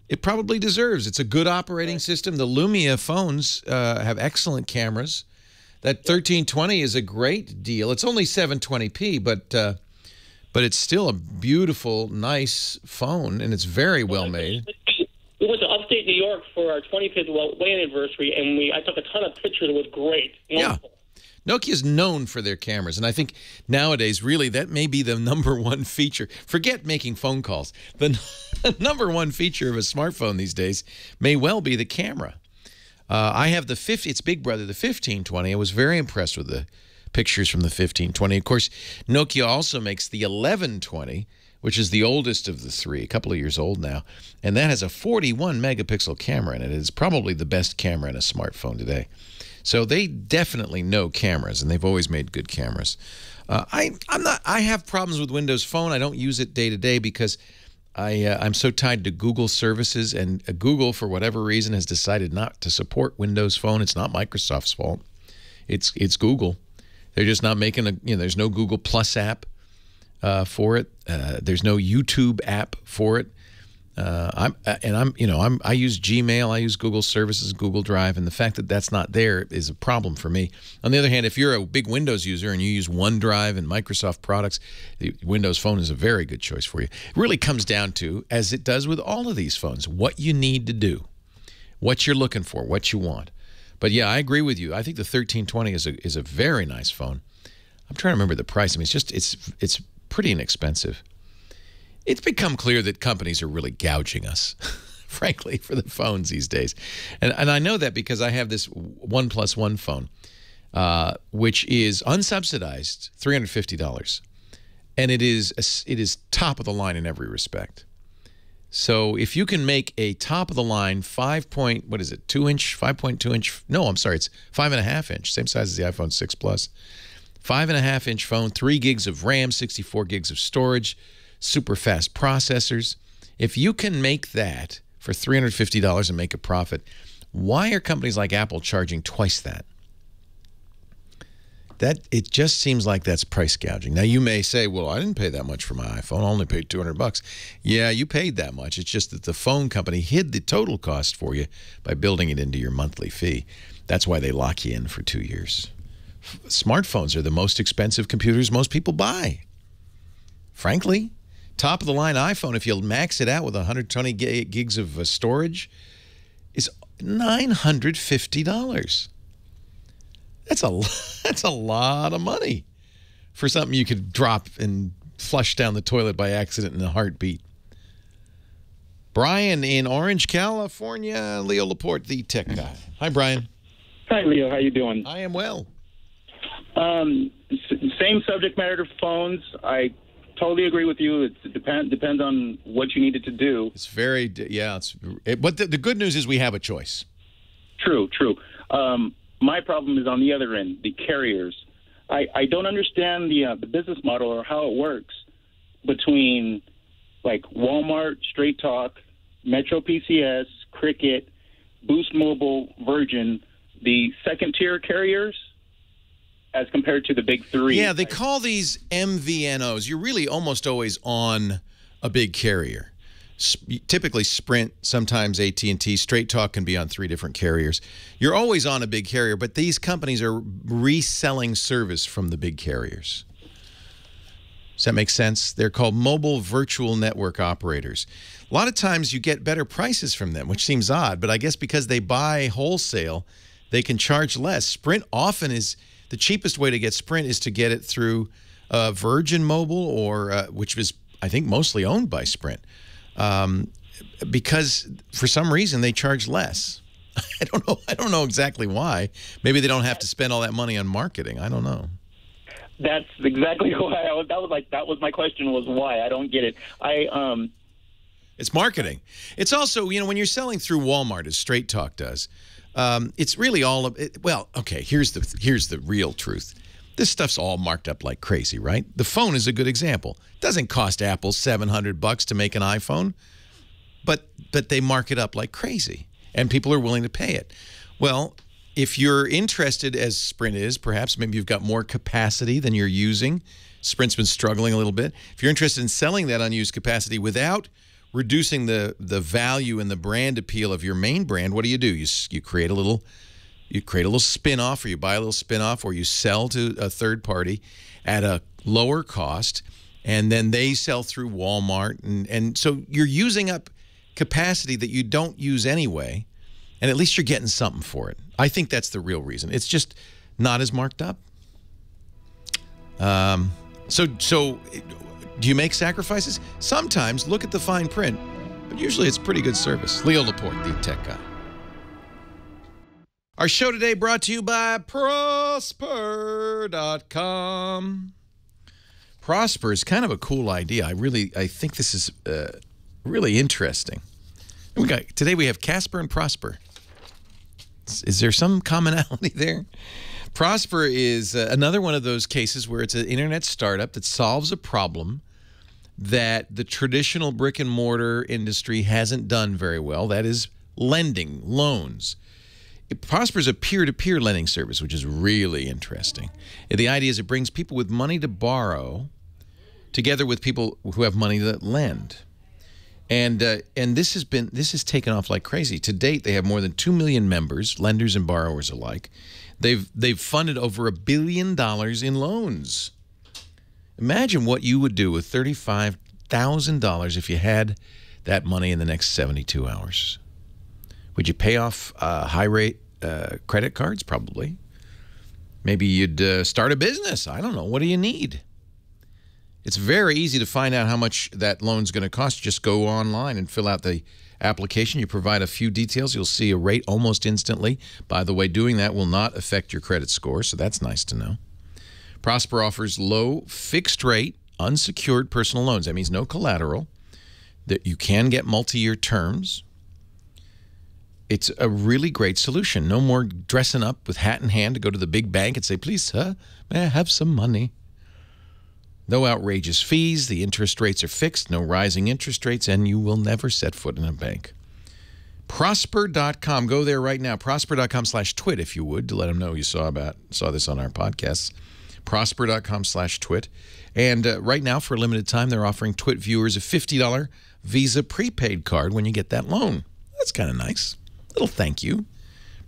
it probably deserves. It's a good operating system. The Lumia phones have excellent cameras. That 1320 is a great deal. It's only 720p, but it's still a beautiful, nice phone, and it's very well made. We went to upstate New York for our 25th wedding anniversary, and I took a ton of pictures. It was great. Wonderful. Yeah. Nokia's known for their cameras, and I think nowadays, really, that may be the #1 feature. Forget making phone calls. The #1 feature of a smartphone these days may well be the camera. I have the its big brother, the 1520. I was very impressed with the pictures from the 1520. Of course, Nokia also makes the 1120, which is the oldest of the three, a couple of years old now, and that has a 41-megapixel camera in it. It's probably the best camera in a smartphone today. So they definitely know cameras, and they've always made good cameras. I have problems with Windows Phone. I don't use it day to day because I'm so tied to Google services, and Google, for whatever reason, has decided not to support Windows Phone. It's not Microsoft's fault. It's Google. They're just not making there's no Google Plus app for it. There's no YouTube app for it. I use Gmail, I use Google Services, Google Drive, and the fact that that's not there is a problem for me. On the other hand, if you're a big Windows user and you use OneDrive and Microsoft products, the Windows Phone is a very good choice for you. It really comes down to, as it does with all of these phones, what you need to do, what you're looking for, what you want. But yeah, I agree with you. I think the 1320 is a very nice phone. I'm trying to remember the price. I mean, it's pretty inexpensive. It's become clear that companies are really gouging us, frankly, for the phones these days. And I know that because I have this OnePlus One phone, which is unsubsidized, $350. And it is top of the line in every respect. So if you can make a top of the line 5.2 inch, no, I'm sorry, it's 5.5 inch, same size as the iPhone 6 Plus. 5.5 inch phone, 3 gigs of RAM, 64 gigs of storage, super fast processors. If you can make that for $350 and make a profit, why are companies like Apple charging twice that? It just seems like that's price gouging. Now you may say, well, I didn't pay that much for my iPhone. I only paid $200. Yeah, you paid that much. It's just that the phone company hid the total cost for you by building it into your monthly fee. That's why they lock you in for 2 years. Smartphones are the most expensive computers most people buy. Frankly, top of the line iPhone, if you'll max it out with 120 gigs of storage, is $950. That's a lot of money for something you could drop and flush down the toilet by accident in a heartbeat. Brian in Orange, California. Leo Laporte, the tech guy. Hi, Brian. Hi, Leo. How you doing? I am well. Same subject matter to phones. I totally agree with you. It depends on what you need it to do. It's very, yeah. But the good news is we have a choice. True. My problem is on the other end, the carriers. I don't understand the business model or how it works between like Walmart, Straight Talk, Metro PCS, Cricket, Boost Mobile, Virgin, the second-tier carriers as compared to the big three. Yeah, they call these MVNOs. You're really almost always on a big carrier. Typically Sprint, sometimes AT&T. Straight Talk can be on 3 different carriers. You're always on a big carrier, but these companies are reselling service from the big carriers. Does that make sense? They're called mobile virtual network operators. A lot of times you get better prices from them, which seems odd, but I guess because they buy wholesale, they can charge less. Sprint often is the cheapest way to get Sprint is to get it through Virgin Mobile, or which is, I think, mostly owned by Sprint. Because for some reason they charge less. I don't know exactly why. Maybe they don't have to spend all that money on marketing. I don't know. That's exactly why that was my question, was why. I don't get it. It's marketing. It's also, when you're selling through Walmart, as Straight Talk does, it's really all of it. Well, okay, here's the real truth. This stuff's all marked up like crazy, right? The phone is a good example. It doesn't cost Apple $700 to make an iPhone, but they mark it up like crazy, and people are willing to pay it. Well, if you're interested, as Sprint is, perhaps maybe you've got more capacity than you're using. Sprint's been struggling a little bit. If you're interested in selling that unused capacity without reducing the value and the brand appeal of your main brand, what do? You create a little spin-off, or you buy a little spin-off, or you sell to a third party at a lower cost, and then they sell through Walmart, and so you're using up capacity that you don't use anyway, and at least you're getting something for it. I think that's the real reason. It's just not as marked up. So do you make sacrifices? Sometimes. Look at the fine print, but usually it's pretty good service. Leo Laporte, the tech guy. Our show today brought to you by Prosper.com. Prosper is kind of a cool idea. I think this is really interesting. Today we have Casper and Prosper. Is there some commonality there? Prosper is another one of those cases where it's an internet startup that solves a problem that the traditional brick and mortar industry hasn't done very well. That is lending, loans. Prosper is a peer-to-peer lending service, which is really interesting. The idea is it brings people with money to borrow together with people who have money to lend. And this has taken off like crazy. To date, they have more than 2 million members, lenders and borrowers alike. They've funded over $1 billion in loans. Imagine what you would do with $35,000 if you had that money in the next 72 hours. Would you pay off high-rate credit cards? Probably. Maybe you'd start a business. I don't know. What do you need? It's very easy to find out how much that loan's going to cost. Just go online and fill out the application. You provide a few details. You'll see a rate almost instantly. By the way, doing that will not affect your credit score, so that's nice to know. Prosper offers low, fixed-rate, unsecured personal loans. That means no collateral. That you can get multi-year terms. It's a really great solution. No more dressing up with hat in hand to go to the big bank and say, please, sir, may I have some money? No outrageous fees. The interest rates are fixed, no rising interest rates, and you will never set foot in a bank. Prosper.com. Go there right now. Prosper.com/twit, if you would, to let them know you saw this on our podcasts. Prosper.com/twit. And right now, for a limited time, they're offering Twit viewers a $50 Visa prepaid card when you get that loan. That's kind of nice. Little thank you.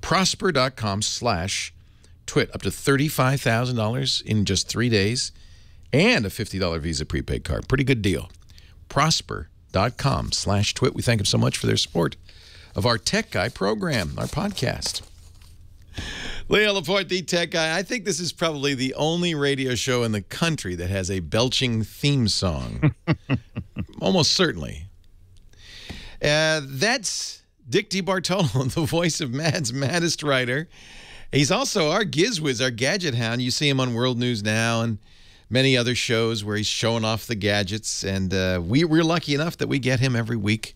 Prosper.com/twit. Up to $35,000 in just 3 days. And a $50 Visa prepaid card. Pretty good deal. Prosper.com/twit. We thank them so much for their support of our Tech Guy program, our podcast. Leo Laporte, the Tech Guy. I think this is probably the only radio show in the country that has a belching theme song. Almost certainly. That's Dick DeBartolo, the voice of Mad's maddest writer. He's also our Gizwiz, our gadget hound. You see him on World News Now and many other shows where he's showing off the gadgets. And we're lucky enough that we get him every week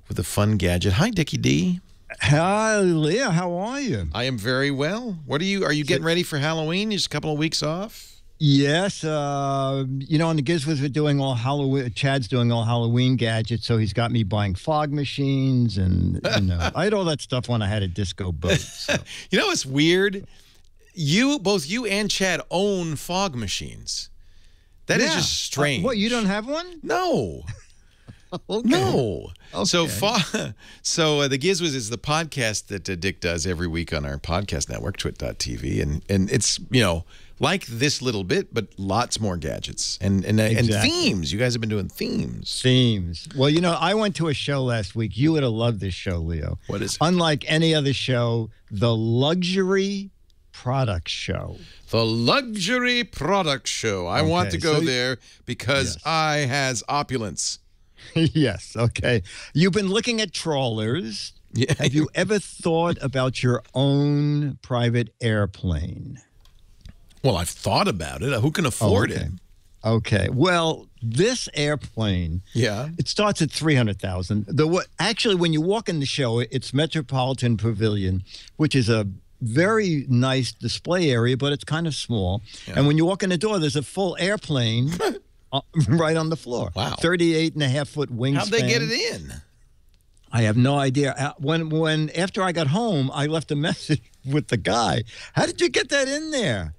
with a fun gadget. Hi, Dickie D. Hi, Leo. How are you? I am very well. Are you getting ready for Halloween? Just a couple of weeks off? Yes. On the Gizwiz, we're doing all Halloween. Chad's doing all Halloween gadgets, so he's got me buying fog machines, and I had all that stuff when I had a disco boat. So. You know what's weird? Both you and Chad own fog machines. That is just strange. What, you don't have one? No. Okay. No. Okay. So the Gizwiz is the podcast that Dick does every week on our podcast network, twit.tv, and it's, like this little bit, but lots more gadgets and themes. You guys have been doing themes. Themes. Well, I went to a show last week. You would have loved this show, Leo. What is it? Unlike any other show, the Luxury Product Show. The Luxury Product Show. I want to go there because I has opulence. Yes, okay. You've been looking at trawlers. Yeah. Have you ever thought about your own private airplane? Well, I've thought about it. Who can afford it? Okay. Well, this airplane, it starts at $300,000. Actually, when you walk in the show, it's Metropolitan Pavilion, which is a very nice display area, but it's kind of small. Yeah. And when you walk in the door, there's a full airplane right on the floor. Wow. 38.5-foot wingspan. How'd they get it in? I have no idea. After I got home, I left a message with the guy. How did you get that in there?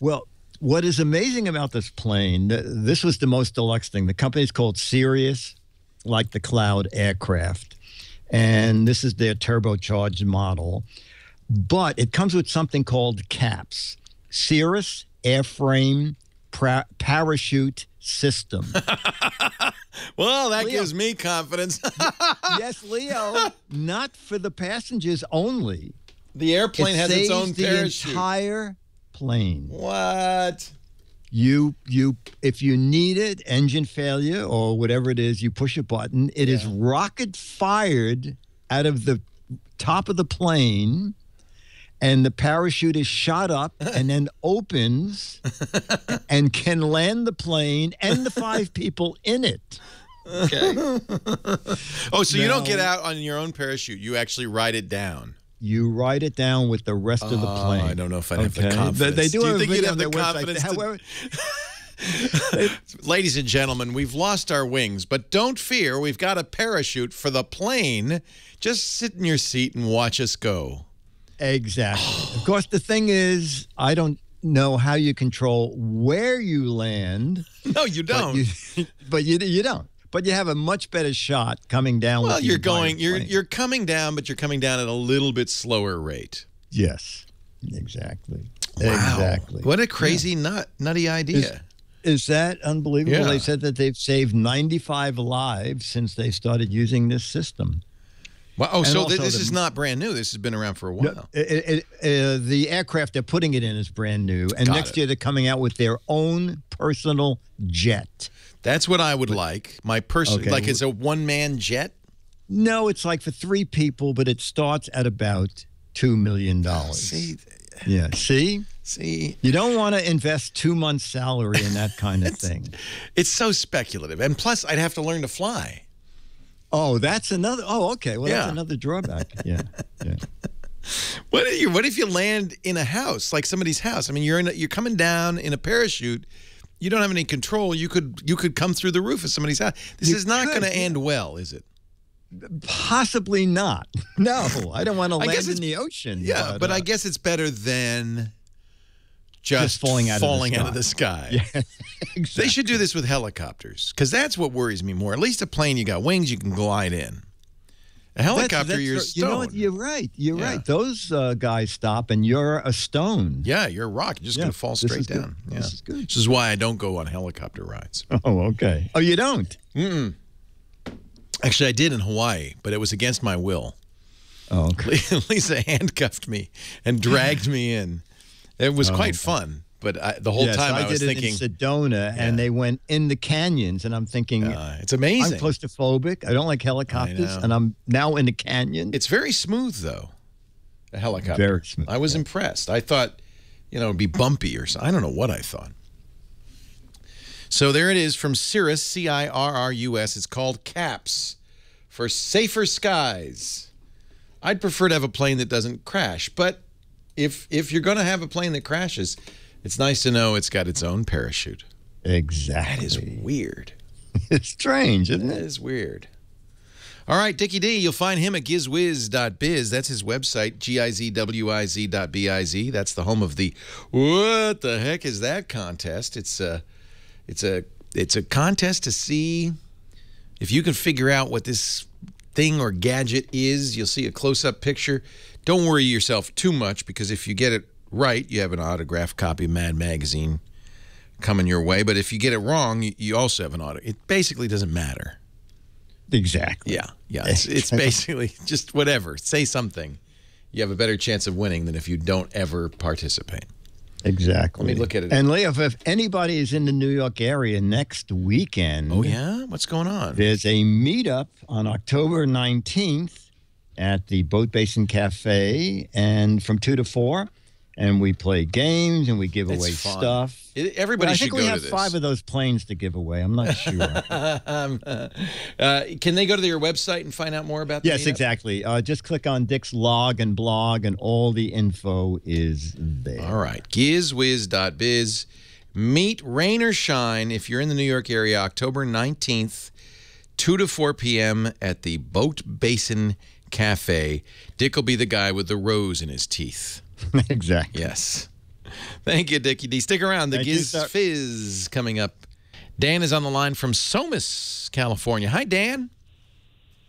Well, what is amazing about this plane, this was the most deluxe thing. The company is called Sirius, like the Cloud Aircraft. And this is their turbocharged model. But it comes with something called CAPS, Cirrus Airframe Parachute System. Well, that gives me confidence. Yes, Leo, not for the passengers only. The airplane has its own parachute. The entire plane. What? If you need it, engine failure or whatever it is, you push a button. It is rocket fired out of the top of the plane, and the parachute is shot up and then opens and can land the plane and the 5 people in it. Okay. Oh, so you don't get out on your own parachute. You actually ride it down. You ride it down with the rest of the plane. I don't know if I'd have the confidence. They do you have think a you'd video have on the their confidence? However, ladies and gentlemen, we've lost our wings, but don't fear. We've got a parachute for the plane. Just sit in your seat and watch us go. Exactly. Of course, the thing is, I don't know how you control where you land. No, you don't. But you don't. But you have a much better shot coming down. Well, with you're coming down, but you're coming down at a little bit slower rate. Yes, exactly. Wow. Exactly. What a crazy nutty idea. Is that unbelievable? Yeah. They said that they've saved 95 lives since they started using this system. Wow. Oh, And so also this is not brand new. This has been around for a while. The aircraft they're putting it in is brand new. And next year they're coming out with their own personal jet. That's what I would like. My personal, like it's a one-man jet? No, it's like for 3 people, but it starts at about $2 million. See? Yeah, see? See? You don't want to invest 2 months' salary in that kind of thing. It's so speculative. And plus, I'd have to learn to fly. Oh, that's another. Oh, okay. Well, Yeah. that's another drawback. Yeah. What if you land in a house, like somebody's house? I mean, you're coming down in a parachute. You don't have any control. You could come through the roof of somebody's house. This is not going to end well, is it? Possibly not. No, I don't want to land in the ocean. Yeah, but I guess it's better than just falling out of the sky. Yeah, exactly. They should do this with helicopters, because that's what worries me more. At least a plane, you got wings, you can glide in. A helicopter, you're stoned. You know what? You're right. You're right. Those guys stop, and you're a stone. Yeah, you're a rock. You're just going to fall straight down. Yeah. This is good. This is why I don't go on helicopter rides. Oh, okay. Oh, you don't? Mm-mm. Actually, I did in Hawaii, but it was against my will. Oh, okay. Lisa handcuffed me and dragged me in. It was quite fun, but the whole time I was thinking... I did it in Sedona, and they went in the canyons, and I'm thinking... it's amazing. I'm claustrophobic. I don't like helicopters, and I'm now in the canyon. It's very smooth, though, a helicopter. Very smooth. I was impressed. I thought, it'd be bumpy or something. I don't know what I thought. So there it is from Cirrus, C-I-R-R-U-S. It's called CAPS, for safer skies. I'd prefer to have a plane that doesn't crash, but if you're going to have a plane that crashes, it's nice to know it's got its own parachute. Exactly. That is weird. It's strange, isn't it? That is weird. All right, Dickie D, you'll find him at gizwiz.biz. That's his website, gizwiz.biz. That's the home of the What the Heck Is That contest. It's a contest to see if you can figure out what this thing or gadget is. You'll see a close-up picture. Don't worry yourself too much, because if you get it right, you have an autographed copy of Mad Magazine coming your way. But if you get it wrong, you also have an autograph. It basically doesn't matter. Exactly. Yeah. It's basically just whatever. Say something. You have a better chance of winning than if you don't ever participate. Exactly. Let me look at it. And Leo, if anybody is in the New York area next weekend... Oh, yeah? What's going on? There's a meetup on October 19th at the Boat Basin Cafe, and from 2 to 4. And we play games, and we give away stuff. Everybody should go to this. I think we have 5 of those planes to give away. I'm not sure. Can they go to your website and find out more about that? Yes, exactly. Just click on Dick's log and blog, and all the info is there. All right. Gizwiz.biz. Meet, rain or shine, if you're in the New York area, October 19th, 2 to 4 p.m. at the Boat Basin Cafe. Dick will be the guy with the rose in his teeth. Exactly. Yes. Thank you, Dickie D. Stick around. The Thank you, Giz sir. Fizz coming up. Dan is on the line from Somis, California. Hi, Dan.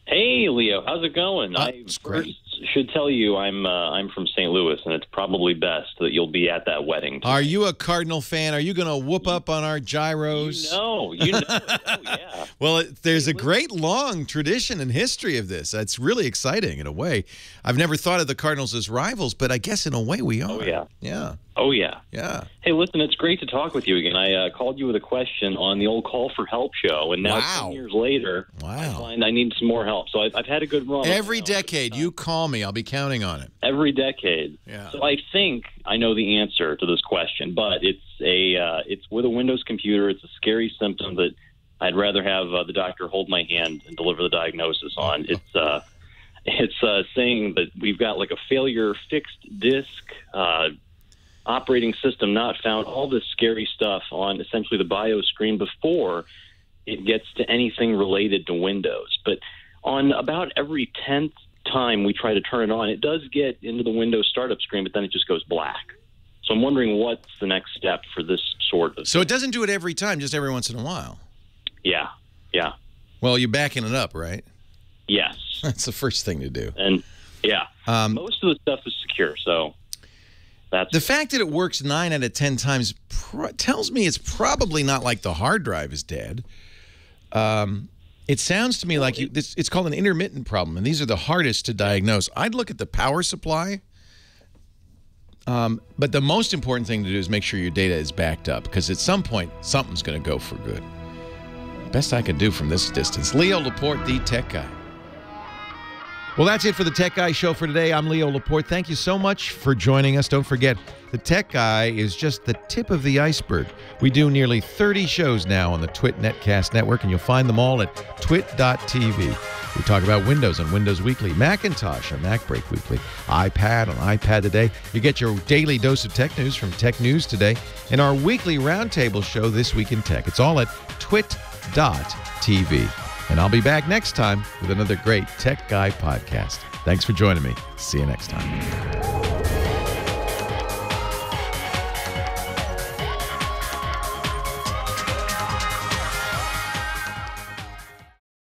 Hey, Leo. How's it going? I first should tell you I'm from St. Louis, and it's probably best that you'll be at that wedding. Are you a Cardinal fan? Are you going to whoop up on our gyros? You know. Oh, yeah. Well, there's a great long tradition and history of this. It's really exciting in a way. I've never thought of the Cardinals as rivals, but I guess in a way we are. Oh, yeah. Yeah. Oh, yeah. Yeah. Hey, listen, it's great to talk with you again. I called you with a question on the old Call for Help show, and now 10 years later, I find I need some more help. So I've had a good run. Every decade, you call me. I'll be counting on it. Every decade. Yeah. So I think I know the answer to this question, but it's with a Windows computer. It's a scary symptom that I'd rather have the doctor hold my hand and deliver the diagnosis on. It's saying that we've got like a failure fixed disk, operating system not found, all this scary stuff on essentially the BIOS screen before it gets to anything related to Windows. But on about every 10th time we try to turn it on, it does get into the Windows startup screen, but then it just goes black. So I'm wondering what's the next step for this sort of So it doesn't do it every time, just every once in a while. Yeah. Well, you're backing it up, right? Yes. That's the first thing to do. And, yeah, most of the stuff is secure, so that's... The fact that it works 9 out of 10 times tells me it's probably not like the hard drive is dead. It sounds to me like it's called an intermittent problem, and these are the hardest to diagnose. I'd look at the power supply, but the most important thing to do is make sure your data is backed up, because at some point, something's going to go for good. Best I can do from this distance. Leo Laporte, the Tech Guy. Well, that's it for the Tech Guy Show for today. I'm Leo Laporte. Thank you so much for joining us. Don't forget, the Tech Guy is just the tip of the iceberg. We do nearly 30 shows now on the Twit Netcast Network, and you'll find them all at twit.tv. We talk about Windows on Windows Weekly, Macintosh on Mac Break Weekly, iPad on iPad Today. You get your daily dose of tech news from Tech News Today, and our weekly roundtable show, This Week in Tech. It's all at twit.tv. And I'll be back next time with another great Tech Guy podcast. Thanks for joining me. See you next time.